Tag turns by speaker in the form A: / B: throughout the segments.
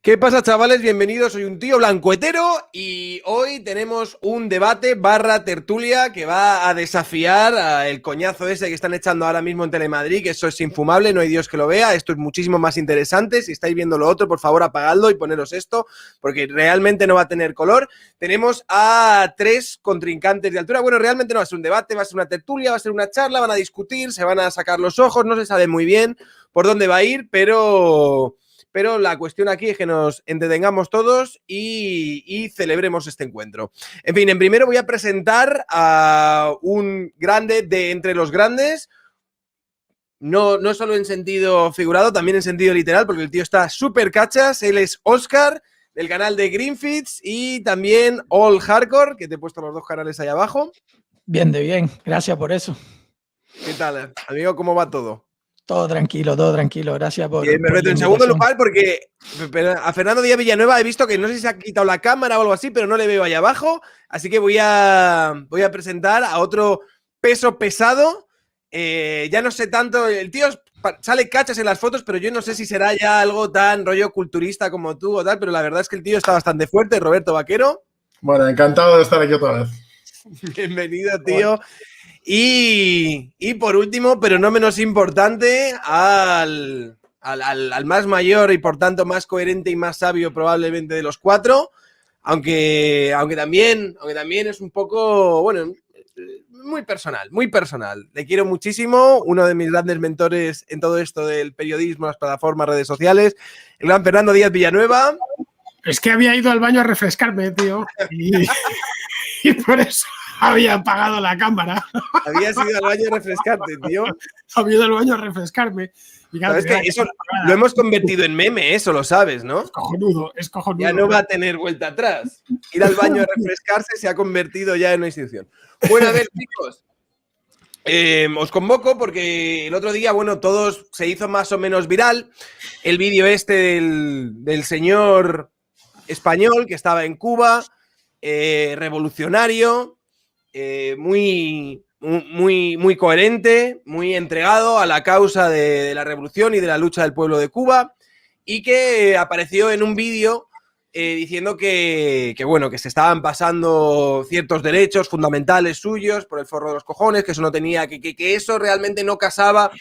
A: ¿Qué pasa, chavales? Bienvenidos, soy un tío blancohetero y hoy tenemos un debate barra tertulia que va a desafiar al coñazo ese que están echando ahora mismo en Telemadrid, que eso es infumable, no hay Dios que lo vea, esto es muchísimo más interesante. Si estáis viendo lo otro, por favor apagadlo y poneros esto, porque realmente no va a tener color. Tenemos a tres contrincantes de altura, bueno, realmente no va a ser un debate, va a ser una tertulia, va a ser una charla, van a discutir, se van a sacar los ojos, no se sabe muy bien por dónde va a ir, pero la cuestión aquí es que nos entretengamos todos y celebremos este encuentro. En fin, en primero voy a presentar a un grande de entre los grandes, no solo en sentido figurado, también en sentido literal, porque el tío está súper cachas. Él es Óscar, del canal de Greenfits, y también All Hardcore, que te he puesto los dos canales ahí abajo.
B: Bien, de bien, gracias por eso.
A: ¿Qué tal, amigo? ¿Cómo va todo?
B: Todo tranquilo, gracias por...
A: Bien, perfecto. En segundo lugar, porque a Fernando Díaz Villanueva he visto que no sé si se ha quitado la cámara o algo así, pero no le veo ahí abajo, así que voy a presentar a otro peso pesado. Ya no sé tanto, el tío sale cachas en las fotos, pero yo no sé si será ya algo tan rollo culturista como tú o tal, pero la verdad es que el tío está bastante fuerte. Roberto Vaquero.
C: Bueno, encantado de estar aquí otra vez.
A: Bienvenido, tío. Bueno. Y por último, pero no menos importante, al más mayor y por tanto más coherente y más sabio probablemente de los cuatro, aunque también es un poco, bueno, muy personal. Le quiero muchísimo, uno de mis grandes mentores en todo esto del periodismo, las plataformas, redes sociales, el gran Fernando Díaz Villanueva.
D: Es que había ido al baño a refrescarme, tío, y por eso había apagado la cámara.
A: Habías ido al baño a refrescarte, tío.
D: Había ido al baño a refrescarme.
A: Y claro, ¿sabes que eso lo hemos convertido en meme, eso lo sabes, ¿no?
D: Es cojonudo.
A: Ya no va a tener vuelta atrás. Ir al baño a refrescarse se ha convertido ya en una institución. Bueno, a ver, chicos, os convoco porque el otro día, bueno, todos se hizo más o menos viral el vídeo este del señor español que estaba en Cuba, revolucionario, muy coherente, muy entregado a la causa de la revolución y de la lucha del pueblo de Cuba, y que apareció en un vídeo diciendo que se estaban pasando ciertos derechos fundamentales suyos por el forro de los cojones, que eso no tenía, que eso realmente no casaba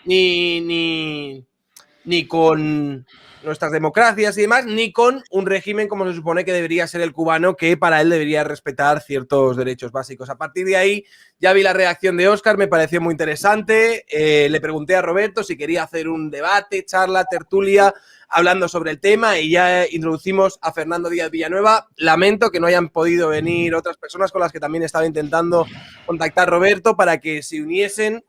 A: ni con nuestras democracias y demás, ni con un régimen como se supone que debería ser el cubano, que para él debería respetar ciertos derechos básicos. A partir de ahí ya vi la reacción de Óscar, me pareció muy interesante. Le pregunté a Roberto si quería hacer un debate, charla, tertulia, hablando sobre el tema, y ya introducimos a Fernando Díaz Villanueva. Lamento que no hayan podido venir otras personas con las que también estaba intentando contactar Roberto para que se uniesen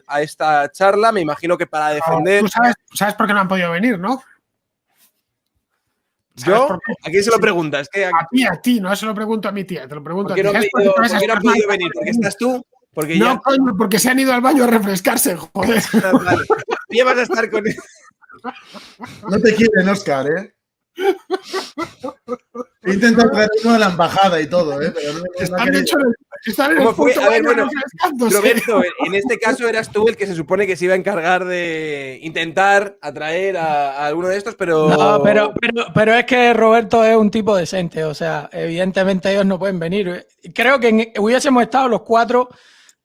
A: a esta charla. Me imagino que para defender...
D: ¿Tú sabes por qué no han podido venir, no?
A: ¿Yo? ¿A quién se lo preguntas?
D: A ti, no se lo pregunto a mi tía, te lo pregunto a ti.
A: ¿Por qué no han podido venir? ¿Porque estás tú? Porque
D: no, coño, porque se han ido al baño a refrescarse, joder.
A: Vale. Ya vas a estar con él.
C: No te quieren, Óscar, ¿eh? He intentado traer uno de la embajada y todo, ¿eh? Pero
D: están en el
A: a ver, bueno, Roberto, en este caso eras tú el que se supone que se iba a encargar de intentar atraer a alguno de estos, pero...
B: No, pero es que Roberto es un tipo decente, o sea, evidentemente ellos no pueden venir. Creo que hubiésemos estado los cuatro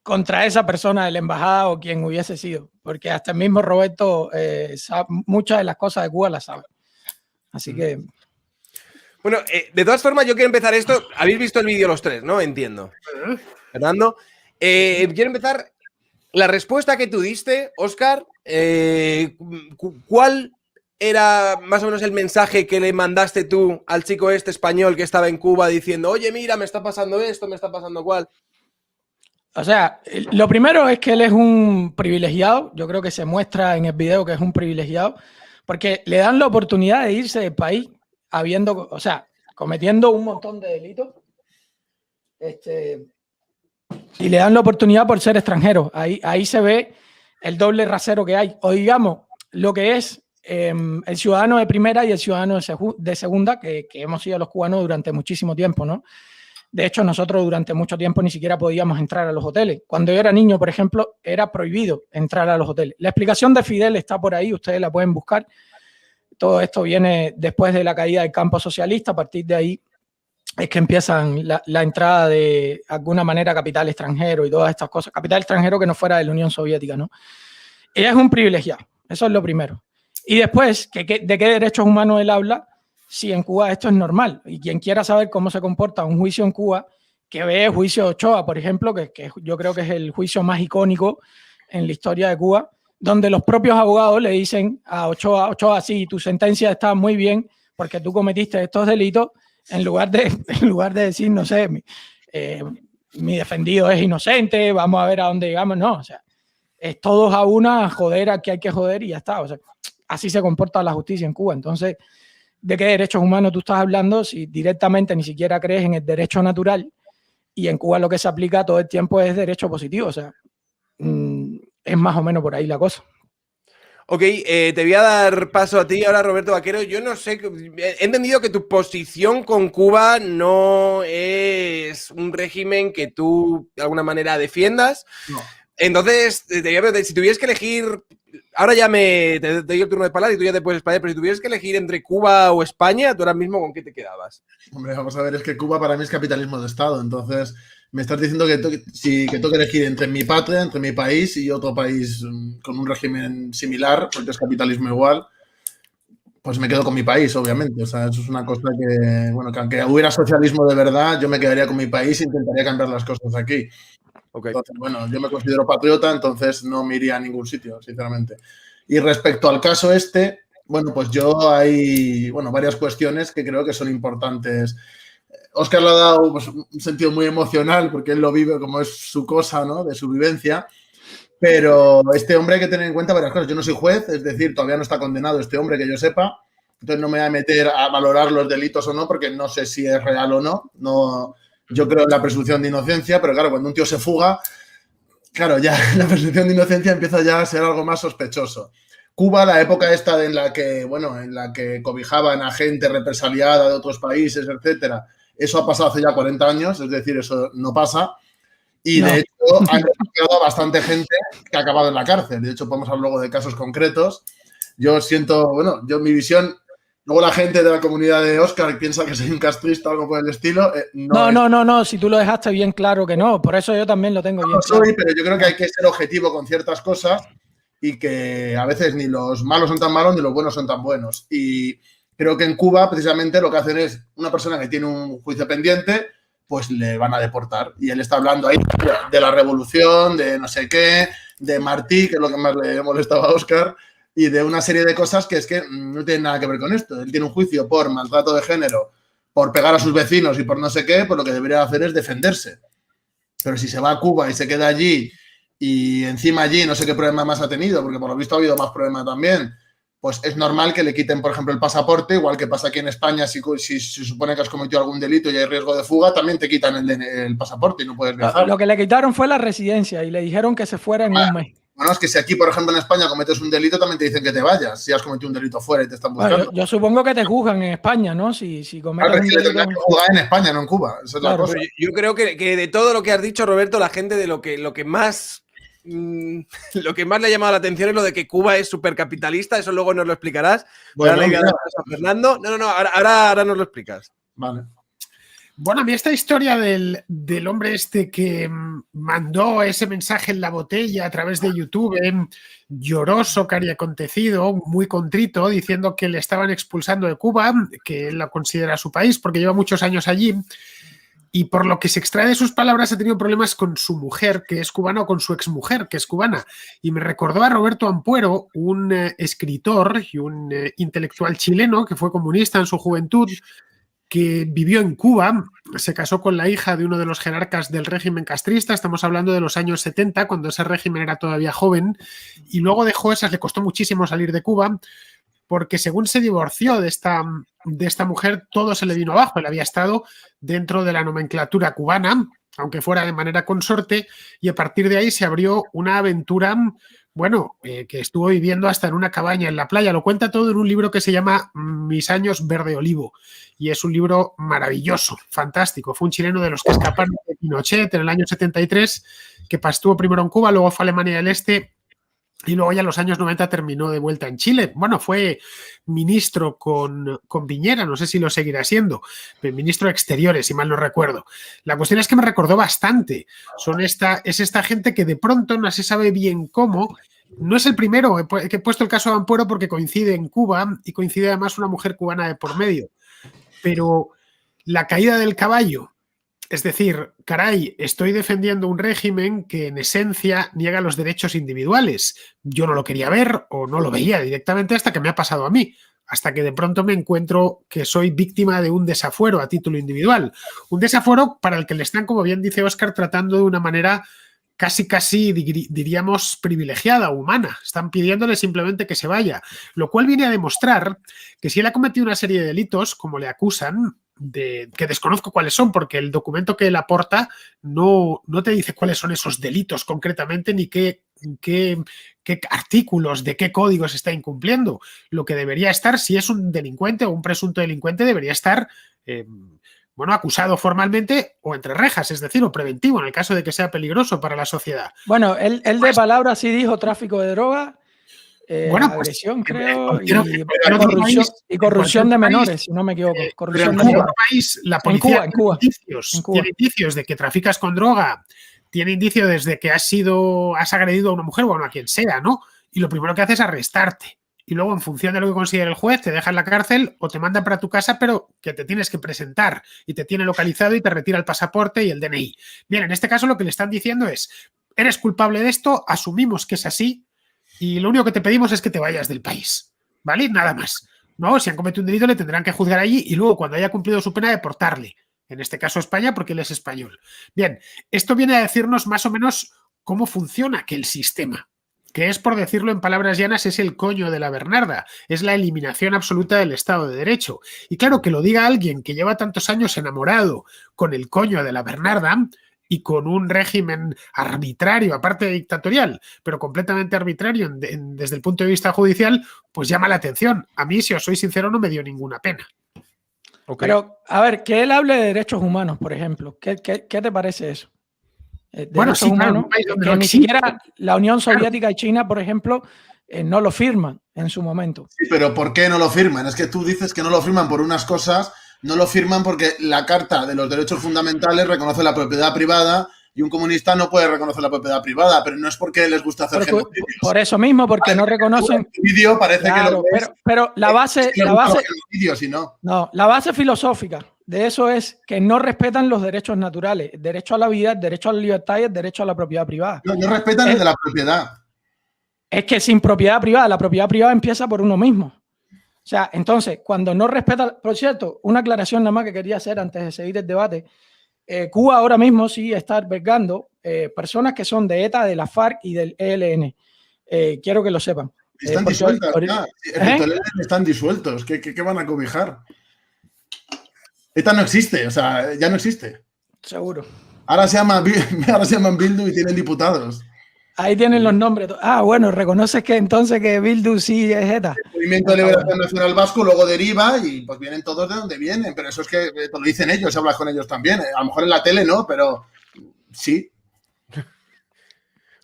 B: contra esa persona de la embajada o quien hubiese sido, porque hasta el mismo Roberto sabe, muchas de las cosas de Cuba las sabe. Así que...
A: Bueno, de todas formas, yo quiero empezar esto. Habéis visto el vídeo los tres, ¿no? Entiendo. Fernando. Quiero empezar. La respuesta que tú diste, Óscar, ¿cuál era más o menos el mensaje que le mandaste tú al chico este español que estaba en Cuba diciendo, oye, mira, me está pasando esto, me está pasando cuál?
B: O sea, lo primero es que él es un privilegiado. Yo creo que se muestra en el video que es un privilegiado, porque le dan la oportunidad de irse del país habiendo, o sea, cometiendo un montón de delitos, y le dan la oportunidad por ser extranjero. Ahí se ve el doble rasero que hay, o digamos, lo que es el ciudadano de primera y el ciudadano de segunda, que hemos sido los cubanos durante muchísimo tiempo, ¿no? De hecho, nosotros durante mucho tiempo ni siquiera podíamos entrar a los hoteles. Cuando yo era niño, por ejemplo, era prohibido entrar a los hoteles. La explicación de Fidel está por ahí, ustedes la pueden buscar. Todo esto viene después de la caída del campo socialista. A partir de ahí es que empiezan la entrada de alguna manera capital extranjero y todas estas cosas. Capital extranjero que no fuera de la Unión Soviética, ¿no? Ella es un privilegiado, eso es lo primero. Y después, ¿de qué derechos humanos él habla? Si en Cuba esto es normal. Y quien quiera saber cómo se comporta un juicio en Cuba, que ve el juicio de Ochoa, por ejemplo, que yo creo que es el juicio más icónico en la historia de Cuba, donde los propios abogados le dicen a Ochoa, sí, tu sentencia está muy bien porque tú cometiste estos delitos, en lugar de decir, no sé, mi defendido es inocente, vamos a ver a dónde llegamos. No, o sea, es todos a una, joder a que hay que joder y ya está. O sea, así se comporta la justicia en Cuba. Entonces, ¿de qué derechos humanos tú estás hablando si directamente ni siquiera crees en el derecho natural? Y en Cuba lo que se aplica todo el tiempo es derecho positivo. O sea, es más o menos por ahí la cosa.
A: Ok, te voy a dar paso a ti ahora, Roberto Vaquero. Yo no sé, he entendido que tu posición con Cuba no es un régimen que tú de alguna manera defiendas.
C: No.
A: Entonces, te voy a preguntar, si tuvieras que elegir, ahora ya te doy el turno de palabra y tú ya te puedes explayar, pero si tuvieras que elegir entre Cuba o España, tú ahora mismo ¿con qué te quedabas?
C: Hombre, vamos a ver, es que Cuba para mí es capitalismo de Estado, entonces me estás diciendo que tengo que elegir entre mi patria, entre mi país y otro país con un régimen similar, porque es capitalismo igual, pues me quedo con mi país, obviamente. O sea, eso es una cosa que, bueno, que aunque hubiera socialismo de verdad, yo me quedaría con mi país e intentaría cambiar las cosas aquí.
A: Okay.
C: Entonces, bueno, yo me considero patriota, entonces no me iría a ningún sitio, sinceramente. Y respecto al caso este, bueno, pues hay varias cuestiones que creo que son importantes. Óscar le ha dado pues, un sentido muy emocional porque él lo vive como es su cosa, ¿no? De su vivencia. Pero este hombre hay que tener en cuenta varias cosas. Yo no soy juez, es decir, todavía no está condenado este hombre que yo sepa. Entonces no me voy a meter a valorar los delitos o no porque no sé si es real o no. Yo creo en la presunción de inocencia, pero claro, cuando un tío se fuga, claro, ya la presunción de inocencia empieza ya a ser algo más sospechoso. Cuba, la época esta en la que cobijaban a gente represaliada de otros países, etcétera, eso ha pasado hace ya 40 años, es decir, eso no pasa. Y de hecho han refugiado a bastante gente que ha acabado en la cárcel. De hecho, podemos hablar luego de casos concretos. Yo siento, mi visión. Luego la gente de la comunidad de Óscar piensa que soy un castrista o algo por el estilo.
B: No, si tú lo dejaste bien claro que no. Por eso yo también lo tengo bien claro.
C: Pero yo creo que hay que ser objetivo con ciertas cosas y que a veces ni los malos son tan malos ni los buenos son tan buenos. Y creo que en Cuba precisamente lo que hacen es una persona que tiene un juicio pendiente, pues le van a deportar. Y él está hablando ahí de la revolución, de no sé qué, de Martí, que es lo que más le molestaba a Óscar, y de una serie de cosas que es que no tienen nada que ver con esto. Él tiene un juicio por maltrato de género, por pegar a sus vecinos y por no sé qué, pues lo que debería hacer es defenderse. Pero si se va a Cuba y se queda allí y encima allí no sé qué problema más ha tenido, porque por lo visto ha habido más problemas también, pues es normal que le quiten, por ejemplo, el pasaporte, igual que pasa aquí en España, si se supone que has cometido algún delito y hay riesgo de fuga, también te quitan el pasaporte y no puedes viajar.
B: Lo que le quitaron fue la residencia y le dijeron que se fuera en un mes.
C: Bueno, es que si aquí, por ejemplo, en España cometes un delito, también te dicen que te vayas. Si has cometido un delito fuera y te están buscando.
B: Bueno, yo supongo que te juzgan en España, ¿no? Si cometes un delito.
C: Tendrán que juzgar en España, no en Cuba. Esa es la cosa.
A: Yo creo que de todo lo que has dicho, Roberto, la gente de lo que más le ha llamado la atención es lo de que Cuba es supercapitalista. Eso luego nos lo explicarás.
C: Bueno,
A: Fernando. Ahora nos lo explicas.
C: Vale.
D: Bueno, a mí esta historia del hombre este que mandó ese mensaje en la botella a través de YouTube, lloroso que había acontecido, muy contrito, diciendo que le estaban expulsando de Cuba, que él la considera su país porque lleva muchos años allí, y por lo que se extrae de sus palabras ha tenido problemas con su mujer, que es cubana, o con su exmujer, que es cubana. Y me recordó a Roberto Ampuero, un escritor y un intelectual chileno que fue comunista en su juventud, que vivió en Cuba, se casó con la hija de uno de los jerarcas del régimen castrista, estamos hablando de los años 70, cuando ese régimen era todavía joven, y luego dejó esas, le costó muchísimo salir de Cuba, porque según se divorció de esta mujer, todo se le vino abajo. Él había estado dentro de la nomenclatura cubana, aunque fuera de manera consorte, y a partir de ahí se abrió una aventura, que estuvo viviendo hasta en una cabaña en la playa. Lo cuenta todo en un libro que se llama Mis años verde olivo, y es un libro maravilloso, fantástico. Fue un chileno de los que escaparon de Pinochet en el año 73, que estuvo primero en Cuba, luego fue a Alemania del Este y luego ya en los años 90 terminó de vuelta en Chile. Bueno, fue ministro con Piñera, no sé si lo seguirá siendo, ministro de Exteriores, si mal no recuerdo. La cuestión es que me recordó bastante. Es esta gente que de pronto no se sabe bien cómo. No es el primero que he puesto el caso de Ampuero porque coincide en Cuba y coincide además una mujer cubana de por medio. Pero la caída del caballo, es decir, caray, estoy defendiendo un régimen que en esencia niega los derechos individuales. Yo no lo quería ver o no lo veía directamente hasta que me ha pasado a mí, hasta que de pronto me encuentro que soy víctima de un desafuero a título individual. Un desafuero para el que le están, como bien dice Óscar, tratando de una manera casi diríamos privilegiada, humana. Están pidiéndole simplemente que se vaya, lo cual viene a demostrar que si él ha cometido una serie de delitos, como le acusan, que desconozco cuáles son, porque el documento que él aporta no te dice cuáles son esos delitos concretamente, ni qué artículos, de qué códigos está incumpliendo. Lo que debería estar, si es un delincuente o un presunto delincuente, debería estar acusado formalmente o entre rejas, es decir, o preventivo, en el caso de que sea peligroso para la sociedad.
B: Bueno, él de palabra sí dijo tráfico de droga, agresión, creo, y corrupción de menores, si no me equivoco. Corrupción de menores.
D: La policía tiene indicios de que traficas con droga, tiene indicios desde que has agredido a una mujer o a quien sea, ¿no? Y lo primero que hace es arrestarte. Y luego, en función de lo que considere el juez, te deja en la cárcel o te manda para tu casa, pero que te tienes que presentar y te tiene localizado y te retira el pasaporte y el DNI. Bien, en este caso lo que le están diciendo es, eres culpable de esto, asumimos que es así y lo único que te pedimos es que te vayas del país, ¿vale? Nada más. No, si han cometido un delito le tendrán que juzgar allí y luego, cuando haya cumplido su pena, deportarle. En este caso España, porque él es español. Bien, esto viene a decirnos más o menos cómo funciona aquel sistema, que es, por decirlo en palabras llanas, es el coño de la Bernarda, es la eliminación absoluta del Estado de Derecho. Y claro, que lo diga alguien que lleva tantos años enamorado con el coño de la Bernarda y con un régimen arbitrario, aparte de dictatorial, pero completamente arbitrario desde el punto de vista judicial, pues llama la atención. A mí, si os soy sincero, no me dio ninguna pena.
B: Okay. Pero, a ver, que él hable de derechos humanos, por ejemplo, ¿qué te parece eso?
D: Bueno, sí,
B: humanos, claro, que ni siquiera la Unión Soviética y China, por ejemplo, no lo firman en su momento.
C: Sí, pero ¿por qué no lo firman? Es que tú dices que no lo firman por unas cosas, no lo firman porque la Carta de los Derechos Fundamentales reconoce la propiedad privada y un comunista no puede reconocer la propiedad privada, pero no es porque les gusta hacer genocidios.
B: Por eso mismo, porque no reconocen.
C: El vídeo parece claro, que lo
B: pero la base, la base filosófica de eso es que no respetan los derechos naturales, el derecho a la vida, el derecho a la libertad y el derecho a la propiedad privada.
C: No respetan el de la propiedad.
B: Es que sin propiedad privada, la propiedad privada empieza por uno mismo. O sea, entonces, cuando no respeta, por cierto, una aclaración nada más que quería hacer antes de seguir el debate. Cuba ahora mismo sí está albergando personas que son de ETA, de la FARC y del ELN. Quiero que lo sepan.
C: Están disueltas. Están disueltos. ¿Qué van a cobijar? ETA no existe, o sea, ya no existe.
B: Seguro.
C: Ahora se llaman Bildu y tienen diputados.
B: Ahí tienen los nombres. Ah, bueno, reconoces que entonces que Bildu sí es ETA.
C: El Movimiento de Liberación Nacional Vasco luego deriva y pues vienen todos de donde vienen, pero eso es que lo dicen ellos, hablas con ellos también. A lo mejor en la tele no, pero sí.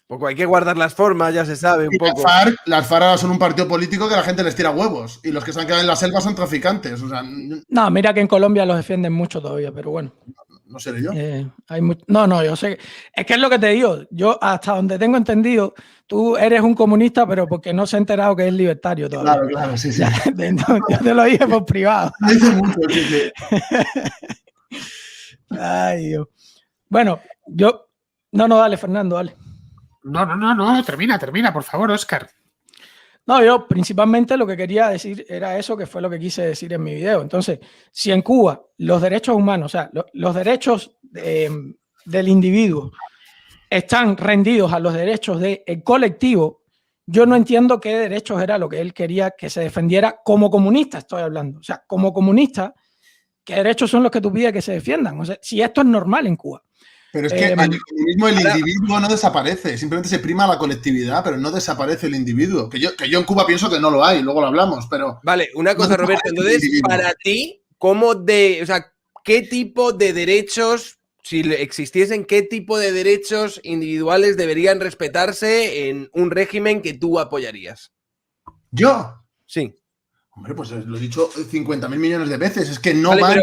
A: Poco hay que guardar las formas, ya se sabe un poco.
C: Las FARC son un partido político que la gente les tira huevos y los que se han quedado en la selva son traficantes. O sea,
B: no, mira que en Colombia los defienden mucho todavía, pero bueno.
C: No seré yo.
B: No, yo sé. Es que es lo que te digo. Yo, hasta donde tengo entendido, tú eres un comunista, pero porque no se ha enterado que es libertario todavía.
C: Claro, sí.
B: Yo te lo dije por privado.
C: Me dice mucho, sí.
B: Ay, Dios. Bueno, yo... No, dale, Fernando, dale.
D: No, termina, por favor, Óscar.
B: No, yo principalmente lo que quería decir era eso, que fue lo que quise decir en mi video. Entonces, si en Cuba los derechos humanos, o sea, los derechos del individuo están rendidos a los derechos del colectivo, yo no entiendo qué derechos era lo que él quería que se defendiera como comunista, estoy hablando. O sea, como comunista, ¿qué derechos son los que tú pides que se defiendan? O sea, si esto es normal en Cuba.
C: Pero es que en el comunismo el individuo no desaparece, simplemente se prima la colectividad, pero no desaparece el individuo. Que yo en Cuba pienso que no lo hay, luego lo hablamos, pero...
A: Vale, una cosa, Roberto, entonces, para ti, ¿qué tipo de derechos si existiesen, ¿qué tipo de derechos individuales deberían respetarse en un régimen que tú apoyarías?
C: ¿Yo?
A: Sí.
C: Hombre, pues lo he dicho 50.000 millones de veces. Es que no
A: Vale,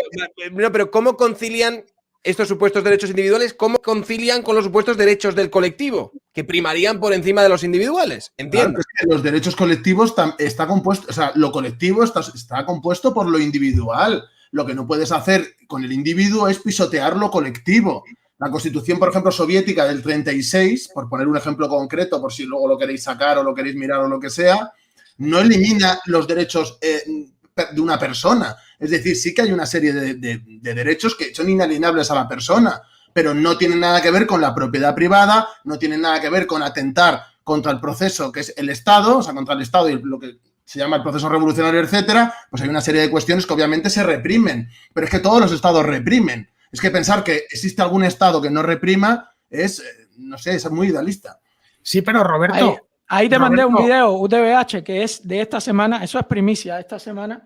C: van...
A: pero ¿cómo concilian estos supuestos derechos individuales? ¿Cómo concilian con los supuestos derechos del colectivo? Que primarían por encima de los individuales. Entiendo.
C: Claro, es que los derechos colectivos está compuesto, o sea, lo colectivo está compuesto por lo individual. Lo que no puedes hacer con el individuo es pisotear lo colectivo. La Constitución, por ejemplo, soviética del 36, por poner un ejemplo concreto, por si luego lo queréis sacar o lo queréis mirar o lo que sea, no elimina los derechos de una persona. Es decir, sí que hay una serie de derechos que son inalienables a la persona, pero no tienen nada que ver con la propiedad privada, no tienen nada que ver con atentar contra el proceso que es el Estado, o sea, contra el Estado y lo que se llama el proceso revolucionario, etcétera. Pues hay una serie de cuestiones que obviamente se reprimen, pero es que todos los estados reprimen. Es que pensar que existe algún estado que no reprima es, no sé, es muy idealista.
D: Sí, pero Roberto...
B: Ahí te mandé un video, UTBH, que es de esta semana, eso es primicia de esta semana,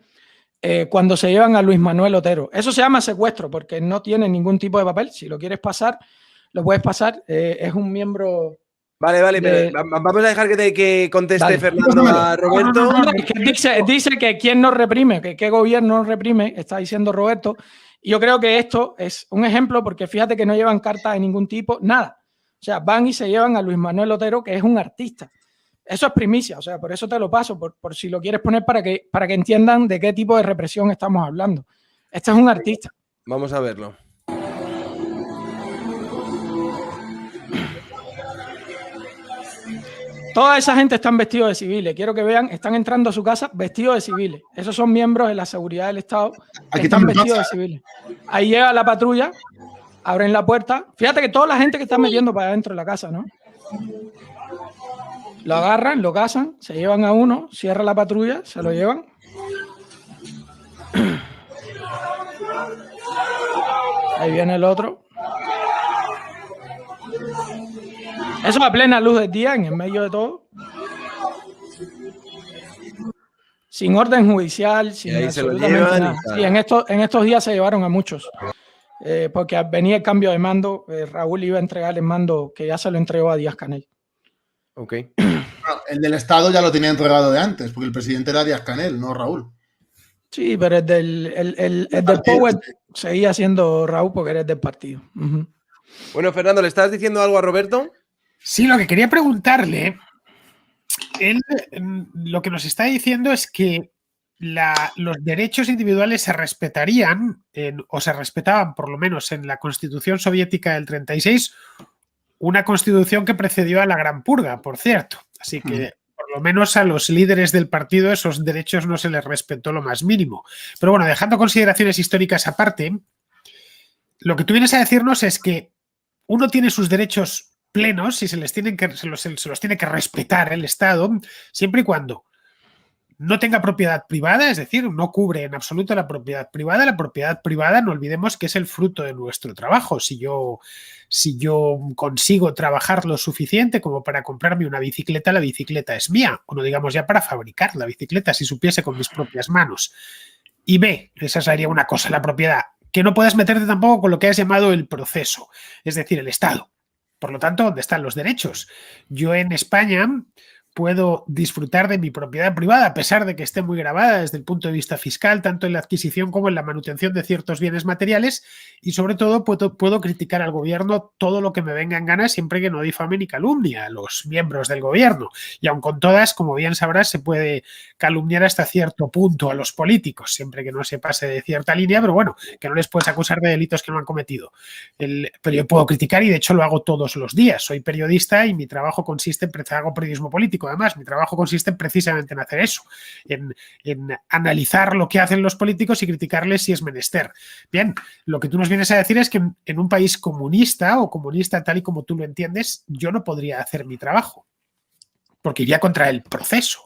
B: cuando se llevan a Luis Manuel Otero. Eso se llama secuestro porque no tiene ningún tipo de papel. Si lo quieres pasar, lo puedes pasar. Es un miembro...
A: Vale, pero vamos a dejar que conteste
B: Dale.
A: Fernando a Roberto.
B: Dice que quién nos reprime, que qué gobierno nos reprime, está diciendo Roberto. Y yo creo que esto es un ejemplo porque fíjate que no llevan cartas de ningún tipo, nada. O sea, van y se llevan a Luis Manuel Otero, que es un artista. Eso es primicia, o sea, por eso te lo paso, por si lo quieres poner para que entiendan de qué tipo de represión estamos hablando. Este es un artista.
A: Vamos a verlo.
B: Toda esa gente están vestidos de civiles. Quiero que vean, están entrando a su casa vestidos de civiles. Esos son miembros de la seguridad del Estado que están vestidos de civiles. Ahí llega la patrulla, abren la puerta. Fíjate que toda la gente que está metiendo para adentro de la casa, ¿no? Lo agarran, lo casan, se llevan a uno, cierra la patrulla, se lo llevan. Ahí viene el otro. Eso a plena luz del día, en el medio de todo. Sin orden judicial, sin absolutamente nada. Sí, en estos días se llevaron a muchos. Porque venía el cambio de mando. Raúl iba a entregar el mando que ya se lo entregó a Díaz-Canel.
A: Ok.
C: Bueno, el del Estado ya lo tenía entregado de antes, porque el presidente era Díaz-Canel, no Raúl.
B: Sí, pero el del Power seguía siendo Raúl porque eres del partido.
A: Bueno, Fernando, ¿le estás diciendo algo a Roberto?
D: Sí, lo que quería preguntarle, él lo que nos está diciendo es que los derechos individuales se respetarían, o se respetaban por lo menos en la Constitución soviética del 36, una constitución que precedió a la Gran Purga, por cierto. Así que por lo menos a los líderes del partido esos derechos no se les respetó lo más mínimo. Pero bueno, dejando consideraciones históricas aparte, lo que tú vienes a decirnos es que uno tiene sus derechos plenos y se los tiene que respetar el Estado, siempre y cuando no tenga propiedad privada, es decir, no cubre en absoluto la propiedad privada. La propiedad privada, no olvidemos que es el fruto de nuestro trabajo. Si yo consigo trabajar lo suficiente como para comprarme una bicicleta, la bicicleta es mía. O no digamos ya para fabricar la bicicleta, si supiese con mis propias manos. Y B, esa sería una cosa, la propiedad. Que no puedas meterte tampoco con lo que has llamado el proceso, es decir, el Estado. Por lo tanto, ¿dónde están los derechos? Yo en España puedo disfrutar de mi propiedad privada, a pesar de que esté muy grabada desde el punto de vista fiscal, tanto en la adquisición como en la manutención de ciertos bienes materiales, y sobre todo puedo criticar al gobierno todo lo que me venga en gana, siempre que no difame ni calumnie a los miembros del gobierno. Y aun con todas, como bien sabrás, se puede calumniar hasta cierto punto a los políticos, siempre que no se pase de cierta línea, pero bueno, que no les puedes acusar de delitos que no han cometido. Pero yo puedo criticar, y de hecho lo hago todos los días. Soy periodista y mi trabajo consiste en hago periodismo político. Además, mi trabajo consiste precisamente en hacer eso, en analizar lo que hacen los políticos y criticarles si es menester. Bien, lo que tú nos vienes a decir es que en un país comunista o comunista tal y como tú lo entiendes, yo no podría hacer mi trabajo, porque iría contra el proceso.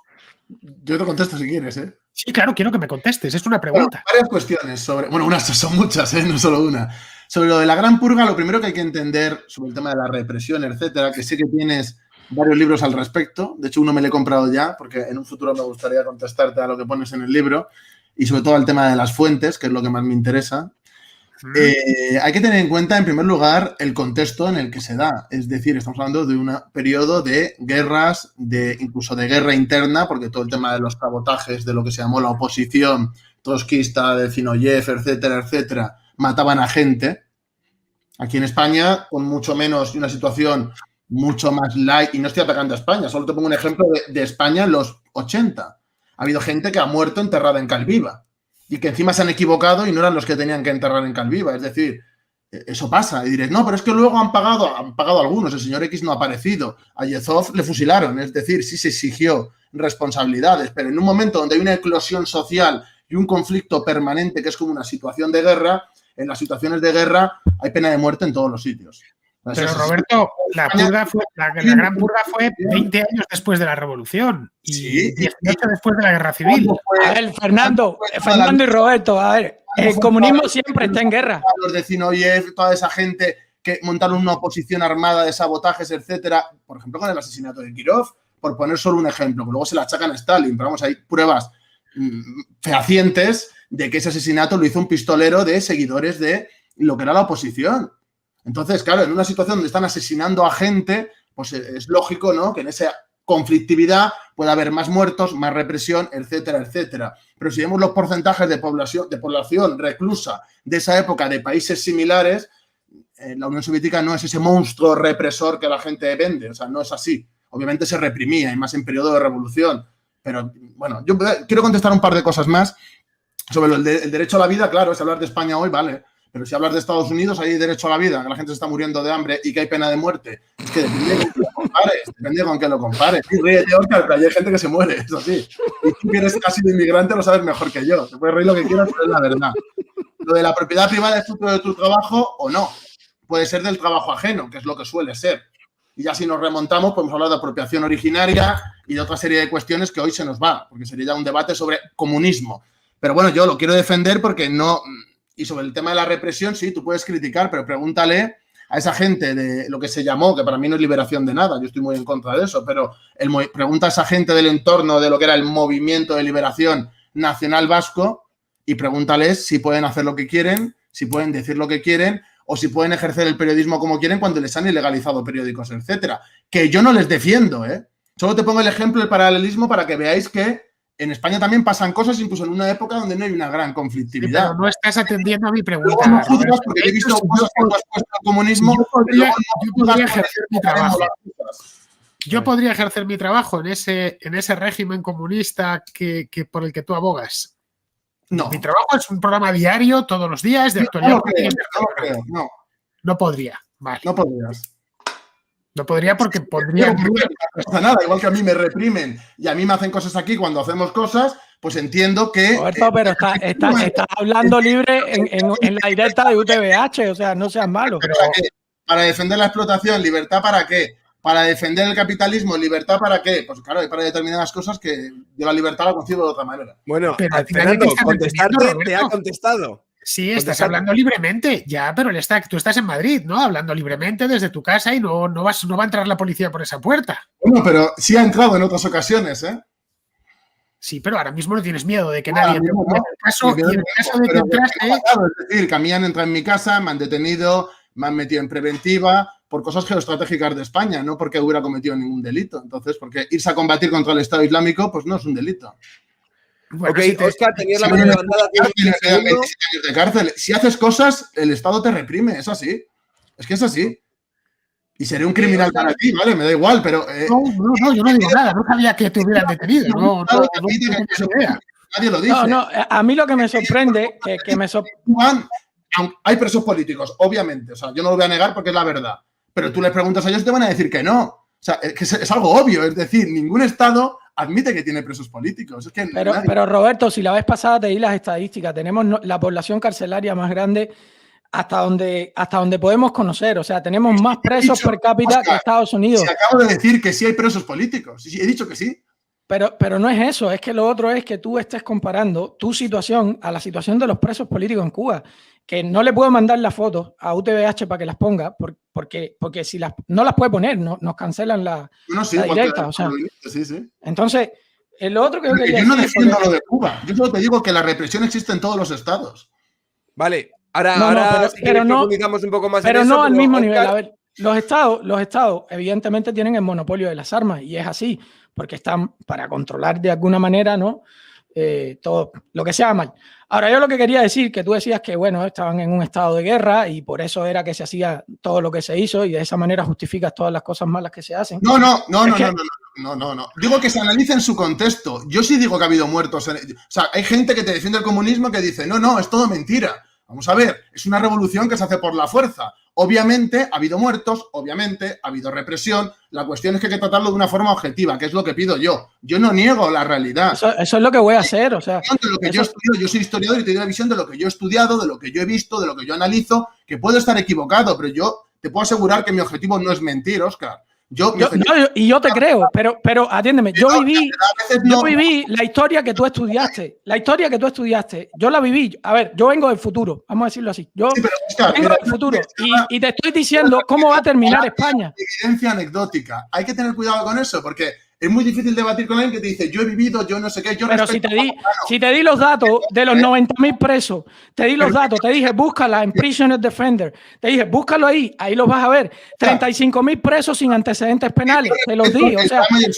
C: Yo te contesto si quieres, ¿eh?
D: Sí, claro, quiero que me contestes, es una pregunta.
C: Bueno, varias cuestiones sobre... Bueno, unas son muchas, ¿eh? No solo una. Sobre lo de la Gran Purga, lo primero que hay que entender sobre el tema de la represión, etcétera, que sé que tienes varios libros al respecto. De hecho, uno me lo he comprado ya, porque en un futuro me gustaría contestarte a lo que pones en el libro, y sobre todo al tema de las fuentes, que es lo que más me interesa. Hay que tener en cuenta, en primer lugar, el contexto en el que se da. Es decir, estamos hablando de un periodo de guerras, incluso de guerra interna, porque todo el tema de los sabotajes, de lo que se llamó la oposición trotskista, de Zinoviev, etcétera, etcétera, mataban a gente. Aquí en España, con mucho menos y una situación mucho más light, y no estoy atacando a España, solo te pongo un ejemplo de España en los 80. Ha habido gente que ha muerto enterrada en Calviva y que encima se han equivocado y no eran los que tenían que enterrar en Calviva. Es decir, eso pasa. Y diréis, no, pero es que luego han pagado algunos. El señor X no ha aparecido. A Yezhov le fusilaron. Es decir, sí se exigió responsabilidades, pero en un momento donde hay una eclosión social y un conflicto permanente que es como una situación de guerra, en las situaciones de guerra hay pena de muerte en todos los sitios.
D: Pero Roberto, la gran purga fue 20 años después de la Revolución y
C: sí,
D: 18 después de la Guerra Civil.
B: A ver, Fernando y Roberto, a ver, el comunismo siempre está en guerra.
C: Los de Zinoviev, toda esa gente que montaron una oposición armada de sabotajes, etcétera, por ejemplo, con el asesinato de Kirov, por poner solo un ejemplo, que luego se la achacan a Stalin, pero vamos, hay pruebas fehacientes de que ese asesinato lo hizo un pistolero de seguidores de lo que era la oposición. Entonces, claro, en una situación donde están asesinando a gente, pues es lógico, ¿no?, que en esa conflictividad pueda haber más muertos, más represión, etcétera, etcétera. Pero si vemos los porcentajes de población reclusa de esa época de países similares, la Unión Soviética no es ese monstruo represor que la gente vende, o sea, no es así. Obviamente se reprimía, y más en periodo de revolución. Pero, bueno, yo quiero contestar un par de cosas más sobre el derecho a la vida. Claro, es hablar de España hoy, vale. Pero si hablas de Estados Unidos, hay derecho a la vida, que la gente se está muriendo de hambre y que hay pena de muerte. Es que depende con qué lo compares. Sí, ríete, Óscar, pero hay gente que se muere, eso sí. Y tú que eres casi de inmigrante lo sabes mejor que yo. Te puedes reír lo que quieras, pero es la verdad. Lo de la propiedad privada es fruto de tu trabajo o no. Puede ser del trabajo ajeno, que es lo que suele ser. Y ya si nos remontamos, podemos hablar de apropiación originaria y de otra serie de cuestiones que hoy se nos va, porque sería ya un debate sobre comunismo. Pero bueno, yo lo quiero defender porque no... Y sobre el tema de la represión, sí, tú puedes criticar, pero pregúntale a esa gente de lo que se llamó, que para mí no es liberación de nada, yo estoy muy en contra de eso, pero pregunta a esa gente del entorno de lo que era el movimiento de liberación nacional vasco y pregúntales si pueden hacer lo que quieren, si pueden decir lo que quieren o si pueden ejercer el periodismo como quieren cuando les han ilegalizado periódicos, etcétera. Que yo no les defiendo, ¿eh? Solo te pongo el ejemplo, el paralelismo, para que veáis que en España también pasan cosas, incluso en una época donde no hay una gran conflictividad.
D: Sí, pero no estás atendiendo a mi pregunta.
C: No juzgas porque he visto cosas que tú has puesto al comunismo.
D: Yo podría ejercer mi trabajo. Yo podría ejercer mi trabajo en ese régimen comunista por el que tú abogas.
C: No.
D: Mi trabajo es un programa diario, todos los días, de actualidad.
C: No.
D: No podría. Vale.
C: No podrías.
D: No podría porque podría...
C: No pasa nada, igual que a mí me reprimen y a mí me hacen cosas aquí cuando hacemos cosas, pues entiendo que...
B: Roberto, pero estás hablando libre en la directa de UTVH, o sea, no seas malo.
C: Pero ¿para defender la explotación, libertad para qué? Para defender el capitalismo, libertad para qué? Pues claro, hay para determinadas cosas que yo la libertad la concibo de otra manera.
A: Bueno, Fernando, contestarte te ha contestado.
D: Sí, estás hablando libremente, ya, pero tú estás en Madrid, ¿no? Hablando libremente desde tu casa y no va a entrar la policía por esa puerta.
C: Bueno, pero sí ha entrado en otras ocasiones, ¿eh?
D: Sí, pero ahora mismo no tienes miedo de que nadie... En el caso de que entrase...
C: Es decir, que a mí han entrado en mi casa, me han detenido, me han metido en preventiva por cosas geoestratégicas de España, no porque hubiera cometido ningún delito. Entonces, porque irse a combatir contra el Estado Islámico, pues no es un delito.
A: Bueno, ok, Óscar, tenías la mano levantada.
C: De cárcel. Si haces cosas, el Estado te reprime, es así. Es que es así. Y seré un criminal para ti, ¿vale? Me da igual, pero...
D: No, yo no digo nada. No sabía que te hubieran detenido.
C: Nadie lo dice.
B: No, a mí lo que me sorprende...
C: Hay presos políticos, obviamente. O sea, yo no lo voy a negar porque es la verdad. Pero tú les preguntas a ellos y te van a decir que no. O sea, es algo obvio. Es decir, ningún Estado admite que tiene presos políticos. Es que
B: pero Roberto, si la vez pasada te di las estadísticas, tenemos la población carcelaria más grande hasta donde podemos conocer. O sea, tenemos más presos per cápita que Estados Unidos.
C: Si acabo de decir que sí hay presos políticos. Sí, he dicho que sí.
B: Pero no es eso. Es que lo otro es que tú estés comparando tu situación a la situación de los presos políticos en Cuba. Que no le puedo mandar las fotos a UTVH para que las ponga, porque si no las puede poner, nos cancelan la directa. O sea,
C: sí.
B: Entonces, lo otro que
C: yo no defiendo lo de Cuba. Yo solo te digo que la represión existe en todos los estados.
A: Vale. Ahora sí que profundizamos un poco más en eso.
B: Pero no al mismo nivel. A ver, los estados evidentemente tienen el monopolio de las armas y es así, porque están para controlar de alguna manera, ¿no? Todo lo que sea mal. Ahora, yo lo que quería decir, que tú decías que, bueno, estaban en un estado de guerra y por eso era que se hacía todo lo que se hizo y de esa manera justificas todas las cosas malas que se hacen.
C: No. Digo que se analice en su contexto. Yo sí digo que ha habido muertos. O sea, hay gente que te defiende el comunismo que dice, no, es todo mentira. Vamos a ver, es una revolución que se hace por la fuerza. Obviamente ha habido muertos, obviamente ha habido represión. La cuestión es que hay que tratarlo de una forma objetiva, que es lo que pido yo. Yo no niego la realidad.
B: Eso es lo que voy a hacer, o sea.
C: De lo que yo estudio, yo soy historiador y te doy la visión de lo que yo he estudiado, de lo que yo he visto, de lo que yo analizo, que puedo estar equivocado, pero yo te puedo asegurar que mi objetivo no es mentir, Óscar. Yo
B: te creo, pero atiéndeme, yo viví la historia que tú estudiaste. La historia que tú estudiaste, yo la viví. A ver, yo vengo del futuro, vamos a decirlo así. Yo vengo del futuro y te estoy diciendo cómo va a terminar España.
C: Evidencia anecdótica. Hay que tener cuidado con eso, porque es muy difícil debatir con alguien que te dice, yo he vivido, yo no sé qué, yo
B: pero si te di los datos de los 90.000 presos, te di los datos, te dije, búscala en Prisoner Defender, te dije, búscalo ahí los vas a ver. 35.000 presos sin antecedentes penales, te los di. O sea,
C: que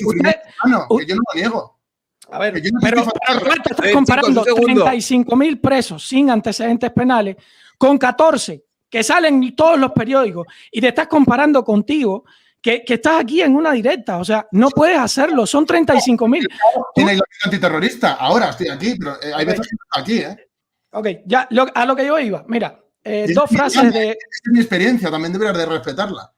C: yo no lo niego.
B: A ver, pero Roberto, estás comparando 35.000 presos sin antecedentes penales con 14 que salen en todos los periódicos y te estás comparando contigo que estás aquí en una directa, o sea, no puedes hacerlo, son 35.000.
C: Tiene la antiterrorista, ahora estoy aquí, pero hay veces que no estoy aquí,
B: Ok, ya, a lo que yo iba, mira, dos frases de...
C: Es mi experiencia, también deberías de respetarla.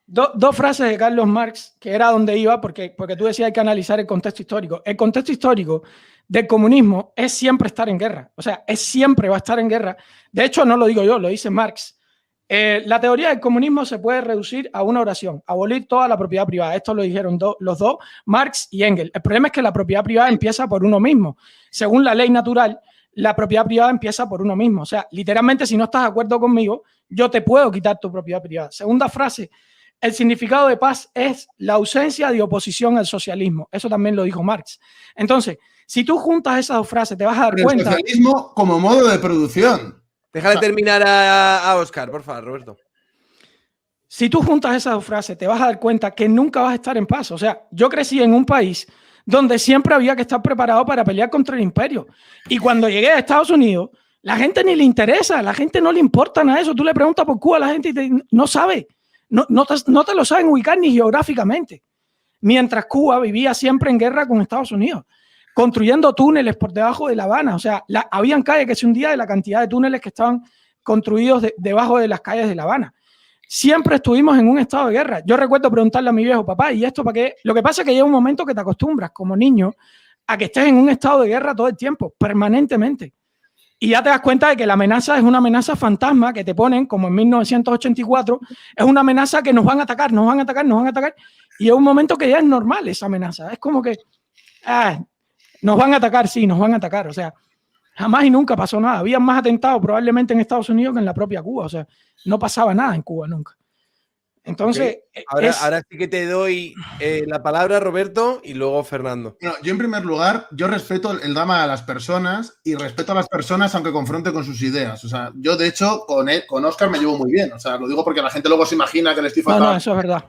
B: Dos frases de Carlos Marx, que era donde iba, porque tú decías hay que analizar el contexto histórico. El contexto histórico del comunismo es siempre estar en guerra, o sea, siempre va a estar en guerra. De hecho, no lo digo yo, lo dice Marx. La teoría del comunismo se puede reducir a una oración: abolir toda la propiedad privada. Esto lo dijeron los dos, Marx y Engels. El problema es que la propiedad privada empieza por uno mismo. Según la ley natural, la propiedad privada empieza por uno mismo. O sea, literalmente, si no estás de acuerdo conmigo, yo te puedo quitar tu propiedad privada. Segunda frase: el significado de paz es la ausencia de oposición al socialismo. Eso también lo dijo Marx. Entonces, si tú juntas esas dos frases, te vas a dar cuenta...
C: El socialismo como modo de producción.
A: Déjale terminar a Óscar, por favor, Roberto.
B: Si tú juntas esas dos frases, te vas a dar cuenta que nunca vas a estar en paz. O sea, yo crecí en un país donde siempre había que estar preparado para pelear contra el imperio. Y cuando llegué a Estados Unidos, la gente ni le interesa, la gente no le importa nada de eso. Tú le preguntas por Cuba a la gente y no sabe. No te lo saben ubicar ni geográficamente. Mientras Cuba vivía siempre en guerra con Estados Unidos, construyendo túneles por debajo de La Habana. O sea, habían calles que se hundían de la cantidad de túneles que estaban construidos debajo de las calles de La Habana. Siempre estuvimos en un estado de guerra. Yo recuerdo preguntarle a mi viejo: papá, ¿y esto para qué? Lo que pasa es que llega un momento que te acostumbras como niño a que estés en un estado de guerra todo el tiempo, permanentemente. Y ya te das cuenta de que la amenaza es una amenaza fantasma que te ponen, como en 1984, es una amenaza que nos van a atacar, nos van a atacar, nos van a atacar. Y es un momento que ya es normal esa amenaza. Es como que... nos van a atacar, sí, nos van a atacar. O sea, jamás y nunca pasó nada. Había más atentados probablemente en Estados Unidos que en la propia Cuba. O sea, no pasaba nada en Cuba nunca. Entonces...
A: Okay. Ahora sí que te doy la palabra, Roberto, y luego Fernando.
C: Bueno, yo en primer lugar, yo respeto el drama de las personas y respeto a las personas aunque confronte con sus ideas. O sea, yo de hecho con Óscar me llevo muy bien. O sea, lo digo porque la gente luego se imagina que le estoy faltando.
B: No, eso es verdad.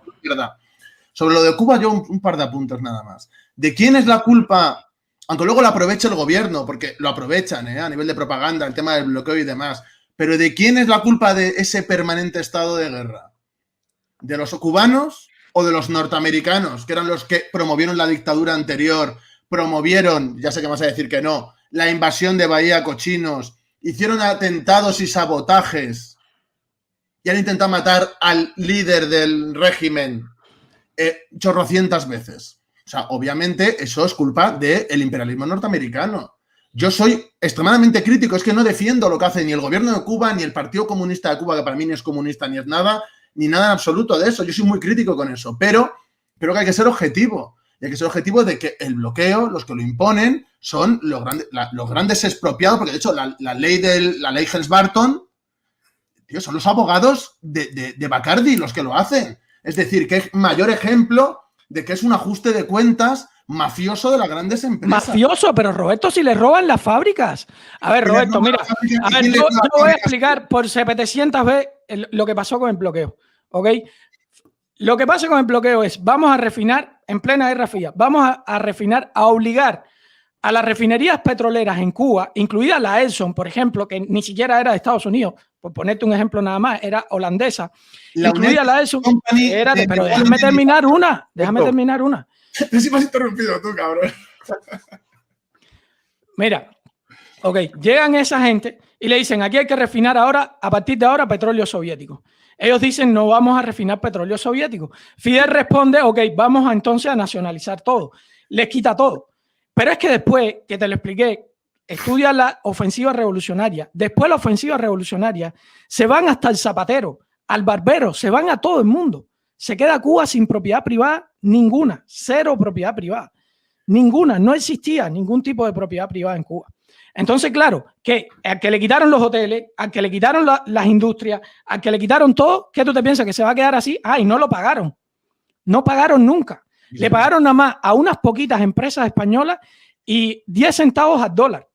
C: Sobre lo de Cuba, yo un par de apuntes nada más. ¿De quién es la culpa? Aunque luego lo aproveche el gobierno, porque lo aprovechan a nivel de propaganda, el tema del bloqueo y demás. Pero ¿de quién es la culpa de ese permanente estado de guerra? ¿De los cubanos o de los norteamericanos, que eran los que promovieron la dictadura anterior, promovieron, ya sé que vas a decir que no, la invasión de Bahía Cochinos, hicieron atentados y sabotajes y han intentado matar al líder del régimen chorrocientas veces? O sea, obviamente eso es culpa del imperialismo norteamericano. Yo soy extremadamente crítico, es que no defiendo lo que hace ni el gobierno de Cuba, ni el Partido Comunista de Cuba, que para mí ni es comunista ni es nada, ni nada en absoluto de eso. Yo soy muy crítico con eso, pero creo que hay que ser objetivo. Y hay que ser objetivo de que el bloqueo, los que lo imponen, son los grandes expropiados, porque de hecho la ley Helms-Burton, tío, son los abogados de Bacardi los que lo hacen. Es decir, que es mayor ejemplo de que es un ajuste de cuentas mafioso de las grandes empresas.
B: Mafioso, pero Roberto, si le roban las fábricas. A ver, Roberto, mira, a ver, yo voy a explicar por 700 veces lo que pasó con el bloqueo, ¿ok? Lo que pasa con el bloqueo es, vamos a refinar, en plena Guerra Fría, vamos a refinar, a obligar a las refinerías petroleras en Cuba, incluida la Exxon, por ejemplo, que ni siquiera era de Estados Unidos, por ponerte un ejemplo nada más, era holandesa, incluida la Exxon, pero déjame terminar una,
C: Te sí me has interrumpido tú, cabrón.
B: Mira, ok, llegan esa gente y le dicen, aquí hay que refinar ahora, a partir de ahora, petróleo soviético. Ellos dicen, no vamos a refinar petróleo soviético. Fidel responde, ok, vamos entonces a nacionalizar todo. Les quita todo. Pero es que después, que te lo expliqué, estudia la ofensiva revolucionaria. Después la ofensiva revolucionaria, se van hasta el zapatero, al barbero, se van a todo el mundo. Se queda Cuba sin propiedad privada ninguna, cero propiedad privada. Ninguna, no existía ningún tipo de propiedad privada en Cuba. Entonces, claro, que al que le quitaron los hoteles, al que le quitaron las industrias, al que le quitaron todo, ¿qué tú te piensas? ¿Que se va a quedar así? Y no lo pagaron. No pagaron nunca. Le pagaron nada más a unas poquitas empresas españolas y 10 centavos al dólar.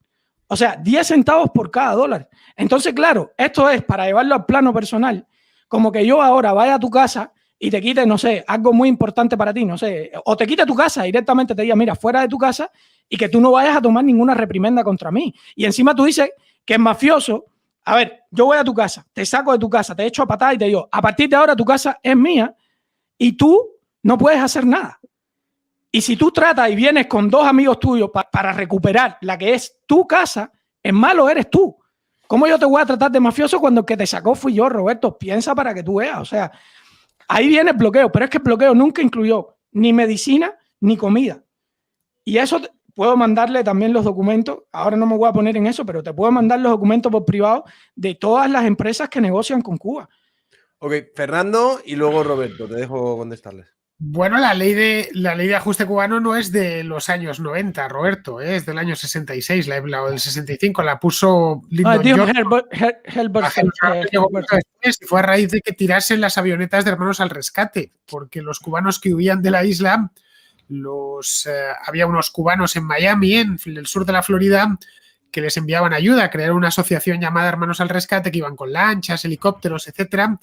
B: O sea, 10 centavos por cada dólar. Entonces, claro, esto es para llevarlo al plano personal. Como que yo ahora vaya a tu casa y te quite, no sé, algo muy importante para ti, no sé, o te quite tu casa, directamente te diga, mira, fuera de tu casa y que tú no vayas a tomar ninguna reprimenda contra mí. Y encima tú dices que es mafioso. A ver, yo voy a tu casa, te saco de tu casa, te echo a patada y te digo, a partir de ahora tu casa es mía y tú no puedes hacer nada. Y si tú tratas y vienes con dos amigos tuyos para recuperar la que es tu casa, el malo eres tú. ¿Cómo yo te voy a tratar de mafioso cuando el que te sacó fui yo, Roberto? Piensa para que tú veas. O sea, ahí viene el bloqueo, pero es que el bloqueo nunca incluyó ni medicina ni comida. Y eso puedo mandarle también los documentos. Ahora no me voy a poner en eso, pero te puedo mandar los documentos por privado de todas las empresas que negocian con Cuba.
A: Ok, Fernando y luego Roberto, te dejo contestarles.
D: Bueno, la ley de ajuste cubano no es de los años 90, Roberto, es del año 66, la del 65, la puso Lyndon Johnson. Y fue a raíz de que tirasen las avionetas de Hermanos al Rescate, porque los cubanos que huían de la isla, había unos cubanos en Miami, en el sur de la Florida, que les enviaban ayuda, crearon una asociación llamada Hermanos al Rescate, que iban con lanchas, helicópteros, etcétera.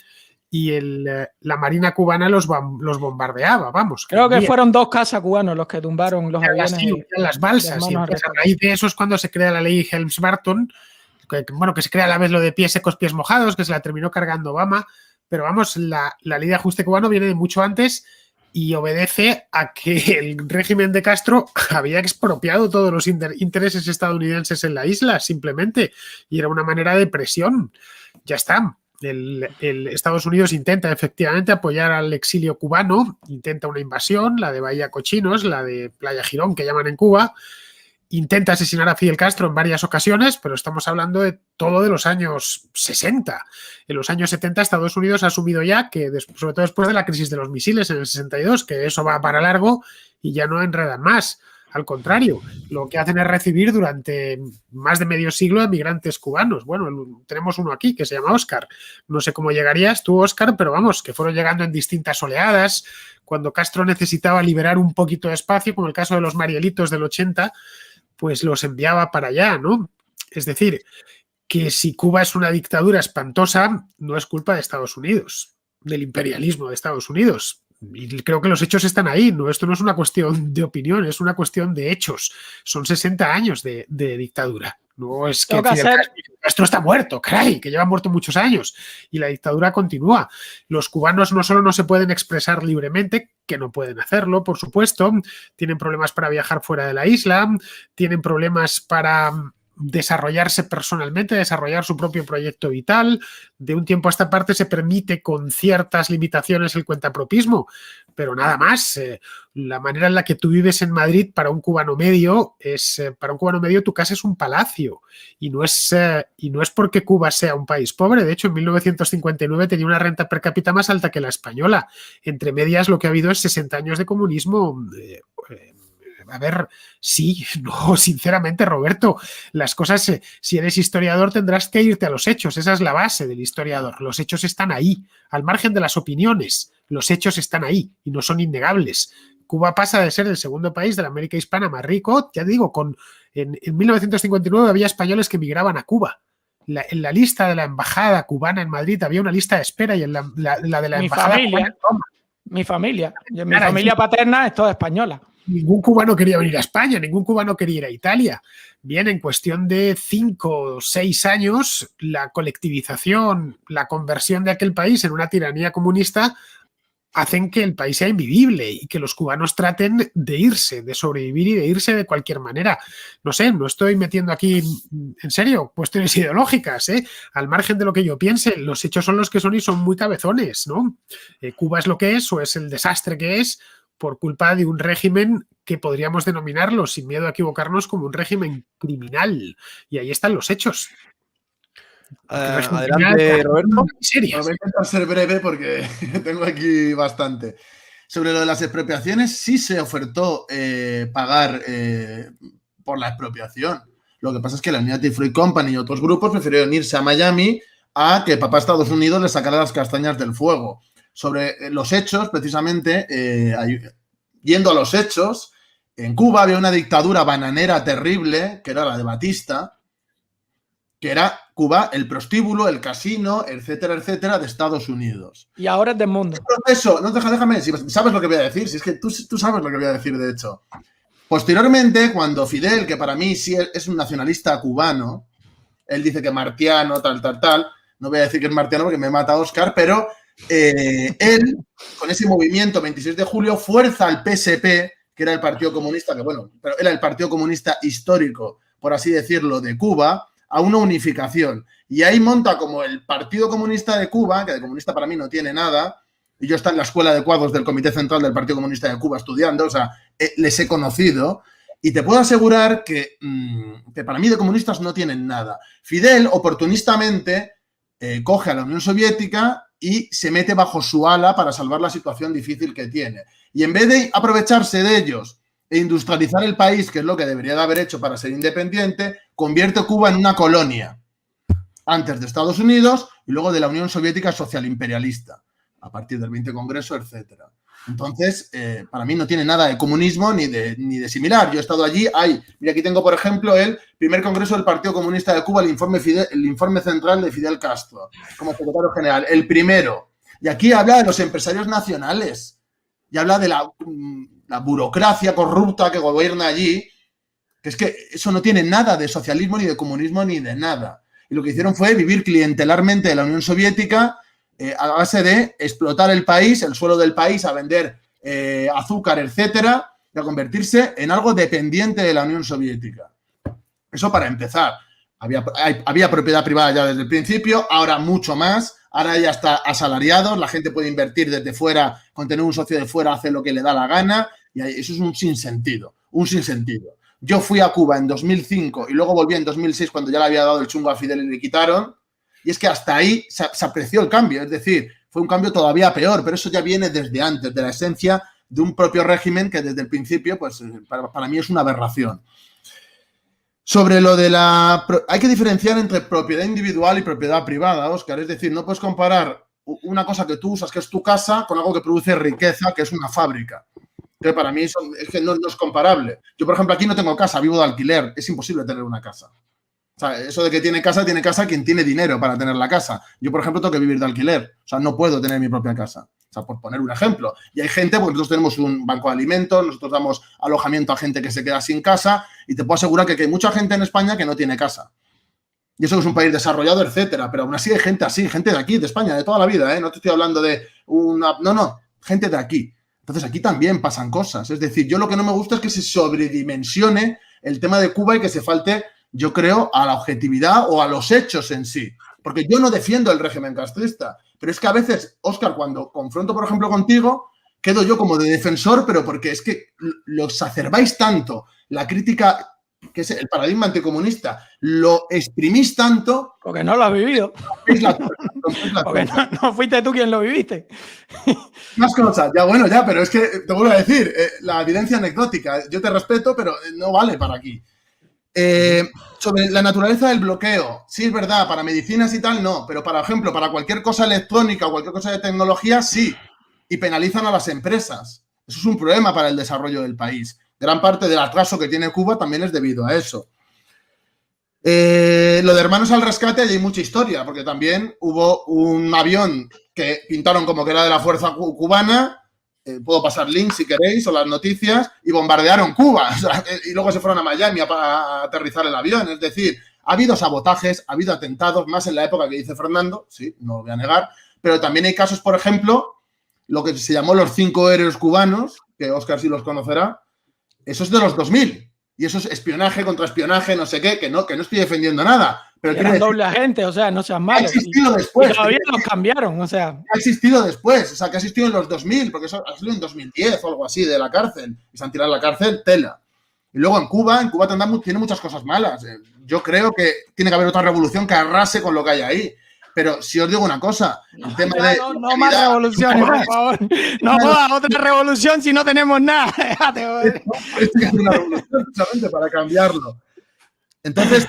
D: Y la Marina cubana los bombardeaba, vamos.
B: Creo que fueron 2 cazas cubanos los que tumbaron los aviones.
D: Las balsas. Y a raíz de eso es cuando se crea la ley Helms-Burton, que se crea a la vez lo de pies secos, pies mojados, que se la terminó cargando Obama. Pero vamos, la ley de ajuste cubano viene de mucho antes y obedece a que el régimen de Castro había expropiado todos los intereses estadounidenses en la isla, simplemente. Y era una manera de presión. Ya está. El Estados Unidos intenta efectivamente apoyar al exilio cubano, intenta una invasión, la de Bahía Cochinos, la de Playa Girón, que llaman en Cuba, intenta asesinar a Fidel Castro en varias ocasiones, pero estamos hablando de todo de los años 60. En los años 70 Estados Unidos ha asumido ya que, sobre todo después de la crisis de los misiles en el 62, que eso va para largo y ya no enredan más. Al contrario, lo que hacen es recibir durante más de medio siglo a migrantes cubanos. Bueno, tenemos uno aquí que se llama Óscar. No sé cómo llegarías tú, Óscar, pero vamos, que fueron llegando en distintas oleadas. Cuando Castro necesitaba liberar un poquito de espacio, como el caso de los Marielitos del 80, pues los enviaba para allá, ¿no? Es decir, que si Cuba es una dictadura espantosa, no es culpa de Estados Unidos, del imperialismo de Estados Unidos. Y creo que los hechos están ahí, ¿no? Esto no es una cuestión de opinión, es una cuestión de hechos. Son 60 años de dictadura. No es que Castro está muerto, caray, que lleva muerto muchos años y la dictadura continúa. Los cubanos no solo no se pueden expresar libremente, que no pueden hacerlo, por supuesto, tienen problemas para viajar fuera de la isla, tienen problemas para desarrollarse personalmente, desarrollar su propio proyecto vital. De un tiempo a esta parte se permite con ciertas limitaciones el cuentapropismo, pero nada más. La manera en la que tú vives en Madrid para un cubano medio tu casa es un palacio y no es porque Cuba sea un país pobre. De hecho, en 1959 tenía una renta per cápita más alta que la española. Entre medias lo que ha habido es 60 años de comunismo. A ver, sí, no, sinceramente, Roberto, las cosas, si eres historiador tendrás que irte a los hechos, esa es la base del historiador, los hechos están ahí, al margen de las opiniones, los hechos están ahí y no son innegables. Cuba pasa de ser el segundo país de la América hispana más rico, ya digo, en 1959 había españoles que migraban a Cuba. En la lista de la embajada cubana en Madrid había una lista de espera y en la de la embajada cubana en Roma.
B: Mi familia paterna es toda española.
D: Ningún cubano quería venir a España, ningún cubano quería ir a Italia. Bien, en cuestión de 5 o 6 años, la colectivización, la conversión de aquel país en una tiranía comunista hacen que el país sea invivible y que los cubanos traten de irse, de sobrevivir y de irse de cualquier manera. No sé, no estoy metiendo aquí, en serio, cuestiones ideológicas, ¿eh? Al margen de lo que yo piense, los hechos son los que son y son muy cabezones, ¿no? Cuba es lo que es o es el desastre que es por culpa de un régimen que podríamos denominarlo, sin miedo a equivocarnos, como un régimen criminal. Y ahí están los hechos.
A: Adelante, Roberto.
C: Voy a intentar ser breve porque tengo aquí bastante. Sobre lo de las expropiaciones, sí se ofertó pagar por la expropiación. Lo que pasa es que la United Fruit Company y otros grupos prefirieron irse a Miami a que papá Estados Unidos les sacara las castañas del fuego. Sobre los hechos, precisamente, yendo a los hechos, en Cuba había una dictadura bananera terrible, que era la de Batista, que era Cuba el prostíbulo, el casino, etcétera, etcétera, de Estados Unidos.
B: Y ahora es del mundo.
C: Eso, no, déjame, si sabes lo que voy a decir, si es que tú sabes lo que voy a decir, de hecho. Posteriormente, cuando Fidel, que para mí sí es un nacionalista cubano, él dice que martiano, tal, no voy a decir que es martiano porque me mata Óscar, pero él, con ese movimiento 26 de julio, fuerza al PSP, que era el Partido Comunista, que bueno, pero era el Partido Comunista histórico, por así decirlo, de Cuba, a una unificación. Y ahí monta como el Partido Comunista de Cuba, que de comunista para mí no tiene nada, y yo estoy en la escuela de cuadros del Comité Central del Partido Comunista de Cuba estudiando, o sea, les he conocido, y te puedo asegurar que para mí de comunistas no tienen nada. Fidel, oportunistamente, coge a la Unión Soviética y se mete bajo su ala para salvar la situación difícil que tiene. Y en vez de aprovecharse de ellos e industrializar el país, que es lo que debería de haber hecho para ser independiente, convierte Cuba en una colonia, antes de Estados Unidos y luego de la Unión Soviética social imperialista, a partir del 20 Congreso, etcétera. Entonces, para mí no tiene nada de comunismo ni de similar. Yo he estado allí, mira, aquí tengo, por ejemplo, el primer Congreso del Partido Comunista de Cuba, el informe central de Fidel Castro, como secretario general, el primero. Y aquí habla de los empresarios nacionales y habla de la burocracia corrupta que gobierna allí, que es que eso no tiene nada de socialismo, ni de comunismo, ni de nada. Y lo que hicieron fue vivir clientelarmente de la Unión Soviética a base de explotar el país, el suelo del país, a vender azúcar, etcétera, y a convertirse en algo dependiente de la Unión Soviética. Eso para empezar. Había propiedad privada ya desde el principio, ahora mucho más. Ahora ya está asalariados, la gente puede invertir desde fuera, con tener un socio de fuera hace lo que le da la gana, y eso es un sinsentido, Yo fui a Cuba en 2005 y luego volví en 2006 cuando ya le había dado el chungo a Fidel y le quitaron, y es que hasta ahí se apreció el cambio, es decir, fue un cambio todavía peor, pero eso ya viene desde antes, de la esencia de un propio régimen que desde el principio, pues para mí es una aberración. Sobre lo de hay que diferenciar entre propiedad individual y propiedad privada, Óscar. Es decir, no puedes comparar una cosa que tú usas, que es tu casa, con algo que produce riqueza, que es una fábrica. Que para mí es que no es comparable. Yo, por ejemplo, aquí no tengo casa, vivo de alquiler. Es imposible tener una casa. O sea, eso de que tiene casa quien tiene dinero para tener la casa. Yo, por ejemplo, tengo que vivir de alquiler. O sea, no puedo tener mi propia casa. O sea, por poner un ejemplo. Y hay gente, porque nosotros tenemos un banco de alimentos, nosotros damos alojamiento a gente que se queda sin casa, y te puedo asegurar que hay mucha gente en España que no tiene casa. Y eso es un país desarrollado, etcétera. Pero aún así hay gente así, gente de aquí, de España, de toda la vida, ¿eh? No te estoy hablando de una... No, gente de aquí. Entonces aquí también pasan cosas. Es decir, yo lo que no me gusta es que se sobredimensione el tema de Cuba y que se falte, yo creo, a la objetividad o a los hechos en sí. Porque yo no defiendo el régimen castrista. Pero es que a veces, Óscar, cuando confronto, por ejemplo, contigo, quedo yo como de defensor, pero porque es que lo exacerbáis tanto, la crítica, que es el paradigma anticomunista, lo exprimís tanto...
B: Porque no lo has vivido. Porque no fuiste tú quien lo viviste.
C: Más cosas, ya, pero es que te vuelvo a decir, la evidencia anecdótica, yo te respeto, pero no vale para aquí. Sobre la naturaleza del bloqueo, sí es verdad, para medicinas y tal no, pero por ejemplo, para cualquier cosa electrónica o cualquier cosa de tecnología sí, y penalizan a las empresas. Eso es un problema para el desarrollo del país. Gran parte del atraso que tiene Cuba también es debido a eso. Lo de Hermanos al Rescate, hay mucha historia, porque también hubo un avión que pintaron como que era de la fuerza cubana, puedo pasar links si queréis, o las noticias, y bombardearon Cuba. O sea, y luego se fueron a Miami a aterrizar el avión. Es decir, ha habido sabotajes, ha habido atentados, más en la época que dice Fernando, sí, no lo voy a negar, pero también hay casos, por ejemplo, lo que se llamó los 5 héroes cubanos, que Óscar sí los conocerá, eso es de los 2000. Y eso es espionaje contra espionaje, no sé qué, que no estoy defendiendo nada. Pero
B: eran doble agente, o sea, no sean malos.
C: Ha existido después.
B: Y todavía los cambiaron, o sea.
C: Ha existido después, o sea, que ha existido en los 2000, porque eso ha sido en 2010 o algo así, de la cárcel. Y se han tirado a la cárcel, tela. Y luego en Cuba tiene muchas cosas malas. Yo creo que tiene que haber otra revolución que arrase con lo que hay ahí. Pero si os digo una cosa, el tema de...
B: No más revoluciones, por favor. No jodas otra revolución si no tenemos nada. Déjate, joder.
C: Esto es una revolución precisamente para cambiarlo. Entonces,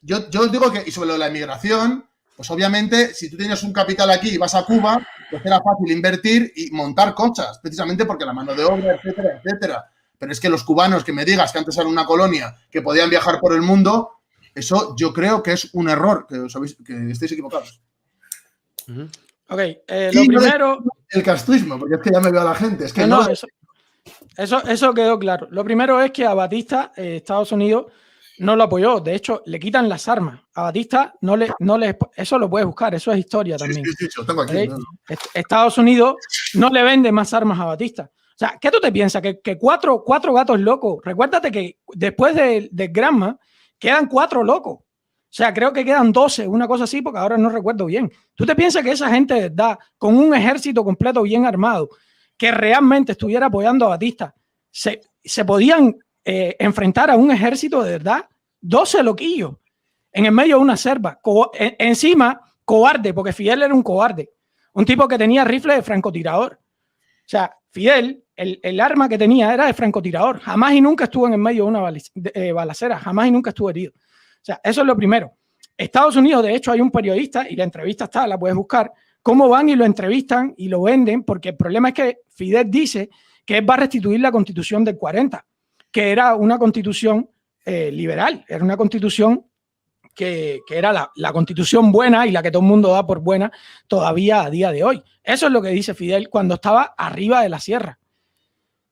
C: yo os digo que, y sobre lo de la inmigración, pues obviamente, si tú tienes un capital aquí y vas a Cuba, pues era fácil invertir y montar cosas, precisamente porque la mano de obra, etcétera, etcétera. Pero es que los cubanos, que me digas que antes era una colonia, que podían viajar por el mundo... Eso yo creo que es un error, que estéis equivocados.
B: Ok, lo primero...
C: El castrismo, porque es que ya me veo a la gente. Es que
B: eso quedó claro. Lo primero es que a Batista, Estados Unidos, no lo apoyó. De hecho, le quitan las armas. A Batista no le eso lo puedes buscar, eso es historia también.
C: Sí, lo tengo aquí. ¿No?
B: Estados Unidos no le vende más armas a Batista. O sea, ¿qué tú te piensas? Que cuatro gatos locos. Recuérdate que después de Granma quedan 4 locos. O sea, creo que quedan 12, una cosa así, porque ahora no recuerdo bien. ¿Tú te piensas que esa gente, de verdad, con un ejército completo bien armado, que realmente estuviera apoyando a Batista, se podían enfrentar a un ejército de verdad? 12 loquillos en el medio de una selva. Encima, cobarde, porque Fidel era un cobarde. Un tipo que tenía rifle de francotirador. O sea, Fidel, el arma que tenía era de francotirador. Jamás y nunca estuvo en el medio de una balacera. Jamás y nunca estuvo herido. O sea, eso es lo primero. Estados Unidos, de hecho, hay un periodista, y la entrevista está, la puedes buscar, cómo van y lo entrevistan y lo venden, porque el problema es que Fidel dice que él va a restituir la Constitución del 40, que era una constitución liberal, era una constitución que era la constitución buena y la que todo el mundo da por buena todavía a día de hoy. Eso es lo que dice Fidel cuando estaba arriba de la sierra.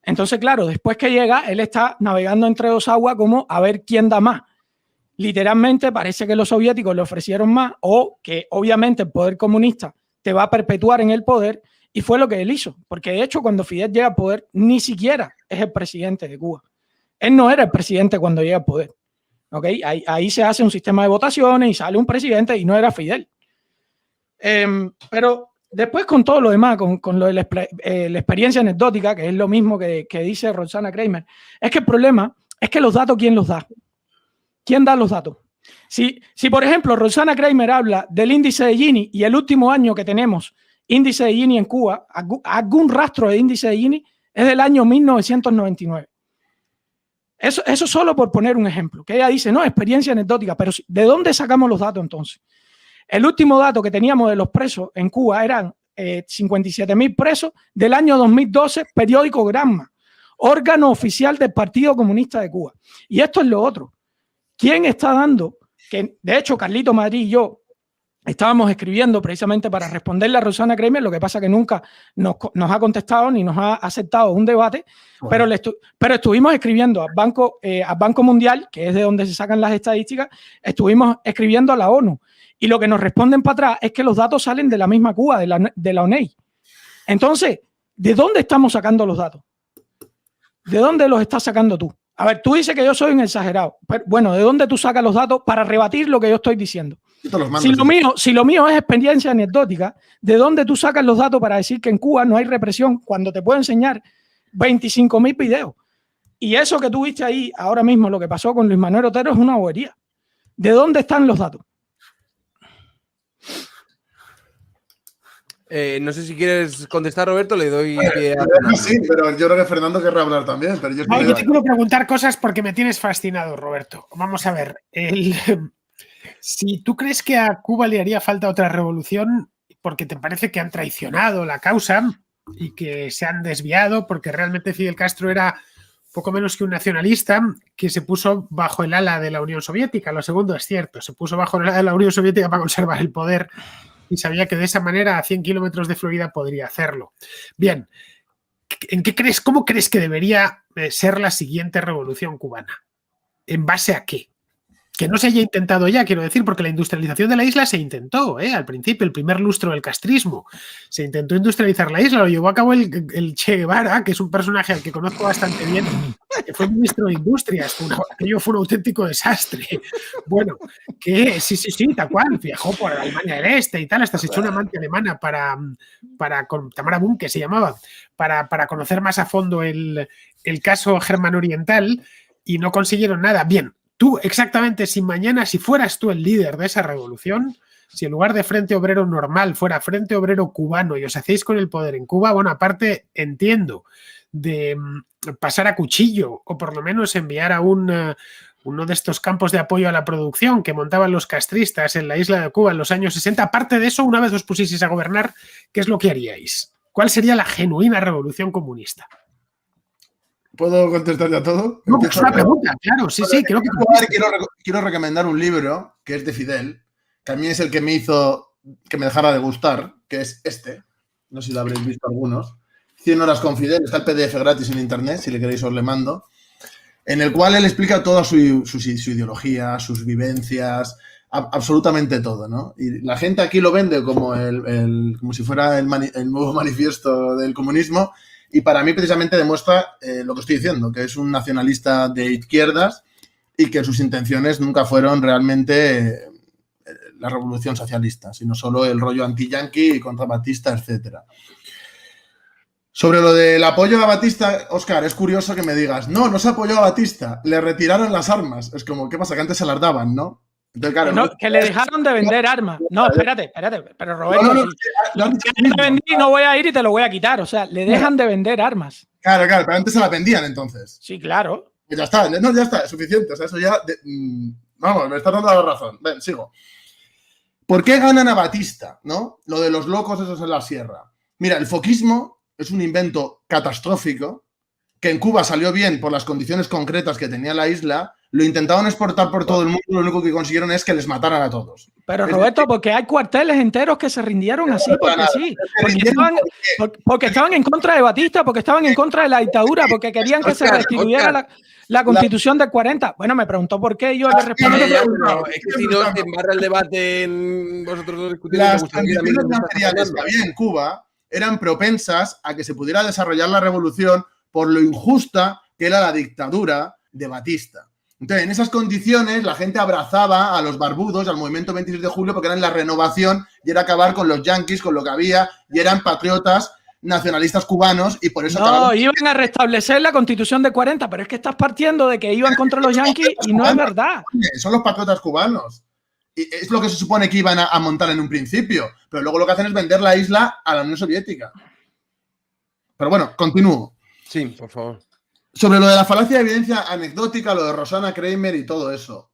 B: Entonces, claro, después que llega, él está navegando entre 2 aguas como a ver quién da más. Literalmente parece que los soviéticos le ofrecieron más, o que obviamente el poder comunista te va a perpetuar en el poder, y fue lo que él hizo. Porque de hecho, cuando Fidel llega al poder, ni siquiera es el presidente de Cuba. Él no era el presidente cuando llega al poder. ¿Okay? Ahí se hace un sistema de votaciones y sale un presidente, y no era Fidel. Pero después, con todo lo demás, con lo de la experiencia anecdótica, que es lo mismo que dice Roxana Kramer, es que el problema es que los datos, ¿quién los da? ¿Quién da los datos? Si por ejemplo, Roxana Kramer habla del índice de Gini, y el último año que tenemos índice de Gini en Cuba, algún rastro de índice de Gini, es del año 1999. Eso solo por poner un ejemplo, que ella dice, no, experiencia anecdótica, pero ¿de dónde sacamos los datos entonces? El último dato que teníamos de los presos en Cuba eran 57.000 presos del año 2012, periódico Granma, órgano oficial del Partido Comunista de Cuba. Y esto es lo otro. ¿Quién está dando? Que de hecho, Carlito Madrid y yo estábamos escribiendo precisamente para responderle a Roxana Kramer, lo que pasa que nunca nos ha contestado ni nos ha aceptado un debate, bueno. pero estuvimos escribiendo al Banco Mundial, que es de donde se sacan las estadísticas, estuvimos escribiendo a la ONU, y lo que nos responden para atrás es que los datos salen de la misma Cuba, de la ONEI. Entonces, ¿de dónde estamos sacando los datos? ¿De dónde los estás sacando tú? A ver, tú dices que yo soy un exagerado. Pero, bueno, ¿de dónde tú sacas los datos para rebatir lo que yo estoy diciendo? Si lo mío es experiencia anecdótica, ¿de dónde tú sacas los datos para decir que en Cuba no hay represión cuando te puedo enseñar 25.000 videos? Y eso que tú viste ahí ahora mismo, lo que pasó con Luis Manuel Otero, es una bobería. ¿De dónde están los datos?
A: No sé si quieres contestar, Roberto, le doy pie a...
C: Sí, pero yo creo que Fernando querrá hablar también. Pero yo
D: te quiero preguntar cosas porque me tienes fascinado, Roberto. Vamos a ver. Si tú crees que a Cuba le haría falta otra revolución porque te parece que han traicionado la causa, y que se han desviado porque realmente Fidel Castro era poco menos que un nacionalista que se puso bajo el ala de la Unión Soviética. Lo segundo es cierto, se puso bajo el ala de la Unión Soviética para conservar el poder y sabía que de esa manera a 100 kilómetros de Florida podría hacerlo. Bien, ¿cómo crees que debería ser la siguiente revolución cubana? ¿En base a qué? Que no se haya intentado ya, quiero decir, porque la industrialización de la isla se intentó, al principio, el primer lustro del castrismo. Se intentó industrializar la isla, lo llevó a cabo el Che Guevara, que es un personaje al que conozco bastante bien, que fue ministro de Industrias. Aquello fue un auténtico desastre. Bueno, que sí, tal cual, viajó por Alemania del Este y tal, hasta se echó una amante alemana con Tamara Bunke se llamaba, para conocer más a fondo el caso germano oriental y no consiguieron nada. Bien. Tú, exactamente, si mañana, si fueras tú el líder de esa revolución, si en lugar de Frente Obrero normal fuera Frente Obrero cubano y os hacéis con el poder en Cuba, bueno, aparte entiendo de pasar a cuchillo o por lo menos enviar a uno de estos campos de apoyo a la producción que montaban los castristas en la isla de Cuba en los años 60, aparte de eso, una vez os pusieseis a gobernar, ¿qué es lo que haríais? ¿Cuál sería la genuina revolución comunista?
C: ¿Puedo contestar ya todo?
D: No, es una pregunta, claro, sí, creo que...
C: Quiero recomendar un libro que es de Fidel, que a mí es el que me hizo que me dejara de gustar, que es este, no sé si lo habréis visto algunos, 100 horas con Fidel, está el PDF gratis en internet, si le queréis os le mando, en el cual él explica toda su ideología, sus vivencias, absolutamente todo, ¿no? Y la gente aquí lo vende como como si fuera el nuevo manifiesto del comunismo. Y para mí precisamente demuestra lo que estoy diciendo, que es un nacionalista de izquierdas y que sus intenciones nunca fueron realmente la revolución socialista, sino solo el rollo anti-yanqui y contra Batista, etc. Sobre lo del apoyo a Batista, Óscar, es curioso que me digas, no se apoyó a Batista, le retiraron las armas. Es como, ¿qué pasa? Que antes se las daban, ¿no? Entonces, claro,
B: no, que le dejaron de vender armas. No, espérate, pero Roberto, no voy a ir y te lo voy a quitar. O sea, le dejan de vender armas.
C: Claro, pero antes se las vendían entonces.
B: Sí, claro.
C: Pues ya está, es suficiente. O sea, eso ya... vamos, me estás dando la razón. Ven, sigo. ¿Por qué ganan a Batista, no? Lo de los locos esos en la sierra. Mira, el foquismo es un invento catastrófico que en Cuba salió bien por las condiciones concretas que tenía la isla. Lo intentaban exportar por todo el mundo, lo único que consiguieron es que les mataran a todos.
B: Pero Roberto, porque hay cuarteles enteros que se rindieron así, porque sí. Porque estaban en contra de Batista, porque estaban en contra de la dictadura, porque querían que se restituyera la Constitución del 40. Bueno, me preguntó por qué y yo le respondí.
A: Es que si no se embarra el debate en vosotros dos discutiendo.
C: Las condiciones materiales que había en Cuba eran propensas a que se pudiera desarrollar la revolución por lo injusta que era la dictadura de Batista. Entonces, en esas condiciones, la gente abrazaba a los barbudos, al movimiento 26 de julio, porque eran la renovación y era acabar con los yanquis, con lo que había, y eran patriotas nacionalistas cubanos, y por eso...
B: No, iban a restablecer la Constitución de 40, pero es que estás partiendo de que iban contra los yanquis y no es verdad.
C: Son los patriotas cubanos. Y es lo que se supone que iban a montar en un principio, pero luego lo que hacen es vender la isla a la Unión Soviética. Pero bueno, continúo.
A: Sí, por favor.
C: Sobre lo de la falacia de evidencia anecdótica, lo de Rosana Kramer y todo eso.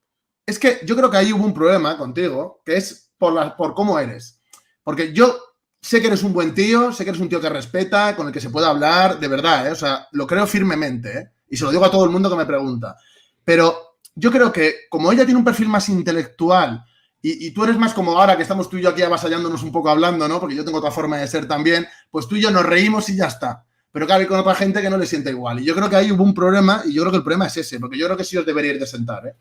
C: Es que yo creo que ahí hubo un problema contigo, que es por cómo eres. Porque yo sé que eres un buen tío, sé que eres un tío que respeta, con el que se puede hablar, de verdad, ¿eh? O sea, lo creo firmemente, ¿eh? Y se lo digo a todo el mundo que me pregunta. Pero yo creo que como ella tiene un perfil más intelectual y tú eres más como ahora que estamos tú y yo aquí avasallándonos un poco hablando, ¿no? Porque yo tengo otra forma de ser también, pues tú y yo nos reímos y ya está. Pero claro, hay con otra gente que no le siente igual. Y yo creo que ahí hubo un problema y yo creo que el problema es ese, porque yo creo que sí os deberíais de sentar, ¿eh?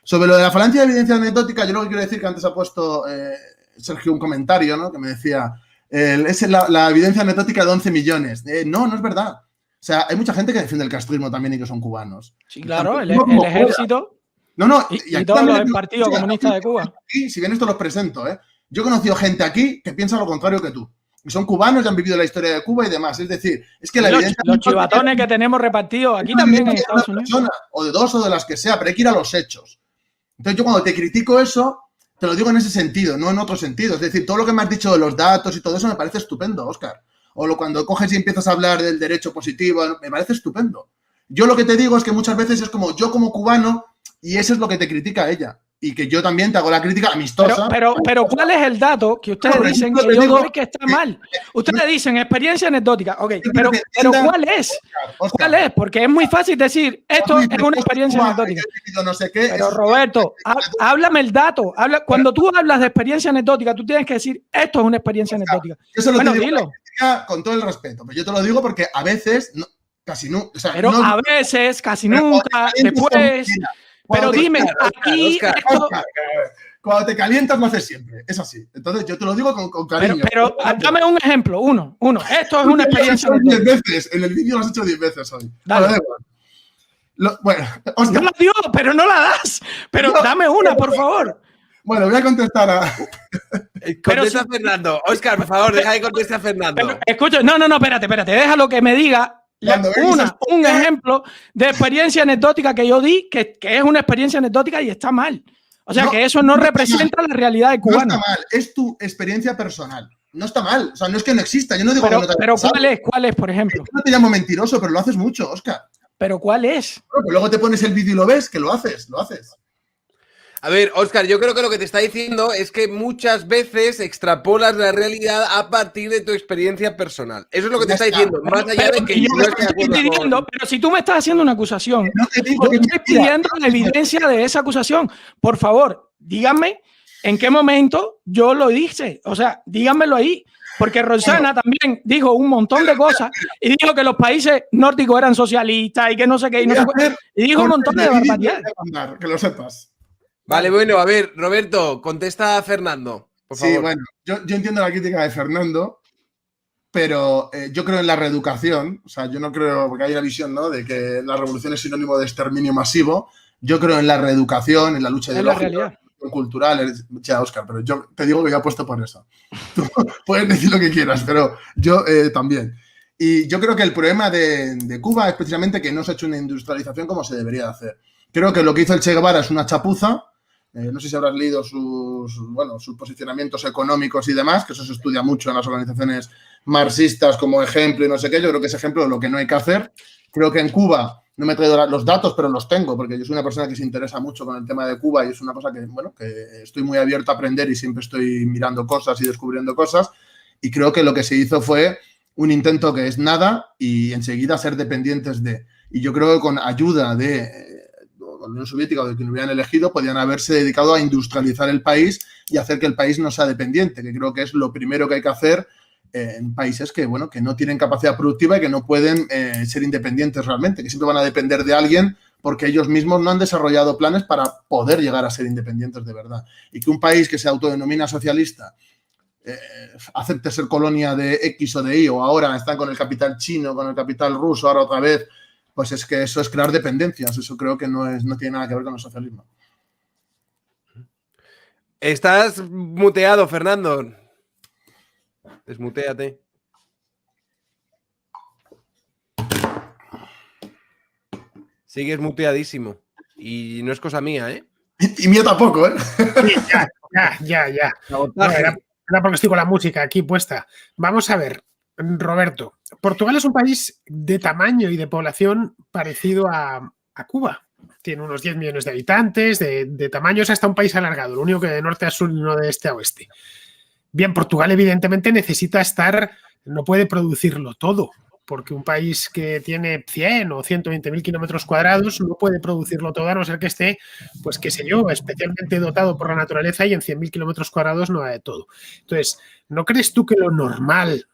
C: Sobre lo de la falacia de evidencia anecdótica, yo lo que quiero decir que antes ha puesto Sergio un comentario, ¿no? Que me decía, es la evidencia anecdótica de 11 millones. No es verdad. O sea, hay mucha gente que defiende el castrismo también y que son cubanos.
B: Sí, claro, el ejército.
C: No.
B: Y todos los partidos comunistas de Cuba.
C: Y si bien esto los presento, ¿eh? Yo he conocido gente aquí que piensa lo contrario que tú. Y son cubanos y han vivido la historia de Cuba y demás. Es decir, es que la evidencia...
B: Los chivatones que tenemos repartidos aquí también en Estados Unidos.
C: O de dos o de las que sea, pero hay que ir a los hechos. Entonces yo cuando te critico eso, te lo digo en ese sentido, no en otro sentido. Es decir, todo lo que me has dicho de los datos y todo eso me parece estupendo, Óscar. O cuando coges y empiezas a hablar del derecho positivo, me parece estupendo. Yo lo que te digo es que muchas veces es como yo como cubano y eso es lo que te critica ella. y que yo también te hago la crítica amistosa.
B: Pero ¿cuál es el dato que ustedes dicen que yo doy que está mal? Ustedes dicen experiencia anecdótica, ok, pero ¿cuál es? ¿Cuál es? Porque es muy fácil decir, esto es una experiencia anecdótica.
C: No sé qué,
B: pero Roberto, háblame el dato. Cuando tú hablas de experiencia anecdótica, tú tienes que decir, esto es una experiencia anecdótica.
C: Yo se lo
B: bueno,
C: digo
B: dilo.
C: Con todo el respeto, pero yo te lo digo porque a veces, casi nunca. O sea,
B: pero
C: no,
B: a veces, casi nunca, después. Pero dime, aquí.
C: Oscar, cuando te calientas lo haces siempre. Es así. Entonces yo te lo digo con cariño.
B: Pero dame un ejemplo, uno. Esto es una experiencia.
C: Lo has hecho 10 veces. En el vídeo lo has hecho 10 veces hoy.
B: Dale.
C: Bueno, Oscar.
B: No la dio, pero no la das. Pero no, dame una, por favor.
C: Bueno, voy a contestar a.
A: Contesta Fernando. Oscar, por favor, deja de contestar a Fernando.
B: Pero, escucha, no, espérate. Déjalo que me diga. Un ejemplo de experiencia anecdótica que yo di, que es una experiencia anecdótica y está mal. O sea, que eso no representa la realidad del cubano.
C: No está mal, es tu experiencia personal. No está mal, o sea, no es que no exista. Yo no digo que no te
B: pero ¿cuál es, por ejemplo?
C: Yo no te llamo mentiroso, pero lo haces mucho, Oscar.
B: ¿Pero cuál es?
C: Bueno, pues luego te pones el vídeo y lo ves, que lo haces.
A: A ver, Óscar, yo creo que lo que te está diciendo es que muchas veces extrapolas la realidad a partir de tu experiencia personal. Eso es lo que te está diciendo, más allá de que yo no esté de acuerdo.
B: Pero si tú me estás haciendo una acusación, yo estoy pidiendo la evidencia de esa acusación. Por favor, díganme en qué momento yo lo dije. O sea, díganmelo ahí. Porque Rosana también dijo un montón de cosas y dijo que los países nórdicos eran socialistas y que no sé qué y no sé qué. Y dijo un montón de barbaridades.
C: Que lo sepas.
A: Vale, bueno, a ver, Roberto, contesta a Fernando, por favor.
C: Sí, bueno, yo entiendo la crítica de Fernando, pero yo creo en la reeducación. O sea, yo no creo, porque hay una visión, ¿no?, de que la revolución es sinónimo de exterminio masivo. Yo creo en la reeducación, en la lucha ideológica, cultural. Ya, Óscar, pero yo te digo que yo apuesto por eso. Tú puedes decir lo que quieras, pero yo también. Y yo creo que el problema de Cuba es precisamente que no se ha hecho una industrialización como se debería hacer. Creo que lo que hizo el Che Guevara es una chapuza. No sé si habrás leído sus posicionamientos económicos y demás, que eso se estudia mucho en las organizaciones marxistas como ejemplo y no sé qué. Yo creo que es ejemplo de lo que no hay que hacer. Creo que en Cuba, no me he traído los datos, pero los tengo, porque yo soy una persona que se interesa mucho con el tema de Cuba y es una cosa que, bueno, que estoy muy abierto a aprender y siempre estoy mirando cosas y descubriendo cosas. Y creo que lo que se hizo fue un intento que es nada y enseguida ser dependientes de. Y yo creo que con ayuda de la Unión Soviética o de quien lo hubieran elegido, podían haberse dedicado a industrializar el país y hacer que el país no sea dependiente, que creo que es lo primero que hay que hacer en países que, bueno, que no tienen capacidad productiva y que no pueden ser independientes realmente, que siempre van a depender de alguien porque ellos mismos no han desarrollado planes para poder llegar a ser independientes de verdad. Y que un país que se autodenomina socialista acepte ser colonia de X o de Y, o ahora están con el capital chino, con el capital ruso, ahora otra vez, pues es que eso es crear dependencias. Eso creo que no tiene nada que ver con el socialismo.
A: Estás muteado, Fernando. Desmuteate. Sigues muteadísimo. Y no es cosa mía, ¿eh?
C: Y mía tampoco, ¿eh?
D: Sí, ya. No, era porque estoy con la música aquí puesta. Vamos a ver, Roberto. Portugal es un país de tamaño y de población parecido a Cuba. Tiene unos 10 millones de habitantes, de tamaño es hasta un país alargado, lo único que de norte a sur y no de este a oeste. Bien, Portugal evidentemente necesita no puede producirlo todo, porque un país que tiene 100 o 120.000 kilómetros cuadrados no puede producirlo todo, a no ser que esté, pues qué sé yo, especialmente dotado por la naturaleza, y en 100.000 kilómetros cuadrados no hay de todo. Entonces, ¿no crees tú que lo normal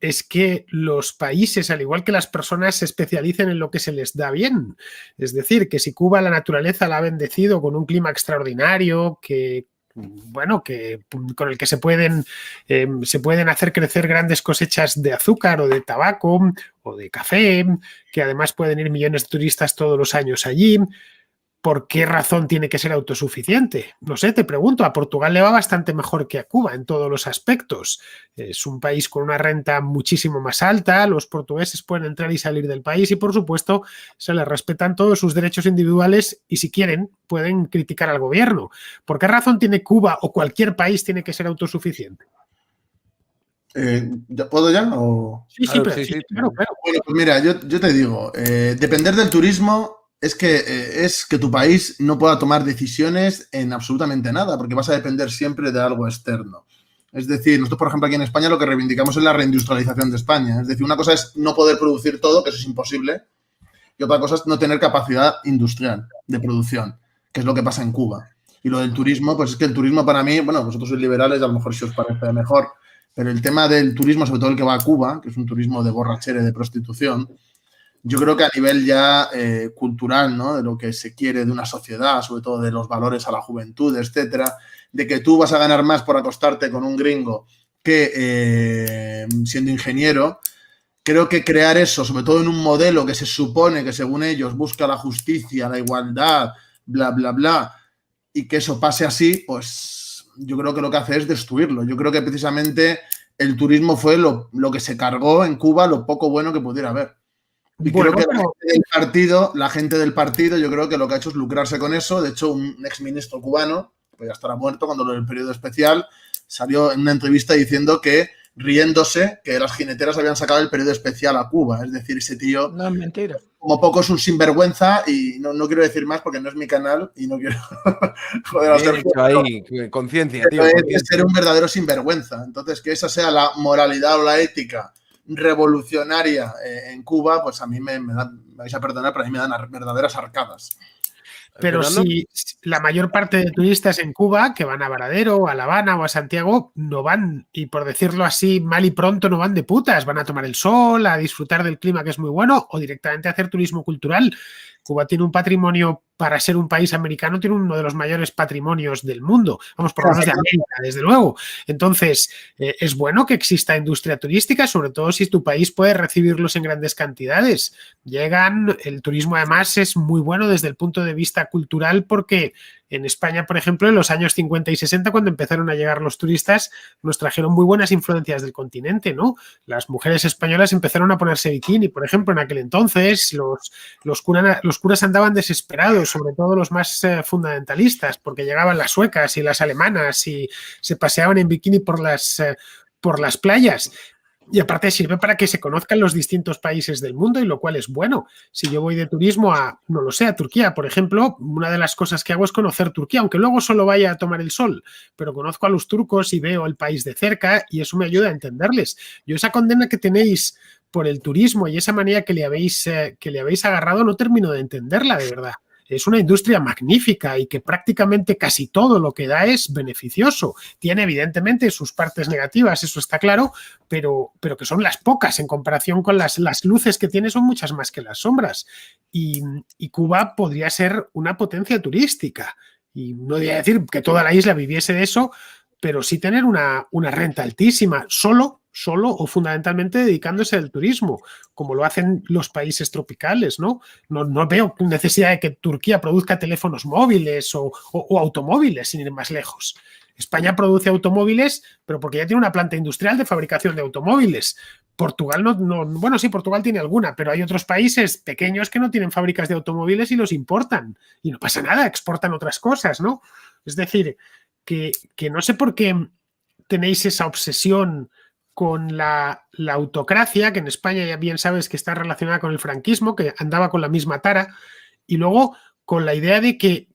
D: es que los países, al igual que las personas, se especialicen en lo que se les da bien? Es decir, que si Cuba la naturaleza la ha bendecido con un clima extraordinario, con el que se pueden hacer crecer grandes cosechas de azúcar o de tabaco o de café, que además pueden ir millones de turistas todos los años allí. ¿Por qué razón tiene que ser autosuficiente? No sé, te pregunto, a Portugal le va bastante mejor que a Cuba en todos los aspectos. Es un país con una renta muchísimo más alta, los portugueses pueden entrar y salir del país y, por supuesto, se les respetan todos sus derechos individuales y, si quieren, pueden criticar al gobierno. ¿Por qué razón tiene Cuba o cualquier país tiene que ser autosuficiente?
C: ¿Puedo ya? ¿O?
D: Sí, claro.
C: Bueno, pues mira, yo te digo, depender del turismo es que tu país no pueda tomar decisiones en absolutamente nada, porque vas a depender siempre de algo externo. Es decir, nosotros, por ejemplo, aquí en España lo que reivindicamos es la reindustrialización de España. Es decir, una cosa es no poder producir todo, que eso es imposible, y otra cosa es no tener capacidad industrial de producción, que es lo que pasa en Cuba. Y lo del turismo, pues es que el turismo para mí, bueno, vosotros sois liberales, a lo mejor si os parece mejor, pero el tema del turismo, sobre todo el que va a Cuba, que es un turismo de borrachera y de prostitución, yo creo que a nivel ya cultural, ¿no? De lo que se quiere de una sociedad, sobre todo de los valores a la juventud, etcétera, de que tú vas a ganar más por acostarte con un gringo que siendo ingeniero, creo que crear eso, sobre todo en un modelo que se supone que según ellos busca la justicia, la igualdad, bla, bla, bla, y que eso pase así, pues yo creo que lo que hace es destruirlo. Yo creo que precisamente el turismo fue lo que se cargó en Cuba, lo poco bueno que pudiera haber. Y bueno, creo que la gente del partido, yo creo que lo que ha hecho es lucrarse con eso. De hecho, un exministro cubano, pues ya estará muerto cuando lo del periodo especial, salió en una entrevista diciendo que, riéndose, que las jineteras habían sacado el periodo especial a Cuba. Es decir, ese tío,
B: no es mentira,
C: como poco es un sinvergüenza, y no quiero decir más porque no es mi canal y no quiero joder, hacer
A: ahí, conciencia, tío.
C: Es ser un verdadero sinvergüenza. Entonces, que esa sea la moralidad o la ética revolucionaria en Cuba, pues a mí me vais a perdonar, pero a mí me dan verdaderas arcadas.
D: Pero si la mayor parte de turistas en Cuba que van a Varadero, a La Habana o a Santiago no van, y por decirlo así mal y pronto, no van de putas, van a tomar el sol, a disfrutar del clima que es muy bueno o directamente a hacer turismo cultural. Cuba tiene un patrimonio, para ser un país americano, tiene uno de los mayores patrimonios del mundo, vamos, por lo menos de América, desde luego. Entonces, es bueno que exista industria turística, sobre todo si tu país puede recibirlos en grandes cantidades. Llegan, el turismo además es muy bueno desde el punto de vista cultural porque en España, por ejemplo, en los años 50 y 60, cuando empezaron a llegar los turistas, nos trajeron muy buenas influencias del continente, ¿no? Las mujeres españolas empezaron a ponerse bikini, por ejemplo, en aquel entonces. Los curas andaban desesperados, sobre todo los más fundamentalistas, porque llegaban las suecas y las alemanas y se paseaban en bikini por las playas. Y aparte sirve para que se conozcan los distintos países del mundo, y lo cual es bueno. Si yo voy de turismo a, no lo sé, a Turquía, por ejemplo, una de las cosas que hago es conocer Turquía, aunque luego solo vaya a tomar el sol, pero conozco a los turcos y veo el país de cerca y eso me ayuda a entenderles. Yo esa condena que tenéis por el turismo y esa manía que le habéis agarrado no termino de entenderla, de verdad. Es una industria magnífica y que prácticamente casi todo lo que da es beneficioso. Tiene evidentemente sus partes negativas, eso está claro, pero que son las pocas en comparación con las luces que tiene, son muchas más que las sombras. Y Cuba podría ser una potencia turística. Y no voy a decir que toda la isla viviese de eso, pero sí tener una renta altísima, solo o fundamentalmente dedicándose al turismo, como lo hacen los países tropicales, ¿no? No veo necesidad de que Turquía produzca teléfonos móviles o automóviles, sin ir más lejos. España produce automóviles, pero porque ya tiene una planta industrial de fabricación de automóviles. Portugal bueno, sí, Portugal tiene alguna, pero hay otros países pequeños que no tienen fábricas de automóviles y los importan. Y no pasa nada, exportan otras cosas, ¿no? Es decir, que no sé por qué tenéis esa obsesión con la autocracia, que en España ya bien sabes que está relacionada con el franquismo, que andaba con la misma tara, y luego con la idea de que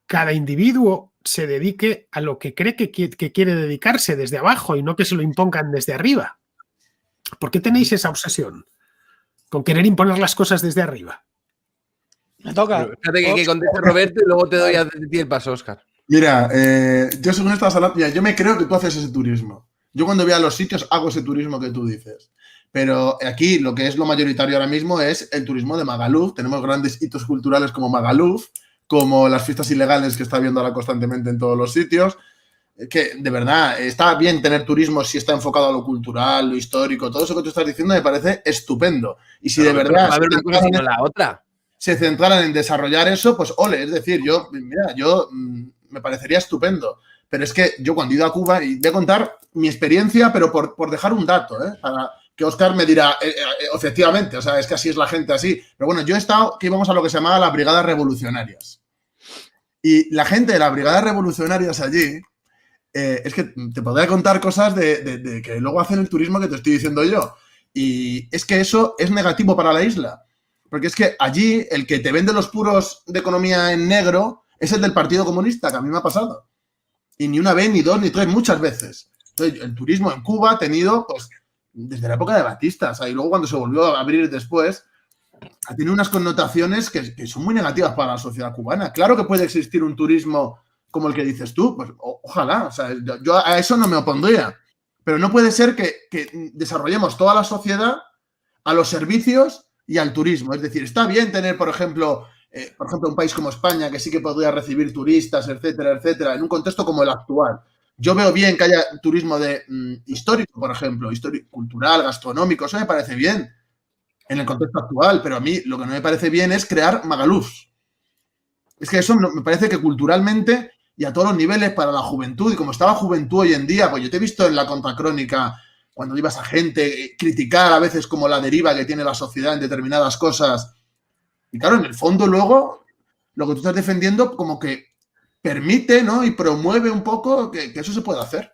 D: cada individuo se dedique a lo que cree que quiere dedicarse desde abajo y no que se lo impongan desde arriba. ¿Por qué tenéis esa obsesión con querer imponer las cosas desde arriba?
B: Me toca.
A: Fíjate que conteste Roberto y luego te doy a ti el paso, Óscar.
C: Mira, yo según estas mira, yo me creo que tú haces ese turismo. Yo cuando voy a los sitios hago ese turismo que tú dices. Pero aquí lo que es lo mayoritario ahora mismo es el turismo de Magaluf. Tenemos grandes hitos culturales como Magaluf, como las fiestas ilegales que está viendo ahora constantemente en todos los sitios. Que de verdad está bien tener turismo si está enfocado a lo cultural, lo histórico, todo eso que tú estás diciendo me parece estupendo. Y si de verdad se centraran en desarrollar eso, pues ole, es decir, yo me parecería estupendo. Pero es que yo cuando he ido a Cuba, y voy a contar mi experiencia, pero por dejar un dato, para que Óscar me dirá, efectivamente, o sea, es que así es la gente, así. Pero bueno, yo he estado, que íbamos a lo que se llamaba las brigadas revolucionarias. Y la gente de las brigadas revolucionarias allí, es que te podría contar cosas de que luego hacen el turismo que te estoy diciendo yo. Y es que eso es negativo para la isla. Porque es que allí el que te vende los puros de economía en negro es el del Partido Comunista, que a mí me ha pasado. Y ni una vez, ni dos, ni tres, muchas veces. Entonces, el turismo en Cuba ha tenido, pues, desde la época de Batista, o sea, y luego cuando se volvió a abrir después, ha tenido unas connotaciones que son muy negativas para la sociedad cubana. Claro que puede existir un turismo como el que dices tú, pues ojalá, o sea, yo a eso no me opondría. Pero no puede ser que desarrollemos toda la sociedad a los servicios y al turismo. Es decir, está bien tener, por ejemplo, un país como España, que sí que podría recibir turistas, etcétera, etcétera, en un contexto como el actual. Yo veo bien que haya turismo histórico, por ejemplo, histórico, cultural, gastronómico, eso me parece bien en el contexto actual, pero a mí lo que no me parece bien es crear magalús. Es que eso me parece que culturalmente y a todos los niveles para la juventud, y como está la juventud hoy en día, pues yo te he visto en la contracrónica cuando ibas a gente criticar a veces como la deriva que tiene la sociedad en determinadas cosas. Y claro, en el fondo luego lo que tú estás defendiendo como que permite, ¿no? Y promueve un poco que eso se pueda hacer.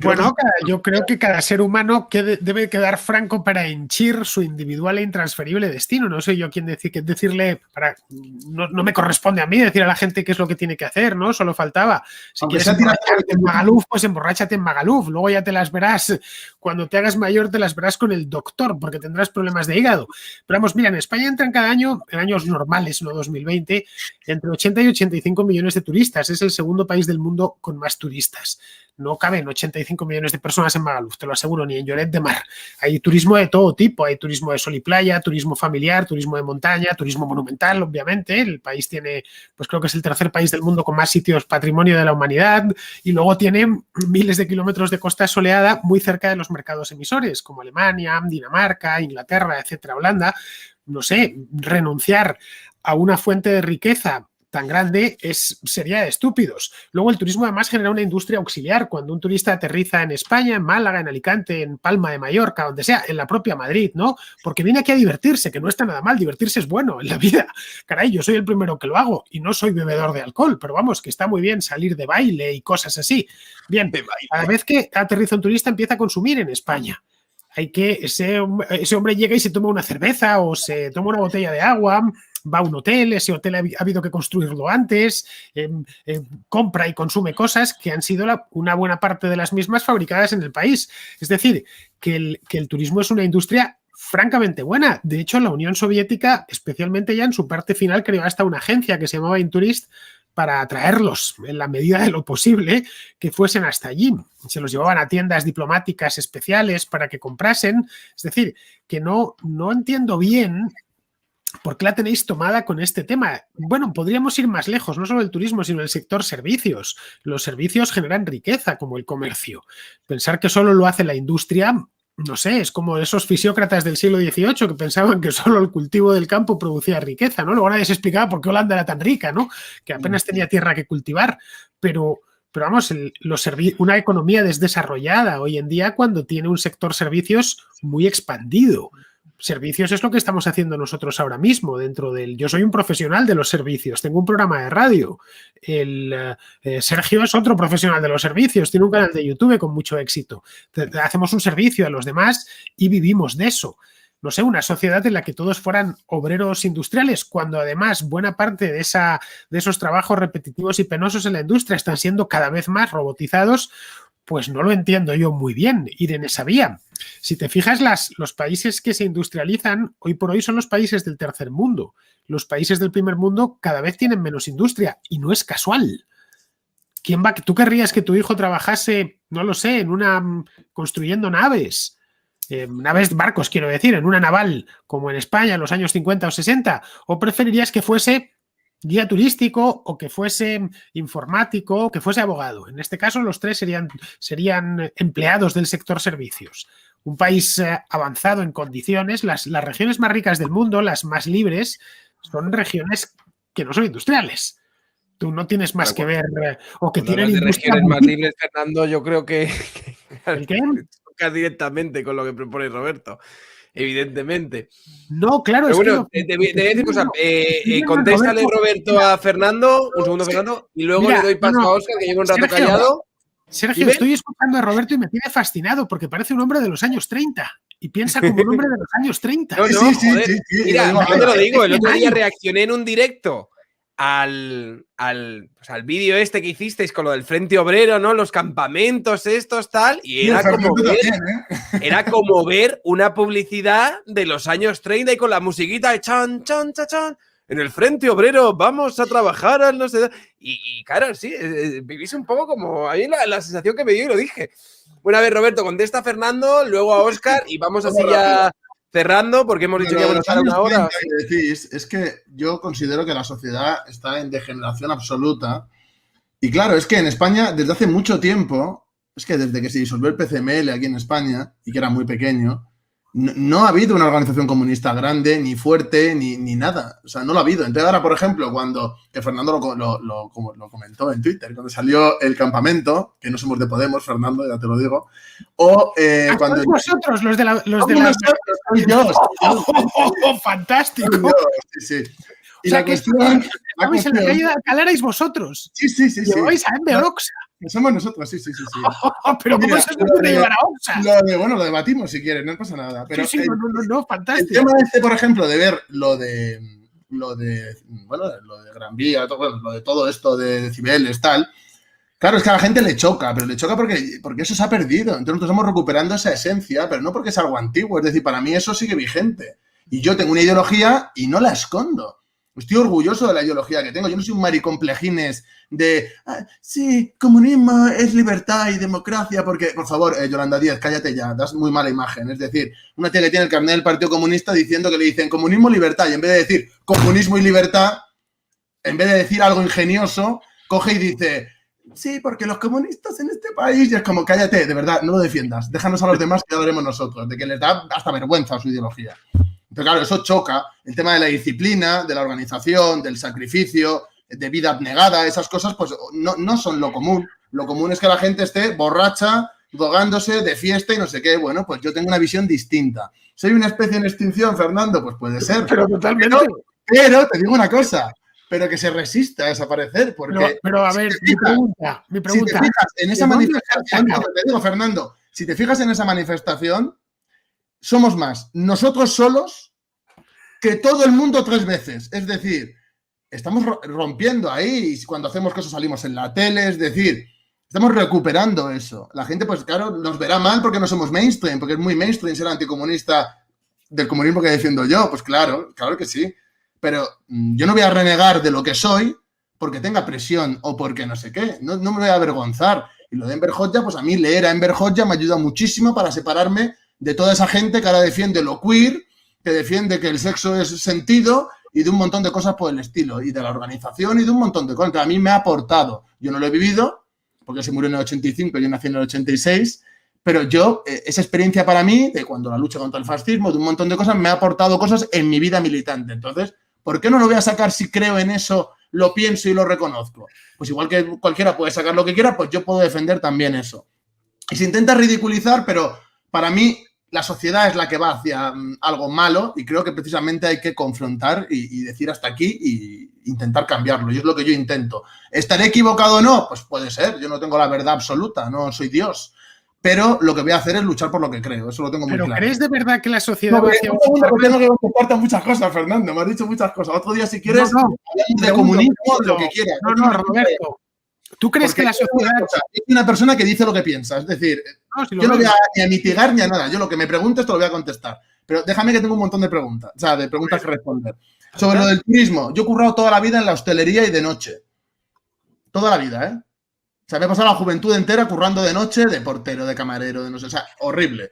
D: Bueno, yo creo que cada ser humano debe quedar franco para henchir su individual e intransferible destino. No sé yo quién decirle, no me corresponde a mí decir a la gente qué es lo que tiene que hacer, ¿no? Solo faltaba. Si quieres emborracharte en Magaluf, pues emborráchate en Magaluf. Luego ya te las verás, cuando te hagas mayor te las verás con el doctor, porque tendrás problemas de hígado. Pero vamos, mira, en España entran cada año, en años normales, no 2020, entre 80 y 85 millones de turistas. Es el segundo país del mundo con más turistas. No caben 85 millones de personas en Magaluf, te lo aseguro, ni en Lloret de Mar. Hay turismo de todo tipo, hay turismo de sol y playa, turismo familiar, turismo de montaña, turismo monumental, obviamente. El país tiene, pues creo que es el tercer país del mundo con más sitios patrimonio de la humanidad, y luego tiene miles de kilómetros de costa soleada muy cerca de los mercados emisores, como Alemania, Dinamarca, Inglaterra, etcétera, Holanda. No sé, renunciar a una fuente de riqueza tan grande sería de estúpidos. Luego el turismo además genera una industria auxiliar. Cuando un turista aterriza en España, en Málaga, en Alicante, en Palma de Mallorca, donde sea, en la propia Madrid, ¿no? Porque viene aquí a divertirse, que no está nada mal, divertirse es bueno en la vida. Caray, yo soy el primero que lo hago y no soy bebedor de alcohol, pero vamos, que está muy bien salir de baile y cosas así. Bien, a la vez que aterriza un turista empieza a consumir en España. Hay que ese hombre llega y se toma una cerveza o se toma una botella de agua, va a un hotel, ese hotel ha habido que construirlo antes, compra y consume cosas que han sido una buena parte de las mismas fabricadas en el país. Es decir, que el turismo es una industria francamente buena. De hecho, la Unión Soviética, especialmente ya en su parte final, creó hasta una agencia que se llamaba Intourist para atraerlos en la medida de lo posible que fuesen hasta allí. Se los llevaban a tiendas diplomáticas especiales para que comprasen. Es decir, que no entiendo bien ¿por qué la tenéis tomada con este tema? Bueno, podríamos ir más lejos, no solo el turismo, sino el sector servicios. Los servicios generan riqueza, como el comercio. Pensar que solo lo hace la industria, no sé, es como esos fisiócratas del siglo XVIII que pensaban que solo el cultivo del campo producía riqueza, ¿no? Luego nadie se explicaba por qué Holanda era tan rica, ¿no? Que apenas tenía tierra que cultivar, pero vamos, una economía desdesarrollada hoy en día cuando tiene un sector servicios muy expandido. Servicios es lo que estamos haciendo nosotros ahora mismo dentro del... Yo soy un profesional de los servicios, tengo un programa de radio. Sergio es otro profesional de los servicios, tiene un canal de YouTube con mucho éxito. Hacemos un servicio a los demás y vivimos de eso. No sé, una sociedad en la que todos fueran obreros industriales, cuando además buena parte de esos trabajos repetitivos y penosos en la industria están siendo cada vez más robotizados, pues no lo entiendo yo muy bien, ir en esa vía. Si te fijas, los países que se industrializan hoy por hoy son los países del tercer mundo. Los países del primer mundo cada vez tienen menos industria y no es casual. ¿Tú querrías que tu hijo trabajase, no lo sé, construyendo naves? Barcos, quiero decir, en una naval como en España en los años 50 o 60? ¿O preferirías que fuese guía turístico o que fuese informático o que fuese abogado? En este caso los tres serían empleados del sector servicios. Un país avanzado en condiciones, las regiones más ricas del mundo, las más libres, son regiones que no son industriales. Tú no tienes más que ver o que tienen
A: de regiones más libres, Fernando, yo creo que
D: ¿El qué?
A: Toca directamente con lo que propone Roberto. Evidentemente.
D: No, claro.
A: Pero bueno, te voy a decir cosas. Contéstale, Roberto, a Fernando. Un segundo, Fernando. Y luego le doy paso a Óscar, que lleva un rato callado.
D: Sergio, estoy escuchando a Roberto y me tiene fascinado porque parece un hombre de los años 30. y piensa como un hombre de los años 30.
A: No,
C: Sí,
A: joder.
C: sí.
A: Mira,
C: Yo
A: yo te lo digo, el otro día
D: años.
A: reaccioné en un directo al vídeo este que hicisteis con lo del Frente Obrero, ¿no? Los campamentos estos, tal, y era como ver una publicidad de los años 30 y con la musiquita de chan, chan, chan, chan. En el Frente Obrero vamos a trabajar al no sé. Y claro, sí, vivís un poco como. A mí la sensación que me dio y lo dije. Bueno, a ver, Roberto, contesta a Fernando, luego a Óscar y vamos así ya cerrando porque hemos dicho que íbamos a estar una hora.
C: Que decís, es que yo considero que la sociedad está en degeneración absoluta. Y claro, es que en España, desde hace mucho tiempo, es que desde que se disolvió el PCML aquí en España, y que era muy pequeño, no ha habido una organización comunista grande, ni fuerte, ni nada. O sea, no lo ha habido. Entonces ahora, por ejemplo, que Fernando lo comentó en Twitter, cuando salió el campamento, que no somos de Podemos, Fernando, ya te lo digo, o cuando...
D: Vosotros, los de la...
C: Soy yo.
D: ¡Fantástico!
C: Sí.
D: O sea, que estabais en la calle de Alcalá, erais vosotros.
C: Sí.
D: Lleváis a Enve Oxa.
C: Somos nosotros, sí.
D: Pero ¿cómo se puede llevar a Oxa?
C: Lo debatimos si quieres, no pasa nada. Pero
D: Sí, no, fantástico.
C: El tema por ejemplo, de ver lo de Gran Vía, lo de todo esto de decibeles, tal. Claro, es que a la gente le choca, pero le choca porque eso se ha perdido. Entonces nosotros estamos recuperando esa esencia, pero no porque es algo antiguo. Es decir, para mí eso sigue vigente. Y yo tengo una ideología y no la escondo. Estoy orgulloso de la ideología que tengo. Yo no soy un mariconplejines de sí, comunismo es libertad y democracia, porque, por favor, Yolanda Díaz, cállate ya, das muy mala imagen. Es decir, una tía que tiene el carnet del Partido Comunista diciendo que le dicen comunismo, libertad, y en vez de decir comunismo y libertad, en vez de decir algo ingenioso, coge y dice, sí, porque los comunistas en este país, y es como, cállate, de verdad, no lo defiendas, déjanos a los demás que ya lo haremos nosotros, de que les da hasta vergüenza su ideología. Pero claro, eso choca. El tema de la disciplina, de la organización, del sacrificio, de vida abnegada, esas cosas, pues no son lo común. Lo común es que la gente esté borracha, drogándose, de fiesta y no sé qué. Bueno, pues yo tengo una visión distinta. ¿Soy una especie en extinción, Fernando? Pues puede ser.
D: Pero totalmente.
C: Pero te digo una cosa, pero que se resista a desaparecer. Porque
D: pero a ver, mi pregunta.
C: Si te fijas en esa manifestación, te digo, Fernando, si te fijas en esa manifestación, somos más nosotros solos que todo el mundo 3 veces. Es decir, estamos rompiendo ahí y cuando hacemos cosas salimos en la tele, es decir, estamos recuperando eso. La gente, pues claro, nos verá mal porque no somos mainstream, porque es muy mainstream ser anticomunista del comunismo que defiendo yo. Pues claro que sí. Pero yo no voy a renegar de lo que soy porque tenga presión o porque no sé qué. No me voy a avergonzar. Y lo de Enver Hoxha, pues a mí leer a Enver Hoxha me ayuda muchísimo para separarme de toda esa gente que ahora defiende lo queer, que defiende que el sexo es sentido y de un montón de cosas por el estilo, y de la organización y de un montón de cosas que a mí me ha aportado. Yo no lo he vivido, porque se murió en el 85, yo nací en el 86, pero esa experiencia para mí, de cuando la lucha contra el fascismo, de un montón de cosas, me ha aportado cosas en mi vida militante. Entonces, ¿por qué no lo voy a sacar si creo en eso, lo pienso y lo reconozco? Pues igual que cualquiera puede sacar lo que quiera, pues yo puedo defender también eso. Y se intenta ridiculizar, pero para mí la sociedad es la que va hacia algo malo y creo que precisamente hay que confrontar y decir hasta aquí y intentar cambiarlo. Y es lo que yo intento. ¿Estaré equivocado o no? Pues puede ser. Yo no tengo la verdad absoluta, no soy Dios. Pero lo que voy a hacer es luchar por lo que creo. Eso lo tengo muy claro.
D: ¿Pero crees de verdad que la sociedad va hacia
C: tengo que contestarte muchas cosas, Fernando. Me has dicho muchas cosas. Otro día, si quieres, de comunismo, lo que quieras.
D: No, Roberto. ¿Tú crees que la sociedad
C: es una persona que dice lo que piensa? Es decir, yo no voy ni a mitigar ni a nada. Yo lo que me preguntes te lo voy a contestar. Pero déjame que tengo un montón de preguntas. O sea, de preguntas que responder. Sobre lo del turismo. Yo he currado toda la vida en la hostelería y de noche. Toda la vida, ¿eh? O sea, me he pasado la juventud entera currando de noche, de portero, de camarero, de no sé. O sea, horrible.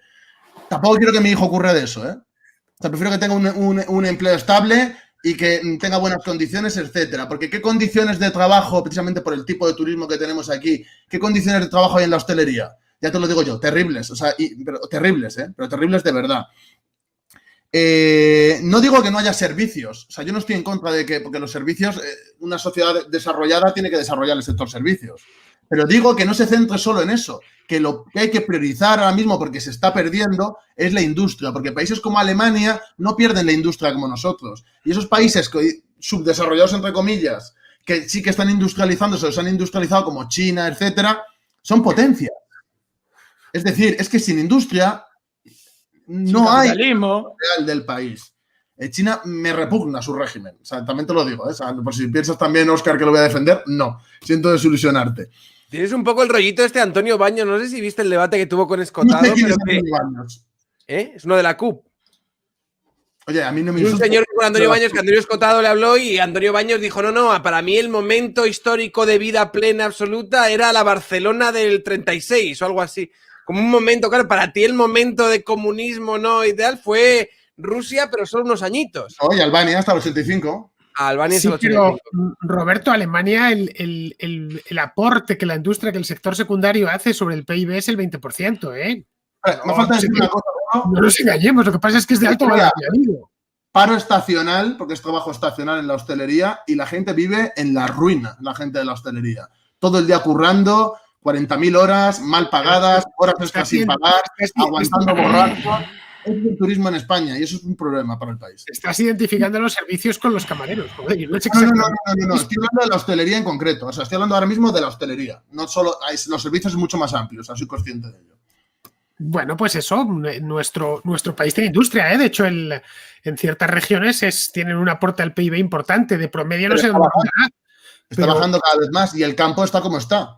C: Tampoco quiero que mi hijo ocurra de eso, ¿eh? O sea, prefiero que tenga un empleo estable y que tenga buenas condiciones, etcétera. Porque ¿qué condiciones de trabajo, precisamente por el tipo de turismo que tenemos aquí, qué condiciones de trabajo hay en la hostelería? Ya te lo digo yo, terribles. O sea, pero terribles, ¿eh? Pero terribles de verdad. No digo que no haya servicios. O sea, yo no estoy en contra de que, porque los servicios, una sociedad desarrollada tiene que desarrollar el sector servicios. Pero digo que no se centre solo en eso, que lo que hay que priorizar ahora mismo, porque se está perdiendo, es la industria, porque países como Alemania no pierden la industria como nosotros. Y esos países subdesarrollados, entre comillas, que sí que están industrializándose, los han industrializado como China, etcétera, son potencias. Es decir, es que sin industria no hay
B: capitalismo
C: real del país. China me repugna su régimen. O sea, también te lo digo, ¿eh? O sea, por si piensas también, Óscar, que lo voy a defender, no. Siento desilusionarte.
A: Tienes un poco el rollito Antonio Baños. No sé si viste el debate que tuvo con Escotado.
C: No sé quién es
A: pero
C: Antonio Baños.
A: es uno de la CUP.
C: Oye, a mí no me
A: Es un
C: insultes.
A: señor con Antonio Baños que Antonio Escotado le habló y Antonio Baños dijo, no, para mí el momento histórico de vida plena absoluta era la Barcelona del 36 o algo así. Como un momento, claro, para ti el momento de comunismo no ideal fue Rusia, pero solo unos añitos.
C: Oye, Albania hasta los 85.
A: Albania
D: Sí,
A: es el
D: pero
A: 85.
D: Roberto, Alemania, el aporte que la industria, que el sector secundario hace sobre el PIB es el 20%, ¿eh?
C: Me falta decir una cosa.
D: No nos engañemos, lo que pasa es que es de alto valor añadido.
C: Paro estacional, porque es trabajo estacional en la hostelería y la gente vive en la ruina, la gente de la hostelería. Todo el día currando, 40.000 horas, mal pagadas, horas extras sin pagar, aguantando borrachos. Es el turismo en España y eso es un problema para el país.
D: Estás identificando los servicios con los camareros. Joder,
C: No, estoy hablando de la hostelería en concreto. O sea, estoy hablando ahora mismo de la hostelería. No solo, los servicios son mucho más amplios, soy consciente de ello.
D: Bueno, pues eso, nuestro país tiene industria, ¿eh? De hecho, en ciertas regiones tienen un aporte al PIB importante, de promedio no sé dónde
C: está bajando cada vez más y el campo está como está.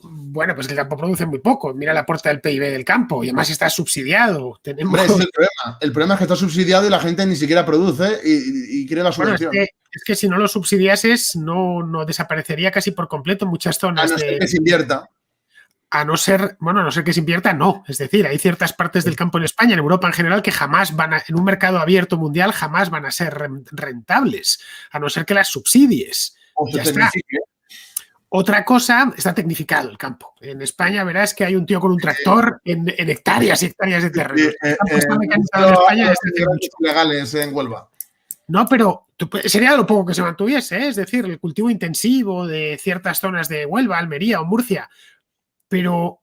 D: Bueno, pues el campo produce muy poco. Mira el aporte del PIB del campo y además está subsidiado.
C: Hombre, ese es el problema. El problema es que está subsidiado y la gente ni siquiera produce y quiere la subvención.
D: Bueno, es que si no lo subsidiases no desaparecería casi por completo en muchas zonas.
C: A no ser que se invierta.
D: A no ser que se invierta, no. Es decir, hay ciertas partes del campo en España, en Europa en general, que jamás en un mercado abierto mundial, jamás van a ser rentables, a no ser que las subsidies. Ya está. Otra cosa, está tecnificado el campo. En España verás que hay un tío con un tractor en hectáreas y hectáreas de terreno. El campo está mecanizado en España desde hace mucho.
C: Legales en Huelva.
D: No, pero sería lo poco que se mantuviese, ¿eh? Es decir, el cultivo intensivo de ciertas zonas de Huelva, Almería o Murcia. Pero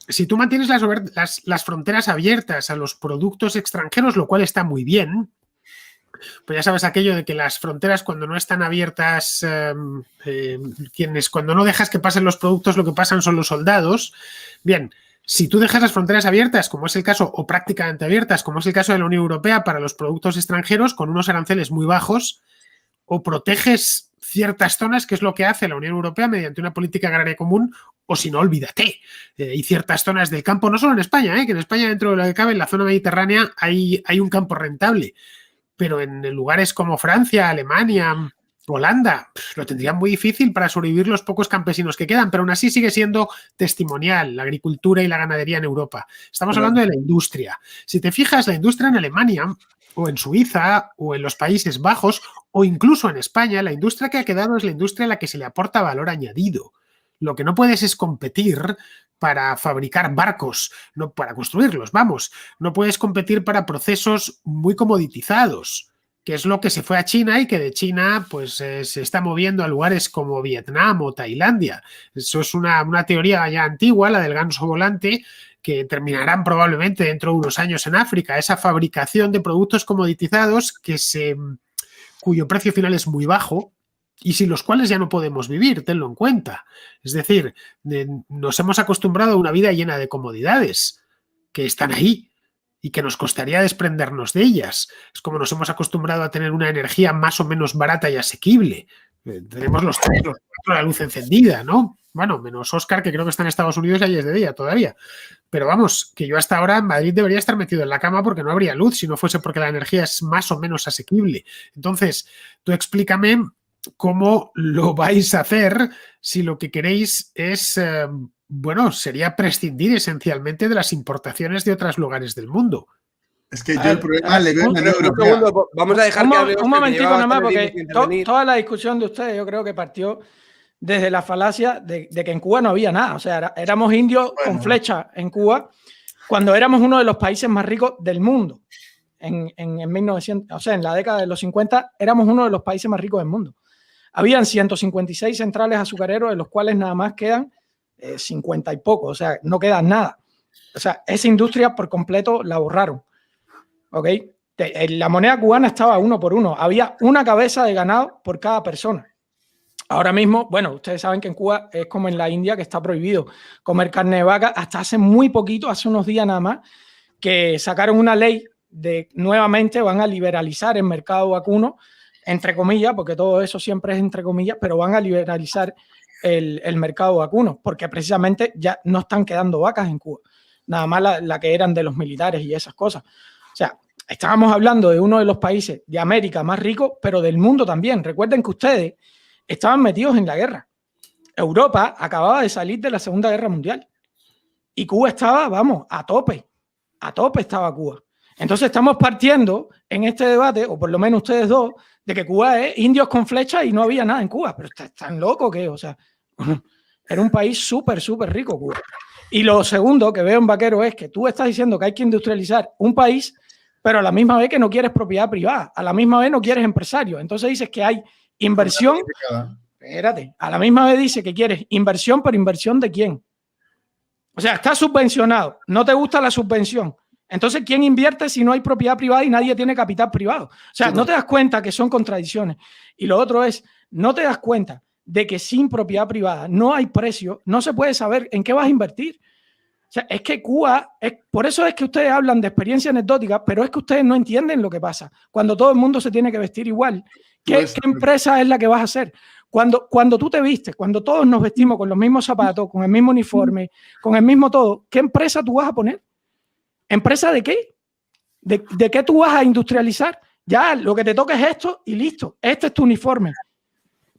D: si tú mantienes las fronteras abiertas a los productos extranjeros, lo cual está muy bien, pues ya sabes aquello de que las fronteras cuando no están abiertas, cuando no dejas que pasen los productos, lo que pasan son los soldados. Bien, si tú dejas las fronteras abiertas, como es el caso, o prácticamente abiertas, como es el caso de la Unión Europea para los productos extranjeros, con unos aranceles muy bajos, o proteges ciertas zonas, que es lo que hace la Unión Europea mediante una política agraria común, o si no, olvídate. Y ciertas zonas del campo, no solo en España, que en España, dentro de lo que cabe, en la zona mediterránea, hay un campo rentable. Pero en lugares como Francia, Alemania, Holanda, lo tendrían muy difícil para sobrevivir los pocos campesinos que quedan, pero aún así sigue siendo testimonial la agricultura y la ganadería en Europa. Estamos hablando de la industria. Si te fijas, la industria en Alemania o en Suiza o en los Países Bajos o incluso en España, la industria que ha quedado es la industria a la que se le aporta valor añadido. Lo que no puedes es competir para fabricar barcos, no para construirlos, vamos. No puedes competir para procesos muy comoditizados, que es lo que se fue a China y que de China pues se está moviendo a lugares como Vietnam o Tailandia. Eso es una teoría ya antigua, la del ganso volante, que terminarán probablemente dentro de unos años en África. Esa fabricación de productos comoditizados cuyo precio final es muy bajo, y sin los cuales ya no podemos vivir, tenlo en cuenta. Es decir, nos hemos acostumbrado a una vida llena de comodidades que están ahí y que nos costaría desprendernos de ellas. Es como nos hemos acostumbrado a tener una energía más o menos barata y asequible. Tenemos los la luz encendida, ¿no? Bueno, menos Óscar, que creo que está en Estados Unidos y ahí es de día todavía. Pero vamos, que yo hasta ahora en Madrid debería estar metido en la cama porque no habría luz si no fuese porque la energía es más o menos asequible. Entonces, tú explícame cómo lo vais a hacer si lo que queréis es, sería prescindir esencialmente de las importaciones de otros lugares del mundo.
C: Es que yo el problema le veo en la Unión Europea.
A: Vamos a dejar que hable
B: un momentito nada más, porque toda la discusión de ustedes yo creo que partió desde la falacia de que en Cuba no había nada. O sea, éramos indios con flecha en Cuba cuando éramos uno de los países más ricos del mundo. En 1900, o sea, en la década de los 50 éramos uno de los países más ricos del mundo. Habían 156 centrales azucareros, de los cuales nada más quedan 50 y poco, o sea, no queda nada. O sea, esa industria por completo la borraron. ¿Ok? La moneda cubana estaba 1 por 1. Había una cabeza de ganado por cada persona. Ahora mismo, bueno, ustedes saben que en Cuba es como en la India, que está prohibido comer carne de vaca. Hasta hace muy poquito, hace unos días nada más, que sacaron una ley de nuevamente van a liberalizar el mercado vacuno, entre comillas, porque todo eso siempre es entre comillas, pero van a liberalizar el mercado vacuno, porque precisamente ya no están quedando vacas en Cuba, nada más la que eran de los militares y esas cosas. O sea, estábamos hablando de uno de los países de América más ricos, pero del mundo también. Recuerden que ustedes estaban metidos en la guerra. Europa acababa de salir de la Segunda Guerra Mundial y Cuba estaba, vamos, a tope estaba Cuba. Entonces estamos partiendo en este debate, o por lo menos ustedes dos, de que Cuba es indios con flechas y no había nada en Cuba. Pero ¿están locos qué? O sea, era un país súper rico Cuba. Y lo segundo que veo en Vaquero es que tú estás diciendo que hay que industrializar un país, pero a la misma vez que no quieres propiedad privada, a la misma vez no quieres empresarios. Entonces dices que hay inversión. Espérate, a la misma vez dice que quieres inversión, pero ¿inversión de quién? O sea, está subvencionado, no te gusta la subvención. Entonces, ¿quién invierte si no hay propiedad privada y nadie tiene capital privado? O sea, no te das cuenta que son contradicciones. Y lo otro es, no te das cuenta de que sin propiedad privada no hay precio, no se puede saber en qué vas a invertir. O sea, es que Cuba, por eso es que ustedes hablan de experiencia anecdótica, pero es que ustedes no entienden lo que pasa. Cuando todo el mundo se tiene que vestir igual, ¿qué empresa es la que vas a hacer? Cuando tú te vistes, cuando todos nos vestimos con los mismos zapatos, con el mismo uniforme, con el mismo todo, ¿qué empresa tú vas a poner? ¿Empresa de qué? ¿De qué tú vas a industrializar? Ya, lo que te toca es esto y listo. Este es tu uniforme.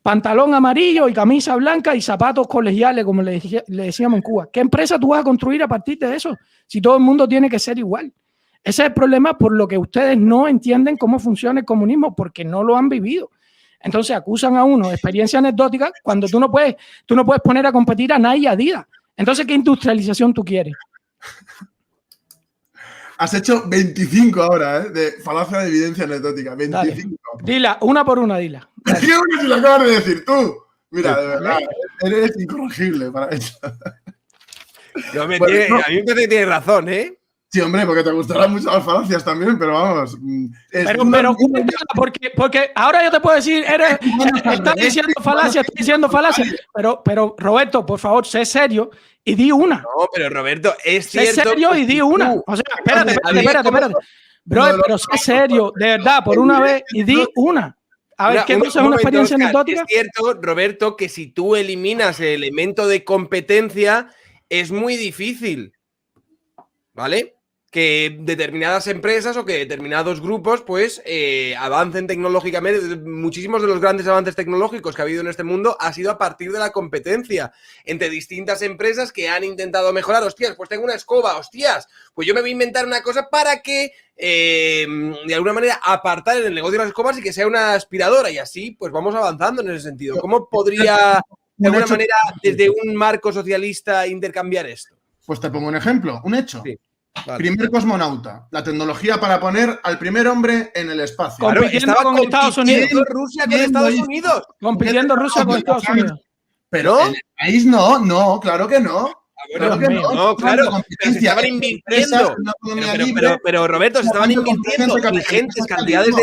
B: Pantalón amarillo y camisa blanca y zapatos colegiales, como le decíamos en Cuba. ¿Qué empresa tú vas a construir a partir de eso? Si todo el mundo tiene que ser igual. Ese es el problema por lo que ustedes no entienden cómo funciona el comunismo, porque no lo han vivido. Entonces acusan a uno de experiencia anecdótica cuando tú no puedes poner a competir a Nike y Adidas. Entonces, ¿qué industrialización tú quieres?
C: Has hecho 25 ahora, de falacia de evidencia anecdótica. 25. Dale.
B: Dila, una por una, dila.
C: Es que una se lo acabas de decir tú. Mira, de verdad, eres incorregible para eso.
A: A mí me parece que tienes razón, ¿eh?
C: Sí, hombre, porque te gustarán mucho las falacias también, pero vamos.
B: Pero porque ahora yo te puedo decir, estás diciendo falacia, pero Roberto, por favor, sé serio y di una.
A: No, pero Roberto, es cierto.
B: Sé serio y di una. O sea, espérate. Bro, pero sé serio, de verdad, por una vez y di una. A ver, ¿qué cosa es una experiencia anecdótica?
A: Es cierto, Roberto, que si tú eliminas el elemento de competencia, es muy difícil, ¿vale? Que determinadas empresas o que determinados grupos pues avancen tecnológicamente. Muchísimos de los grandes avances tecnológicos que ha habido en este mundo ha sido a partir de la competencia entre distintas empresas que han intentado mejorar. Hostias, pues tengo una escoba, hostias, pues yo me voy a inventar una cosa para que de alguna manera apartar en el negocio de las escobas y que sea una aspiradora, y así pues vamos avanzando en ese sentido. ¿Cómo podría de alguna manera desde un marco socialista intercambiar esto?
C: Pues te pongo un ejemplo, un hecho.
A: Sí. Vale.
C: Primer cosmonauta, la tecnología para poner al primer hombre en el espacio.
B: Claro, estaba con Estados Unidos.
A: Rusia con Estados Unidos.
B: Compitiendo Rusia con Estados Unidos.
C: Pero en el país no, claro que no.
A: Bueno, claro, pero se estaban invirtiendo. Pero Roberto, se estaban invirtiendo ingentes cantidades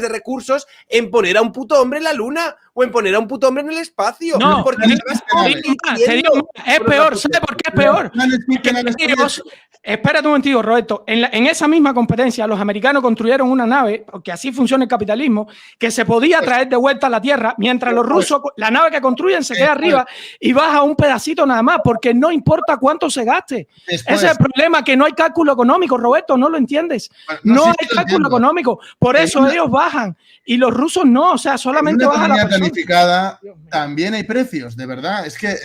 A: de recursos, en poner a un puto hombre en la luna o en poner a un puto hombre en el espacio.
B: No, porque es peor. ¿Sabes por qué es peor? Espérate un momentito, Roberto. En esa misma competencia, los americanos construyeron una nave, porque así funciona el capitalismo, que se podía traer de vuelta a la Tierra, mientras los rusos, la nave que construyen se queda arriba y baja un pedacito nada más, porque no importa cuánto se gaste. Ese es el problema, que no hay cálculo económico, Roberto, no lo entiendes. No hay cálculo económico, por eso ellos bajan y los rusos no, o sea, solamente baja la persona.
C: Planificada, también hay precios, de verdad. Es que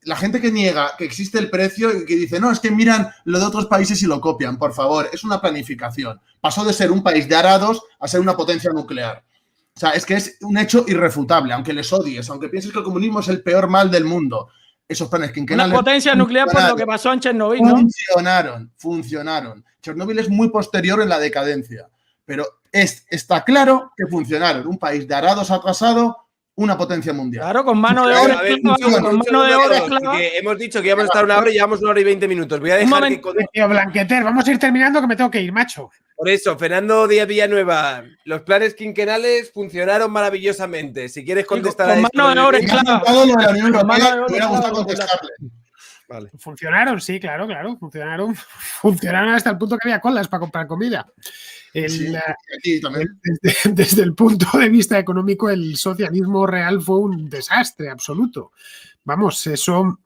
C: la gente que niega que existe el precio y que dice, no, es que miran lo de otros países y lo copian, por favor, es una planificación. Pasó de ser un país de arados a ser una potencia nuclear. O sea, es que es un hecho irrefutable, aunque les odies, aunque pienses que el comunismo es el peor mal del mundo. Esos planes quinquenales...
B: Una potencia nuclear por lo que pasó en Chernobyl, ¿no?
C: Funcionaron. Chernobyl es muy posterior en la decadencia, pero está claro que funcionaron. Un país de arados atrasado, una potencia mundial.
B: Claro, con mano de obra esclava.
A: Hemos dicho que íbamos a estar una hora y llevamos 1 hora y 20 minutos. Voy a dejar
D: Tío Blanqueter, vamos a ir terminando que me tengo que ir, macho.
A: Por eso, Fernando Díaz Villanueva, los planes quinquenales funcionaron maravillosamente. Si quieres contestar
B: con mano de obra esclava.
C: Me hubiera gustado contestarle.
A: Vale.
D: Funcionaron, sí, claro, funcionaron. Funcionaron hasta el punto que había colas para comprar comida.
C: Sí, aquí también.
D: Desde el punto de vista económico, el socialismo real fue un desastre absoluto. Vamos, eso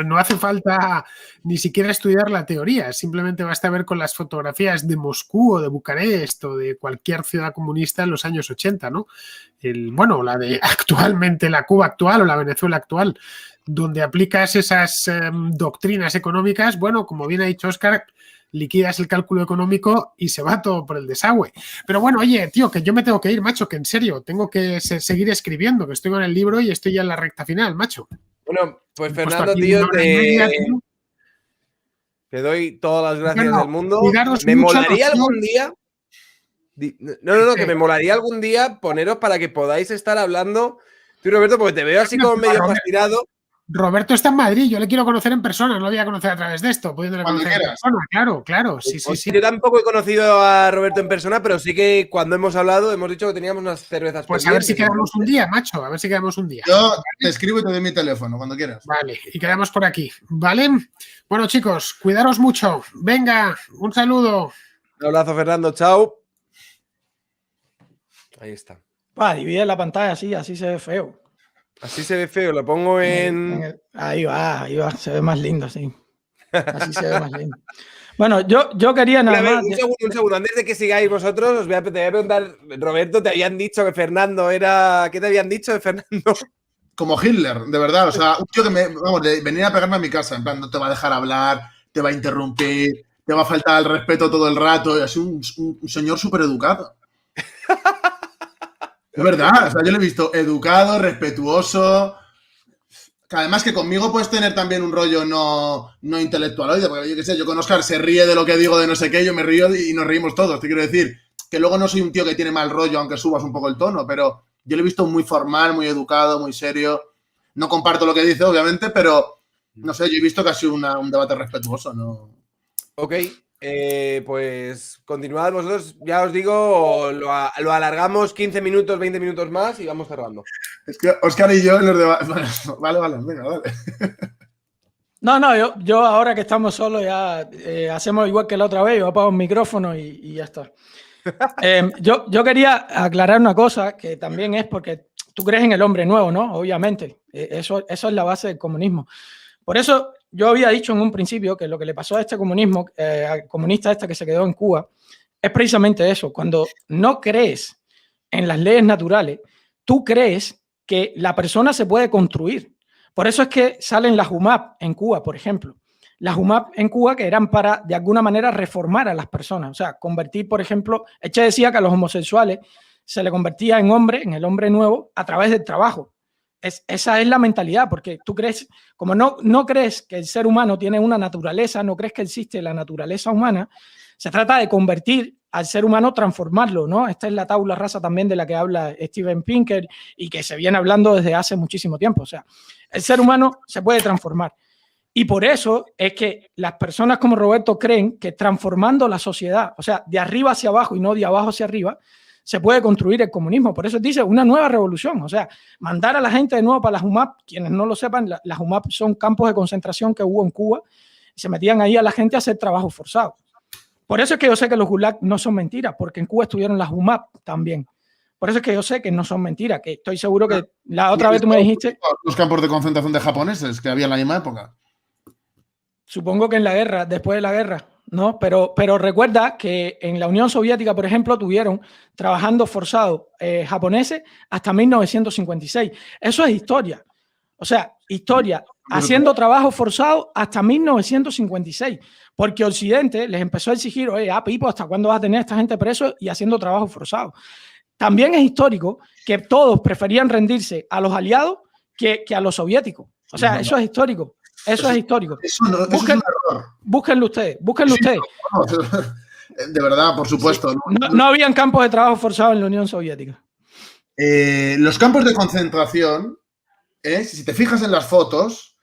D: no hace falta ni siquiera estudiar la teoría, simplemente basta ver con las fotografías de Moscú o de Bucarest o de cualquier ciudad comunista en los años 80, ¿no? Bueno, la de actualmente, la Cuba actual o la Venezuela actual, donde aplicas esas doctrinas económicas, bueno, como bien ha dicho Óscar, liquidas el cálculo económico y se va todo por el desagüe. Pero bueno, oye, tío, que yo me tengo que ir, macho, que en serio, tengo que seguir escribiendo, que estoy con el libro y estoy ya en la recta final, macho.
A: Bueno, pues Fernando, tío, te doy todas las gracias del mundo. Me molaría algún día... No, que me molaría algún día poneros para que podáis estar hablando. Tú, Roberto, porque te veo así como medio fascinado.
D: Roberto está en Madrid, yo le quiero conocer en persona, no lo voy a conocer a través de esto, pudiéndole conocer en persona, claro, sí.
A: Yo tampoco he conocido a Roberto en persona, pero sí que cuando hemos hablado hemos dicho que teníamos unas cervezas.
D: Pues a ver si quedamos un día, macho, a ver si quedamos un día.
C: Yo te escribo y te doy mi teléfono cuando quieras.
D: Vale, y quedamos por aquí, ¿vale? Bueno, chicos, cuidaros mucho. Venga, un saludo.
A: Un abrazo, Fernando, chao. Ahí está.
B: Divide la pantalla así se ve feo.
A: Así se ve feo, lo pongo en...
B: Ahí va, se ve más lindo, sí. Así se ve más lindo. Bueno, yo quería nada más...
A: Un segundo, antes de que sigáis vosotros, te voy a preguntar, Roberto, ¿te habían dicho que Fernando era... ¿Qué te habían dicho de Fernando?
C: Como Hitler, de verdad, o sea, un tío que venía a pegarme a mi casa, en plan, no te va a dejar hablar, te va a interrumpir, te va a faltar el respeto todo el rato, y así un señor súper educado. Es verdad, o sea, yo lo he visto educado, respetuoso. Que además que conmigo puedes tener también un rollo no intelectualoide, porque yo qué sé, yo con Óscar se ríe de lo que digo de no sé qué, yo me río y nos reímos todos. Te quiero decir que luego no soy un tío que tiene mal rollo, aunque subas un poco el tono, pero yo lo he visto muy formal, muy educado, muy serio. No comparto lo que dice, obviamente, pero no sé, yo he visto que ha sido un debate respetuoso, ¿no?
A: Ok. Pues continuad vosotros, ya os digo, lo alargamos 15 minutos, 20 minutos más y vamos cerrando.
C: Es que Óscar y yo en los debates... Vale, venga, dale.
B: No, yo ahora que estamos solos ya hacemos igual que la otra vez, yo apago el micrófono y ya está. Yo quería aclarar una cosa que también es porque tú crees en el hombre nuevo, ¿no? Obviamente, eso es la base del comunismo. Por eso yo había dicho en un principio que lo que le pasó a este comunismo, al comunista que se quedó en Cuba, es precisamente eso. Cuando no crees en las leyes naturales, tú crees que la persona se puede construir. Por eso es que salen las UMAP en Cuba, por ejemplo. Las UMAP en Cuba que eran para, de alguna manera, reformar a las personas. O sea, convertir, por ejemplo, Eche decía que a los homosexuales se le convertía en el hombre nuevo, a través del trabajo. Esa es la mentalidad, porque tú crees, como no crees que el ser humano tiene una naturaleza, no crees que existe la naturaleza humana, se trata de convertir al ser humano, transformarlo, ¿no? Esta es la tabla rasa también de la que habla Steven Pinker y que se viene hablando desde hace muchísimo tiempo. O sea, el ser humano se puede transformar. Y por eso es que las personas como Roberto creen que transformando la sociedad, o sea, de arriba hacia abajo y no de abajo hacia arriba, se puede construir el comunismo. Por eso dice una nueva revolución. O sea, mandar a la gente de nuevo para las UMAP. Quienes no lo sepan, las UMAP son campos de concentración que hubo en Cuba y se metían ahí a la gente a hacer trabajo forzado. Por eso es que yo sé que los Gulag no son mentiras, porque en Cuba estuvieron las UMAP también. Por eso es que yo sé que no son mentiras, que estoy seguro que la otra vez tú me dijiste...
C: Los campos de concentración de japoneses que había en la misma época.
B: Supongo que en la guerra, después de la guerra, ¿no? Pero recuerda que en la Unión Soviética, por ejemplo, tuvieron trabajando forzados japoneses hasta 1956. Eso es historia. O sea, historia, haciendo trabajo forzado hasta 1956. Porque Occidente les empezó a exigir, oye, Pipo, ¿hasta cuándo vas a tener a esta gente preso y haciendo trabajo forzado? También es histórico que todos preferían rendirse a los aliados que a los soviéticos. O sea, eso es histórico. Eso es histórico.
C: Eso es un error.
B: Búsquenlo ustedes.
C: De verdad, por supuesto.
B: Sí. No habían campos de trabajo forzados en la Unión Soviética.
C: Los campos de concentración, si te fijas en las fotos,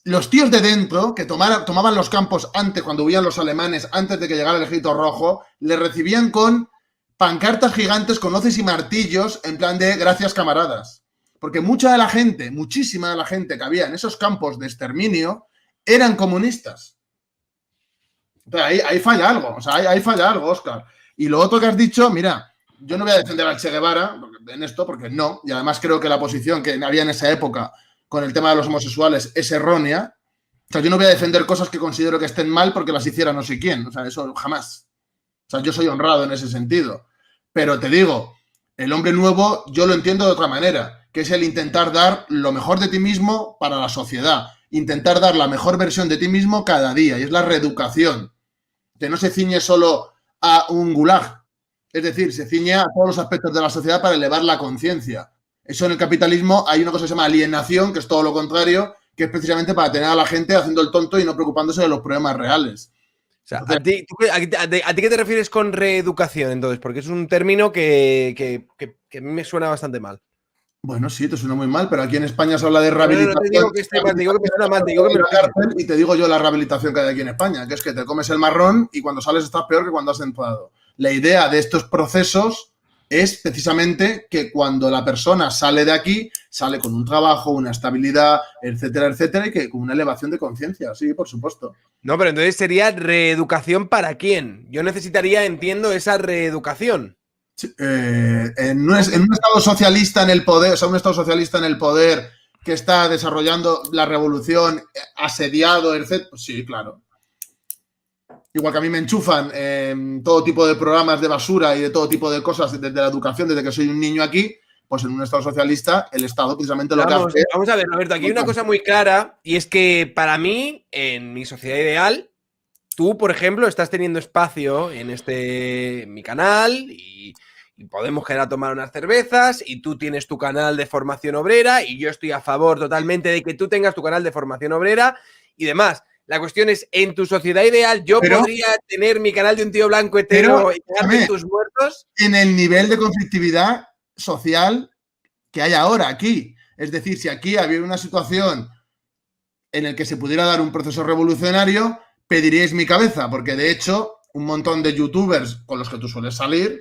C: los tíos de dentro que tomaban los campos antes, cuando huían los alemanes, antes de que llegara el ejército rojo, les recibían con pancartas gigantes con hoces y martillos en plan de gracias camaradas. Porque muchísima de la gente que había en esos campos de exterminio eran comunistas. Entonces, ahí falla algo, o sea, ahí falla algo, Óscar. Y lo otro que has dicho, mira, yo no voy a defender al Che Guevara en esto, porque no, y además creo que la posición que había en esa época con el tema de los homosexuales es errónea. O sea, yo no voy a defender cosas que considero que estén mal porque las hiciera no sé quién, o sea, eso jamás. O sea, yo soy honrado en ese sentido. Pero te digo, el hombre nuevo yo lo entiendo de otra manera, que es el intentar dar lo mejor de ti mismo para la sociedad, intentar dar la mejor versión de ti mismo cada día, y es la reeducación, que no se ciñe solo a un gulag, es decir, se ciñe a todos los aspectos de la sociedad para elevar la conciencia. Eso en el capitalismo hay una cosa que se llama alienación, que es todo lo contrario, que es precisamente para tener a la gente haciendo el tonto y no preocupándose de los problemas reales.
A: O sea, ¿a ti qué te refieres con reeducación, entonces? Porque es un término que a mí me suena bastante mal.
C: Bueno, sí, te suena muy mal, pero aquí en España se habla de rehabilitación.
A: No te digo que esté mal, te digo que me suena mal, te digo que me lo
C: cárcel, y te digo yo la rehabilitación que hay aquí en España, que es que te comes el marrón y cuando sales estás peor que cuando has entrado. La idea de estos procesos es precisamente que cuando la persona sale de aquí, sale con un trabajo, una estabilidad, etcétera, etcétera, y que con una elevación de conciencia, sí, por supuesto.
A: No, pero entonces sería reeducación ¿para quién? Yo necesitaría, entiendo, esa reeducación.
C: Sí, en un estado socialista en el poder, o sea, un estado socialista en el poder que está desarrollando la revolución, asediado, etc. Pues sí, claro. Igual que a mí me enchufan todo tipo de programas de basura y de todo tipo de cosas desde la educación, desde que soy un niño aquí, pues en un estado socialista el Estado precisamente lo que hace...
A: Vamos a ver, Roberto, aquí hay una cosa muy clara, y es que para mí, en mi sociedad ideal, tú, por ejemplo, estás teniendo espacio en mi canal y podemos quedar a tomar unas cervezas y tú tienes tu canal de formación obrera y yo estoy a favor totalmente de que tú tengas tu canal de formación obrera y demás. La cuestión es, en tu sociedad ideal, yo podría tener mi canal de un tío blanco hetero y quedarme tus muertos.
C: En el nivel de conflictividad social que hay ahora aquí. Es decir, si aquí había una situación en la que se pudiera dar un proceso revolucionario, pediríais mi cabeza, porque de hecho, un montón de youtubers con los que tú sueles salir,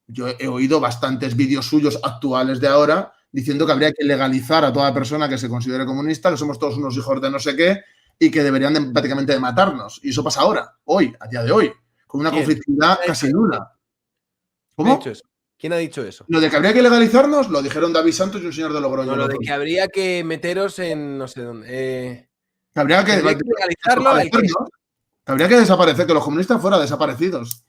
C: yo he oído bastantes vídeos suyos actuales de ahora diciendo que habría que legalizar a toda persona que se considere comunista, que somos todos unos hijos de no sé qué y que deberían prácticamente de matarnos. Y eso pasa ahora, hoy, a día de hoy, con una conflictividad casi nula.
A: ¿Cómo? ¿Quién ha dicho eso?
C: Lo de que habría que legalizarnos lo dijeron David Santos y un señor de Logroño.
A: No, lo de que habría que meteros en no sé dónde.
C: Habría que
A: legalizarlo.
C: Habría que desaparecer, que los comunistas fueran desaparecidos.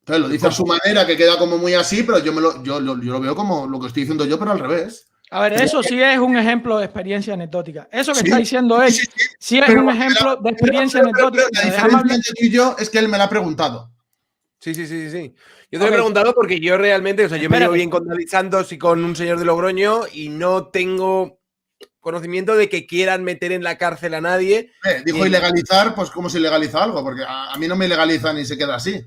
C: Entonces lo dice a su manera, que queda como muy así, pero yo lo veo como lo que estoy diciendo yo, pero al revés.
B: A ver, eso sí es un ejemplo de experiencia anecdótica. Eso que está diciendo él, sí es un ejemplo de experiencia anecdótica.
C: La diferencia entre tú y yo es que él me la ha preguntado.
A: Sí. Yo te lo he preguntado porque yo realmente, o sea, yo me llevo bien con David Santos y con un señor de Logroño y no tengo conocimiento de que quieran meter en la cárcel a nadie.
C: Dijo ilegalizar, pues ¿cómo se ilegaliza algo? Porque a mí no me ilegalizan y se queda así.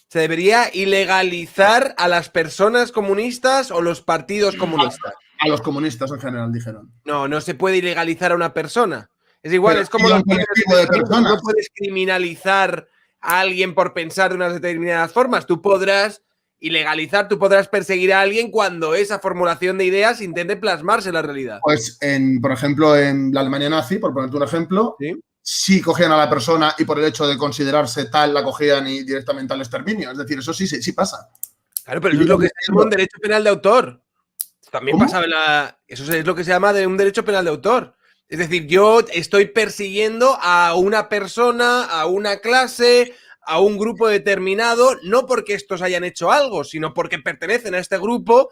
A: ¿Se debería ilegalizar a las personas comunistas o los partidos comunistas?
C: A los comunistas en general, dijeron.
A: No se puede ilegalizar a una persona. Es igual, es como
C: un colectivo de personas.
A: No puedes criminalizar a alguien por pensar de unas determinadas formas. Tú podrás ilegalizar, tú podrás perseguir a alguien cuando esa formulación de ideas intente plasmarse en la realidad.
C: Pues, por ejemplo, en la Alemania nazi, por ponerte un ejemplo, sí cogían a la persona y por el hecho de considerarse tal la cogían y directamente al exterminio. Es decir, eso sí pasa.
A: Claro, pero eso es lo que se llama un derecho penal de autor. También pasaba eso es lo que se llama un derecho penal de autor. Es decir, yo estoy persiguiendo a una persona, a una clase, a un grupo determinado, no porque estos hayan hecho algo, sino porque pertenecen a este grupo.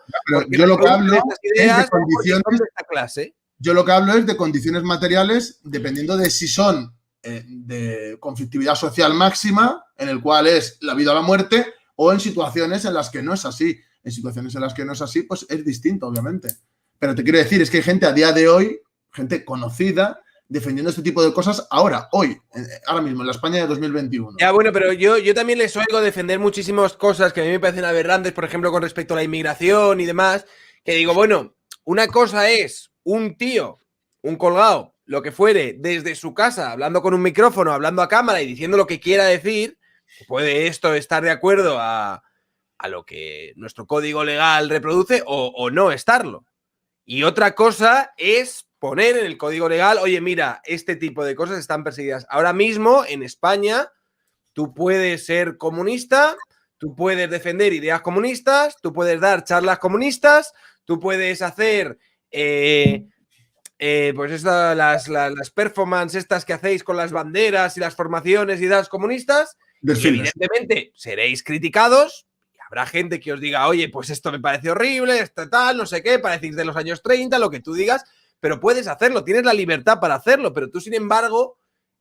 C: Yo lo que hablo es de condiciones de esta clase. Yo lo que hablo es de condiciones materiales, dependiendo de si son de conflictividad social máxima, en el cual es la vida o la muerte, o en situaciones en las que no es así. En situaciones en las que no es así, pues es distinto, obviamente. Pero te quiero decir, es que hay gente a día de hoy, gente conocida, defendiendo este tipo de cosas ahora mismo, en la España de 2021.
A: Ya, bueno, pero yo también les oigo defender muchísimas cosas que a mí me parecen aberrantes, por ejemplo, con respecto a la inmigración y demás, que digo, bueno, una cosa es un tío, un colgado, lo que fuere, desde su casa, hablando con un micrófono, hablando a cámara y diciendo lo que quiera decir, puede esto estar de acuerdo a lo que nuestro código legal reproduce o no estarlo. Y otra cosa es poner en el código legal, oye, mira, este tipo de cosas están perseguidas. Ahora mismo, en España, tú puedes ser comunista, tú puedes defender ideas comunistas, tú puedes dar charlas comunistas, tú puedes hacer pues las performances estas que hacéis con las banderas y las formaciones y ideas comunistas.
C: Desfiles.
A: Y evidentemente seréis criticados. Habrá gente que os diga, oye, pues esto me parece horrible, esto tal, no sé qué, parecéis de los años 30, lo que tú digas, pero puedes hacerlo, tienes la libertad para hacerlo, pero tú, sin embargo,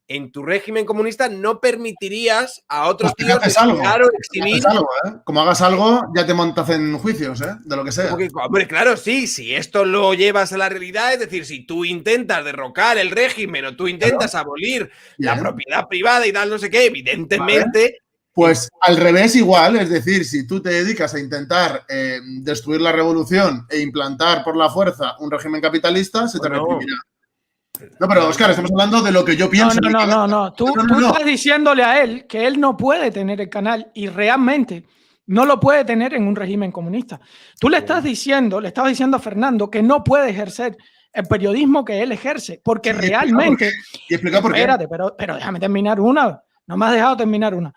A: en tu régimen comunista no permitirías a otros
C: Pues
A: tíos
C: exhibir.
A: algo,
C: ¿eh? Como hagas algo, ya te montas en juicios, ¿eh? De lo que sea.
A: Porque, hombre, claro, sí, si esto lo llevas a la realidad, es decir, si tú intentas derrocar el régimen o tú intentas abolir la propiedad privada y tal, no sé qué, evidentemente...
C: Vale. Pues al revés igual, es decir, si tú te dedicas a intentar destruir la revolución e implantar por la fuerza un régimen capitalista, se te reprimirá. No, pero Óscar, estamos hablando de lo que yo pienso.
B: No. Tú estás diciéndole a él que él no puede tener el canal y realmente no lo puede tener en un régimen comunista. Tú le estás diciendo a Fernando que no puede ejercer el periodismo que él ejerce, porque sí, realmente...
C: Y explica por qué.
B: Espérate, pero déjame terminar una. No me has dejado terminar una.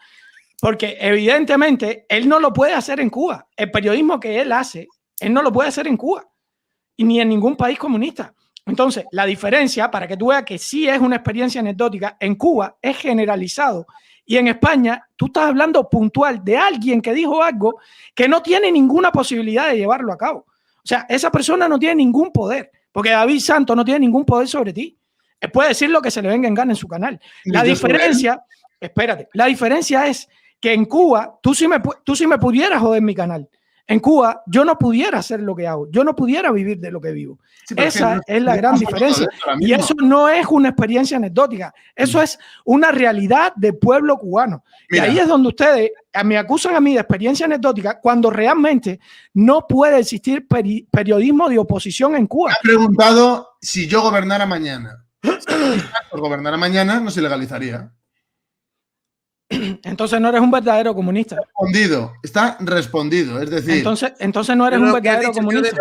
B: Porque evidentemente él no lo puede hacer en Cuba. El periodismo que él hace, él no lo puede hacer en Cuba y ni en ningún país comunista. Entonces, la diferencia, para que tú veas que sí es una experiencia anecdótica, en Cuba es generalizado y en España tú estás hablando puntual de alguien que dijo algo que no tiene ninguna posibilidad de llevarlo a cabo. O sea, esa persona no tiene ningún poder, porque David Santos no tiene ningún poder sobre ti. Él puede decir lo que se le venga en gana en su canal. La diferencia, espérate, la diferencia es que en Cuba tú sí me pudieras joder mi canal. En Cuba yo no pudiera hacer lo que hago, yo no pudiera vivir de lo que vivo. Sí, esa es la gran diferencia. Y eso no es una experiencia anecdótica, eso es una realidad del pueblo cubano. Mira. Y ahí es donde ustedes me acusan a mí de experiencia anecdótica cuando realmente no puede existir periodismo de oposición en Cuba.
C: Me ha preguntado si yo gobernara mañana. Si gobernara mañana no se legalizaría.
B: Entonces no eres un verdadero comunista.
C: Está respondido, es decir...
B: Entonces no eres un verdadero comunista.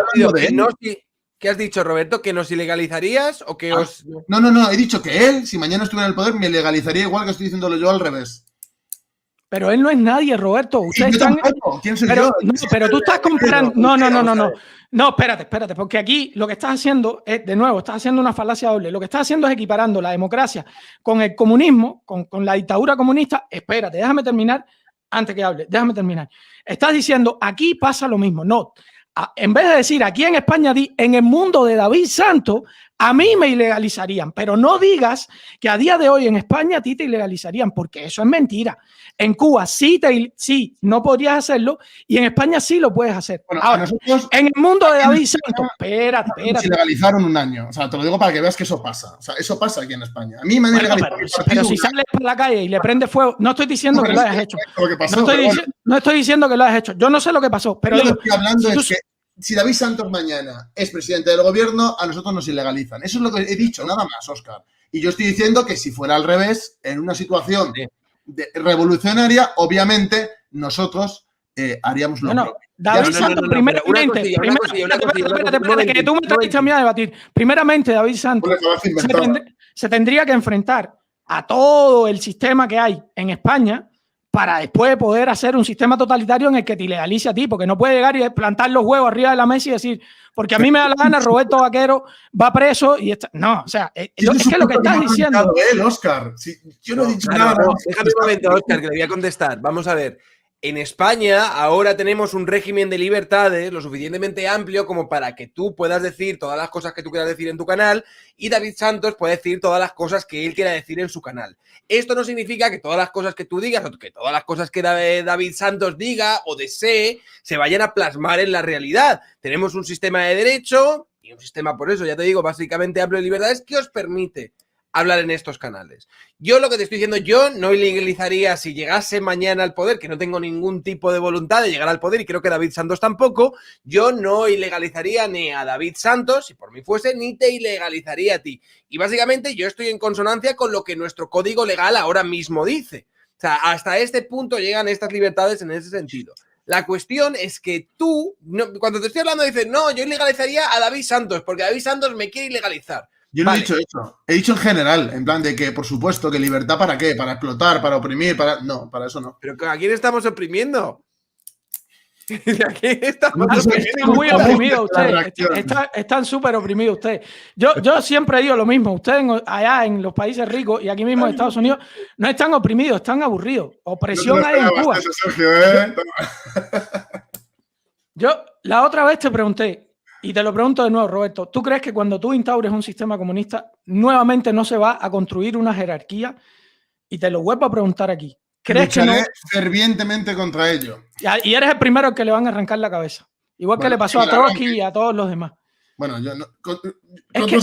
A: ¿Qué has dicho, Roberto? ¿Que nos ilegalizarías o que os...?
C: No, he dicho que él, si mañana estuviera en el poder, me legalizaría igual que estoy diciéndolo yo al revés.
B: Pero él no es nadie, Roberto. Ustedes
C: yo tampoco. ¿Quién soy yo?
B: No, pero tú estás comparando... No, espérate, porque aquí lo que estás haciendo es, de nuevo, estás haciendo una falacia doble. Lo que estás haciendo es equiparando la democracia con el comunismo, con la dictadura comunista. Espérate, déjame terminar antes que hable. Déjame terminar. Estás diciendo, aquí pasa lo mismo. No, en vez de decir aquí en España, en el mundo de David Santos, a mí me ilegalizarían. Pero no digas que a día de hoy en España a ti te ilegalizarían, porque eso es mentira. En Cuba sí no podrías hacerlo y en España sí lo puedes hacer.
C: Bueno,
B: ahora, en el mundo de David Santos, espérate.
C: Se ilegalizaron un año. O sea, te lo digo para que veas que eso pasa. O sea, eso pasa aquí en España. A mí me han ilegalizado.
B: Pero si sales por la calle y le prende fuego, no estoy diciendo que lo hayas hecho. No estoy diciendo que lo hayas hecho. Yo no sé lo que pasó, pero
C: lo que estoy hablando es que si David Santos mañana es presidente del gobierno, a nosotros nos ilegalizan. Eso es lo que he dicho, nada más, Óscar. Y yo estoy diciendo que si fuera al revés, en una situación revolucionaria, obviamente nosotros haríamos lo propio.
B: David Santos, primeramente, espérate, que tú me trajiste a mí a debatir. Primeramente, David Santos se tendría que enfrentar a todo el sistema que hay en España para después poder hacer un sistema totalitario en el que te ilegalice a ti, porque no puede llegar y plantar los huevos arriba de la mesa y decir, porque a mí me da la gana, Roberto Vaquero va preso y está... No, o sea, es que lo que estás diciendo...
C: Óscar, yo no he dicho nada.
A: Déjame un momento, Óscar, que le voy a contestar. Vamos a ver. En España ahora tenemos un régimen de libertades lo suficientemente amplio como para que tú puedas decir todas las cosas que tú quieras decir en tu canal y David Santos puede decir todas las cosas que él quiera decir en su canal. Esto no significa que todas las cosas que tú digas o que todas las cosas que David Santos diga o desee se vayan a plasmar en la realidad. Tenemos un sistema de derecho y un sistema, por eso ya te digo, básicamente amplio de libertades que os permite hablar en estos canales. Yo lo que te estoy diciendo, yo no ilegalizaría si llegase mañana al poder, que no tengo ningún tipo de voluntad de llegar al poder y creo que David Santos tampoco, yo no ilegalizaría ni a David Santos, si por mí fuese, ni te ilegalizaría a ti. Y básicamente yo estoy en consonancia con lo que nuestro código legal ahora mismo dice. O sea, hasta este punto llegan estas libertades en ese sentido. La cuestión es que tú, cuando te estoy hablando, dices, no, yo ilegalizaría a David Santos, porque David Santos me quiere ilegalizar.
C: Yo no he dicho eso. He dicho en general, en plan de que, por supuesto, que libertad ¿para qué? Para explotar, para oprimir, para... No, para eso no.
A: ¿Pero a quién estamos oprimiendo? ¿A quién estamos
B: Está muy oprimido usted. Están súper oprimidos ustedes. Yo siempre digo lo mismo. Ustedes allá en los países ricos y aquí mismo en Estados Unidos no están oprimidos, están aburridos. Opresión hay en Cuba.
C: Eso, Sergio, ¿eh?
B: Yo la otra vez te pregunté, y te lo pregunto de nuevo, Roberto, ¿tú crees que cuando tú instaures un sistema comunista, nuevamente no se va a construir una jerarquía? Y te lo vuelvo a preguntar aquí. ¿Crees que no?
C: Fervientemente contra ello.
B: Y eres el primero al que le van a arrancar la cabeza. Igual que le pasó a Trotsky y a todos los demás.
C: Bueno, yo no...
B: Es que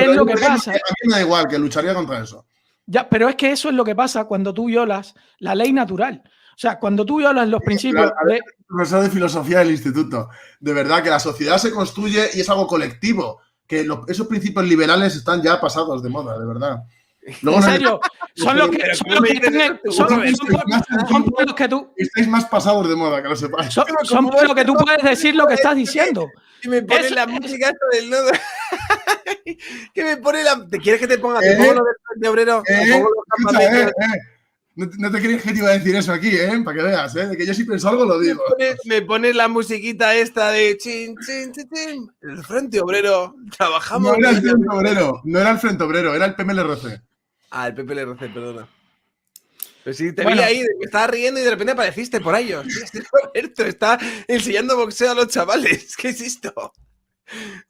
B: es lo que pasa.
C: A mí me da igual, que lucharía contra eso.
B: Ya, pero es que eso es lo que pasa cuando tú violas la ley natural. O sea, cuando tú violas los principios...
C: Profesor de filosofía del instituto. De verdad, que la sociedad se construye y es algo colectivo. Que esos principios liberales están ya pasados de moda, de verdad. Luego,
B: en serio, son los que tú...
C: Estáis más pasados de moda, que lo sepáis.
B: Son los que tú puedes decir lo que estás diciendo.
A: Y me pone la música esto del nodo. Que me pone la... ¿Te quieres que te ponga? ¿Te pongo lo del Frente Obrero?
C: No te crees que te iba a decir eso aquí, para que veas, de que yo si pienso algo lo digo.
A: Me pones la musiquita esta de chin, chin, chin, chin. El Frente Obrero. Trabajamos.
C: No era el Frente Obrero, no era el Frente Obrero, era el PMLRC.
A: Ah, el PPLRC, perdona. Pero sí, te vi ahí, me estaba riendo y de repente apareciste por ahí. Hostia, Roberto está enseñando boxeo a los chavales. ¿Qué es esto?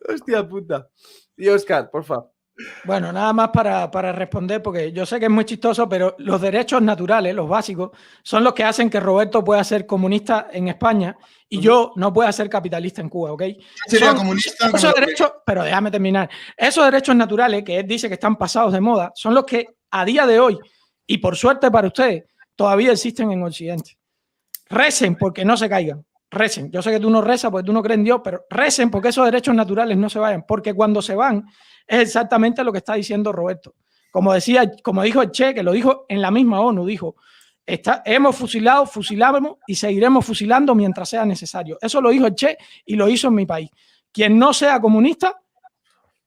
A: Hostia puta. Y Óscar, porfa.
B: Bueno, nada más para responder, porque yo sé que es muy chistoso, pero los derechos naturales, los básicos, son los que hacen que Roberto pueda ser comunista en España y yo no pueda ser capitalista en Cuba, ¿ok?
C: Sería comunista.
B: Esos derechos, pero déjame terminar. Esos derechos naturales, que él dice que están pasados de moda, son los que a día de hoy, y por suerte para ustedes, todavía existen en Occidente. Recen porque no se caigan. Recen. Yo sé que tú no rezas porque tú no crees en Dios, pero recen porque esos derechos naturales no se vayan, porque cuando se van es exactamente lo que está diciendo Roberto. Como dijo el Che, que lo dijo en la misma ONU, dijo, hemos fusilado, fusilamos y seguiremos fusilando mientras sea necesario. Eso lo dijo el Che y lo hizo en mi país. Quien no sea comunista,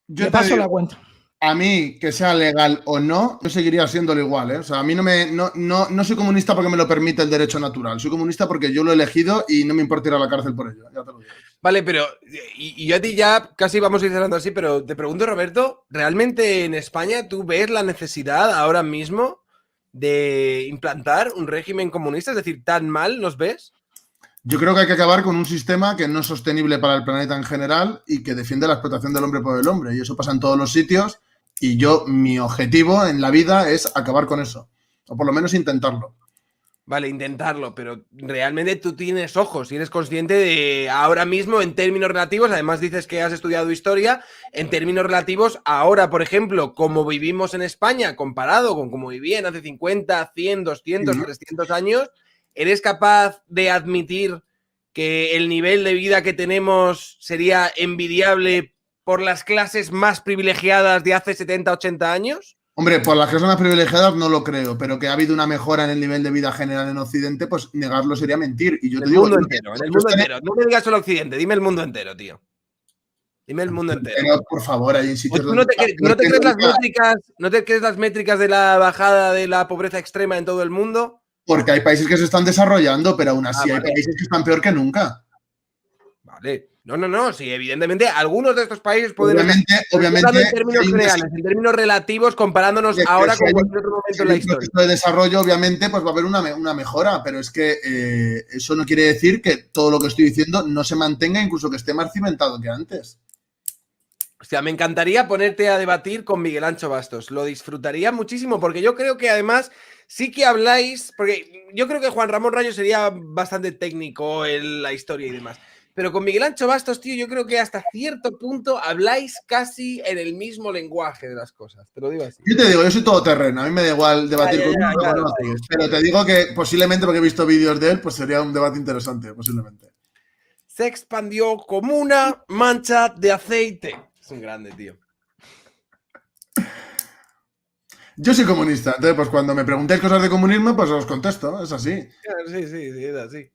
B: yo le paso la cuenta.
C: A mí, que sea legal o no, yo seguiría siéndolo igual, O sea, a mí no soy comunista porque me lo permite el derecho natural. Soy comunista porque yo lo he elegido y no me importa ir a la cárcel por ello. Ya te lo digo.
A: Vale, pero y yo a ti ya casi vamos a ir cerrando así, pero te pregunto, Roberto, ¿realmente en España tú ves la necesidad ahora mismo de implantar un régimen comunista? Es decir, ¿tan mal nos ves?
C: Yo creo que hay que acabar con un sistema que no es sostenible para el planeta en general y que defiende la explotación del hombre por el hombre. Y eso pasa en todos los sitios. Y mi objetivo en la vida es acabar con eso. O por lo menos intentarlo.
A: Vale, intentarlo, pero realmente tú tienes ojos y eres consciente de ahora mismo en términos relativos, además dices que has estudiado historia, en términos relativos, ahora, por ejemplo, como vivimos en España, comparado con cómo vivían hace 50, 100, 200, 300 años, ¿eres capaz de admitir que el nivel de vida que tenemos sería envidiable por las clases más privilegiadas de hace 70, 80 años?
C: Hombre, por las clases más privilegiadas no lo creo, pero que ha habido una mejora en el nivel de vida general en Occidente, pues negarlo sería mentir. Y yo te digo,
A: en el mundo entero. No me digas solo Occidente, dime el mundo entero, tío. Dime el mundo entero.
C: Pero, por favor, hay sitios
A: donde... ¿No te crees las métricas de la bajada de la pobreza extrema en todo el mundo?
C: Porque hay países que se están desarrollando, pero aún así hay países que están peor que nunca.
A: Vale. No, sí, evidentemente algunos de estos países pueden
C: obviamente
A: en términos generales, en términos relativos, comparándonos ahora con cualquier otro momento en la historia. En
C: el de desarrollo, obviamente, pues va a haber una mejora, pero es que eso no quiere decir que todo lo que estoy diciendo no se mantenga, incluso que esté más cimentado que antes.
A: O sea, me encantaría ponerte a debatir con Miguel Ancho Bastos, lo disfrutaría muchísimo, porque yo creo que además sí que habláis, porque yo creo que Juan Ramón Rayo sería bastante técnico en la historia y demás. Pero con Miguel Ancho Bastos, tío, yo creo que hasta cierto punto habláis casi en el mismo lenguaje de las cosas. Te lo digo así.
C: Yo te digo, yo soy todoterreno. A mí me da igual debatir con uno. Claro. Pero te digo que posiblemente, porque he visto vídeos de él, pues sería un debate interesante, posiblemente.
A: Se expandió como una mancha de aceite. Es un grande, tío.
C: Yo soy comunista. Entonces, pues cuando me preguntéis cosas de comunismo, pues os contesto. Es así.
A: Sí, es así.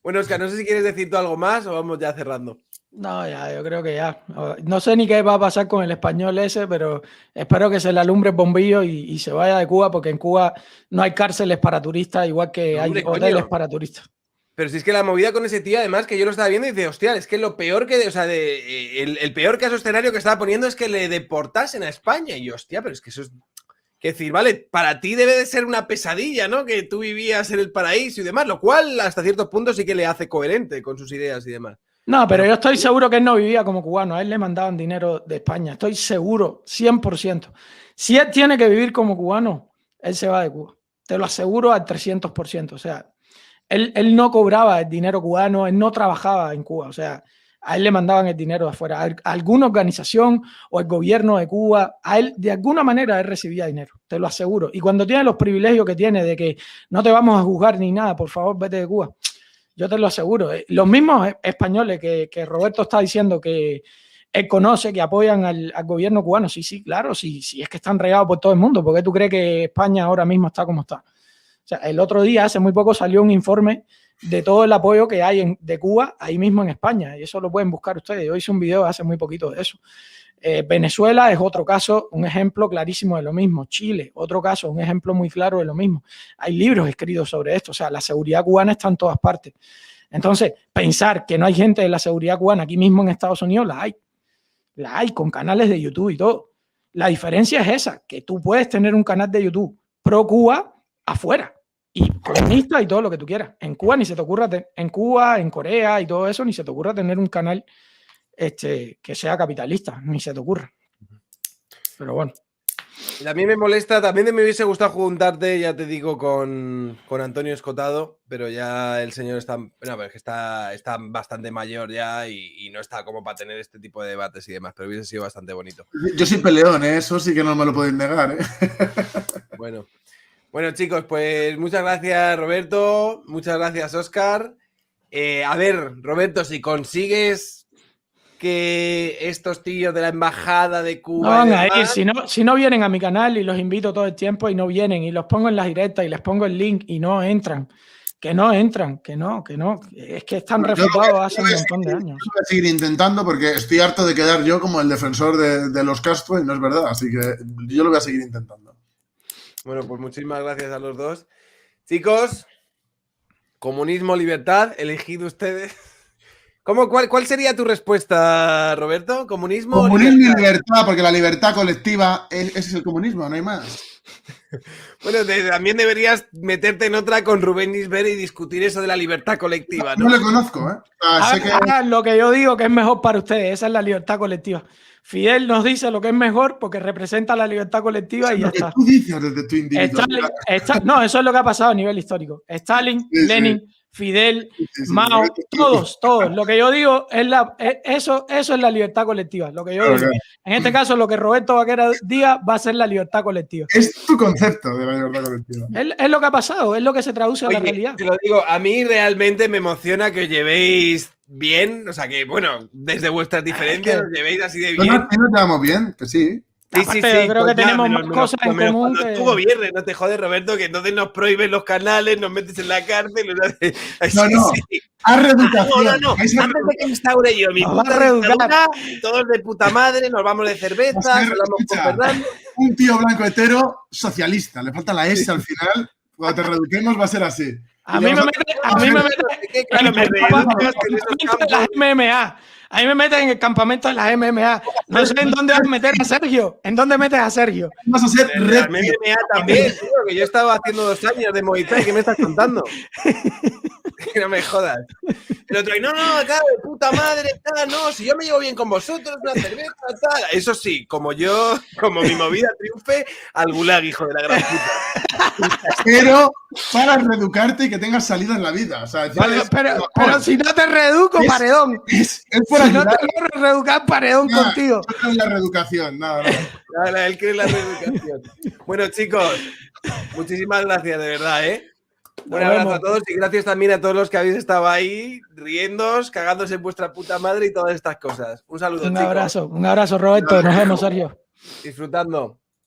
A: Bueno, Óscar, no sé si quieres decir tú algo más o vamos ya cerrando.
B: No, ya, yo creo que ya. No sé ni qué va a pasar con el español ese, pero espero que se le alumbre el bombillo y se vaya de Cuba, porque en Cuba no hay cárceles para turistas, igual que
A: No, hombre,
B: hay hoteles
A: coño.
B: para turistas.
A: Pero si es que la movida con ese tío, además, que yo lo estaba viendo y dice, hostia, es que lo peor que, o sea, el peor caso escenario que estaba poniendo es que le deportasen a España. Y yo, hostia, pero es que eso es. Que decir, vale, para ti debe de ser una pesadilla, ¿no? Que tú vivías en el paraíso y demás, lo cual hasta ciertos puntos sí que le hace coherente con sus ideas y demás.
B: No, pero yo estoy seguro que él no vivía como cubano. A él le mandaban dinero de España. Estoy seguro, 100%. Si él tiene que vivir como cubano, él se va de Cuba. Te lo aseguro al 300%. O sea, él no cobraba el dinero cubano, él no trabajaba en Cuba. O sea, a él le mandaban el dinero de afuera. A alguna organización o el gobierno de Cuba, a él, de alguna manera, él recibía dinero. Te lo aseguro. Y cuando tiene los privilegios que tiene de que no te vamos a juzgar ni nada, por favor, vete de Cuba. Yo te lo aseguro. Los mismos españoles que Roberto está diciendo que él conoce, que apoyan al gobierno cubano. Sí, sí, claro, sí, es que están regados por todo el mundo. ¿Por qué tú crees que España ahora mismo está como está? O sea, el otro día, hace muy poco, salió un informe de todo el apoyo que hay de Cuba ahí mismo en España. Y eso lo pueden buscar ustedes. Yo hice un video hace muy poquito de eso. Venezuela es otro caso, un ejemplo clarísimo de lo mismo. Chile, otro caso, un ejemplo muy claro de lo mismo. Hay libros escritos sobre esto. O sea, la seguridad cubana está en todas partes. Entonces, pensar que no hay gente de la seguridad cubana aquí mismo en Estados Unidos, la hay. La hay con canales de YouTube y todo. La diferencia es esa, que tú puedes tener un canal de YouTube pro Cuba afuera y comunista y todo lo que tú quieras. En Cuba ni se te ocurra, en Cuba, en Corea y todo eso, ni se te ocurra tener un canal que sea capitalista, ni se te ocurra. Pero bueno.
A: A mí me molesta, también me hubiese gustado juntarte, ya te digo, con Antonio Escotado, pero ya el señor está, bueno, pero es que está bastante mayor ya y no está como para tener este tipo de debates y demás, pero hubiese sido bastante bonito.
C: Yo soy peleón, ¿eh? Eso sí que no me lo podéis negar, ¿eh?
A: Bueno, chicos, pues muchas gracias, Roberto, muchas gracias, Óscar. A ver, Roberto, si consigues que estos tíos de la embajada de Cuba...
B: No van a ir, si no vienen a mi canal y los invito todo el tiempo y no vienen y los pongo en las directas y les pongo el link y no entran, que no, es que están refutados hace un montón de años.
C: Yo voy a seguir intentando porque estoy harto de quedar yo como el defensor de los Castro y no es verdad, así que yo lo voy a seguir intentando.
A: Bueno, pues muchísimas gracias a los dos. Chicos, comunismo, libertad, elegid ustedes. ¿Cuál sería tu respuesta, Roberto? ¿Comunismo?
C: Comunismo y libertad, porque la libertad colectiva es el comunismo, no hay más.
A: Bueno, también deberías meterte en otra con Rubén Isbert y discutir eso de la libertad colectiva, ¿no?
C: No le conozco, ¿eh?
B: Lo que yo digo que es mejor para ustedes, esa es la libertad colectiva. Fidel nos dice lo que es mejor porque representa la libertad colectiva y ya está.
C: Lo que tú dices desde tu individualidad.
B: No, eso es lo que ha pasado a nivel histórico. Stalin, Lenin, Fidel, Mao, todos. Lo que yo digo es eso es la libertad colectiva. Lo que yo digo. En este caso, lo que Roberto Vaquera diga va a ser la libertad colectiva.
C: Es tu concepto de la libertad colectiva.
B: Es lo que ha pasado, es lo que se traduce a la realidad.
A: Te lo digo, a mí realmente me emociona que os llevéis bien, o sea que, bueno, desde vuestras diferencias os llevéis así de bien.
C: No nos llevamos bien, que sí.
B: Sí, creo que tenemos más cosas en común.
A: Cuando tú gobiernes, no te jodes, Roberto, que entonces nos prohíben los canales, nos metes en la cárcel.
C: No. Haz reeducación.
A: No. Antes de que instaure yo mi puta dictadura, todos de puta madre, nos vamos de cerveza, hablamos con Fernando.
C: Un tío blanco hetero socialista. Le falta la S al final. Cuando te reeduquemos va a ser así.
B: A mí me meten en el campamento de las MMA. No sé en dónde vas a meter a Sergio. ¿En dónde metes a Sergio?
C: Vamos a hacer
A: MMA también, tío, que yo estaba haciendo 2 años de Muay Thai. ¿Qué me estás contando? No me jodas. El otro, no, claro, de puta madre, tal, no, si yo me llevo bien con vosotros, una cerveza, tal. Eso sí, como mi movida triunfe, al gulag, hijo de la gran puta.
C: Pero para reeducarte y que tengas salida en la vida. O sea,
B: pero si no te reeduco, paredón.
C: Es por
B: si no te quiero reeducar, paredón contigo.
C: Yo creo en la reeducación, nada.
A: Él cree en la reeducación. Bueno, chicos, muchísimas gracias, de verdad, ¿eh? Un abrazo a todos y gracias también a todos los que habéis estado ahí riéndos, cagándose en vuestra puta madre y todas estas cosas. Un saludo, chicos.
B: Un abrazo, Roberto. Nos vemos, Sergio.
A: Disfrutando.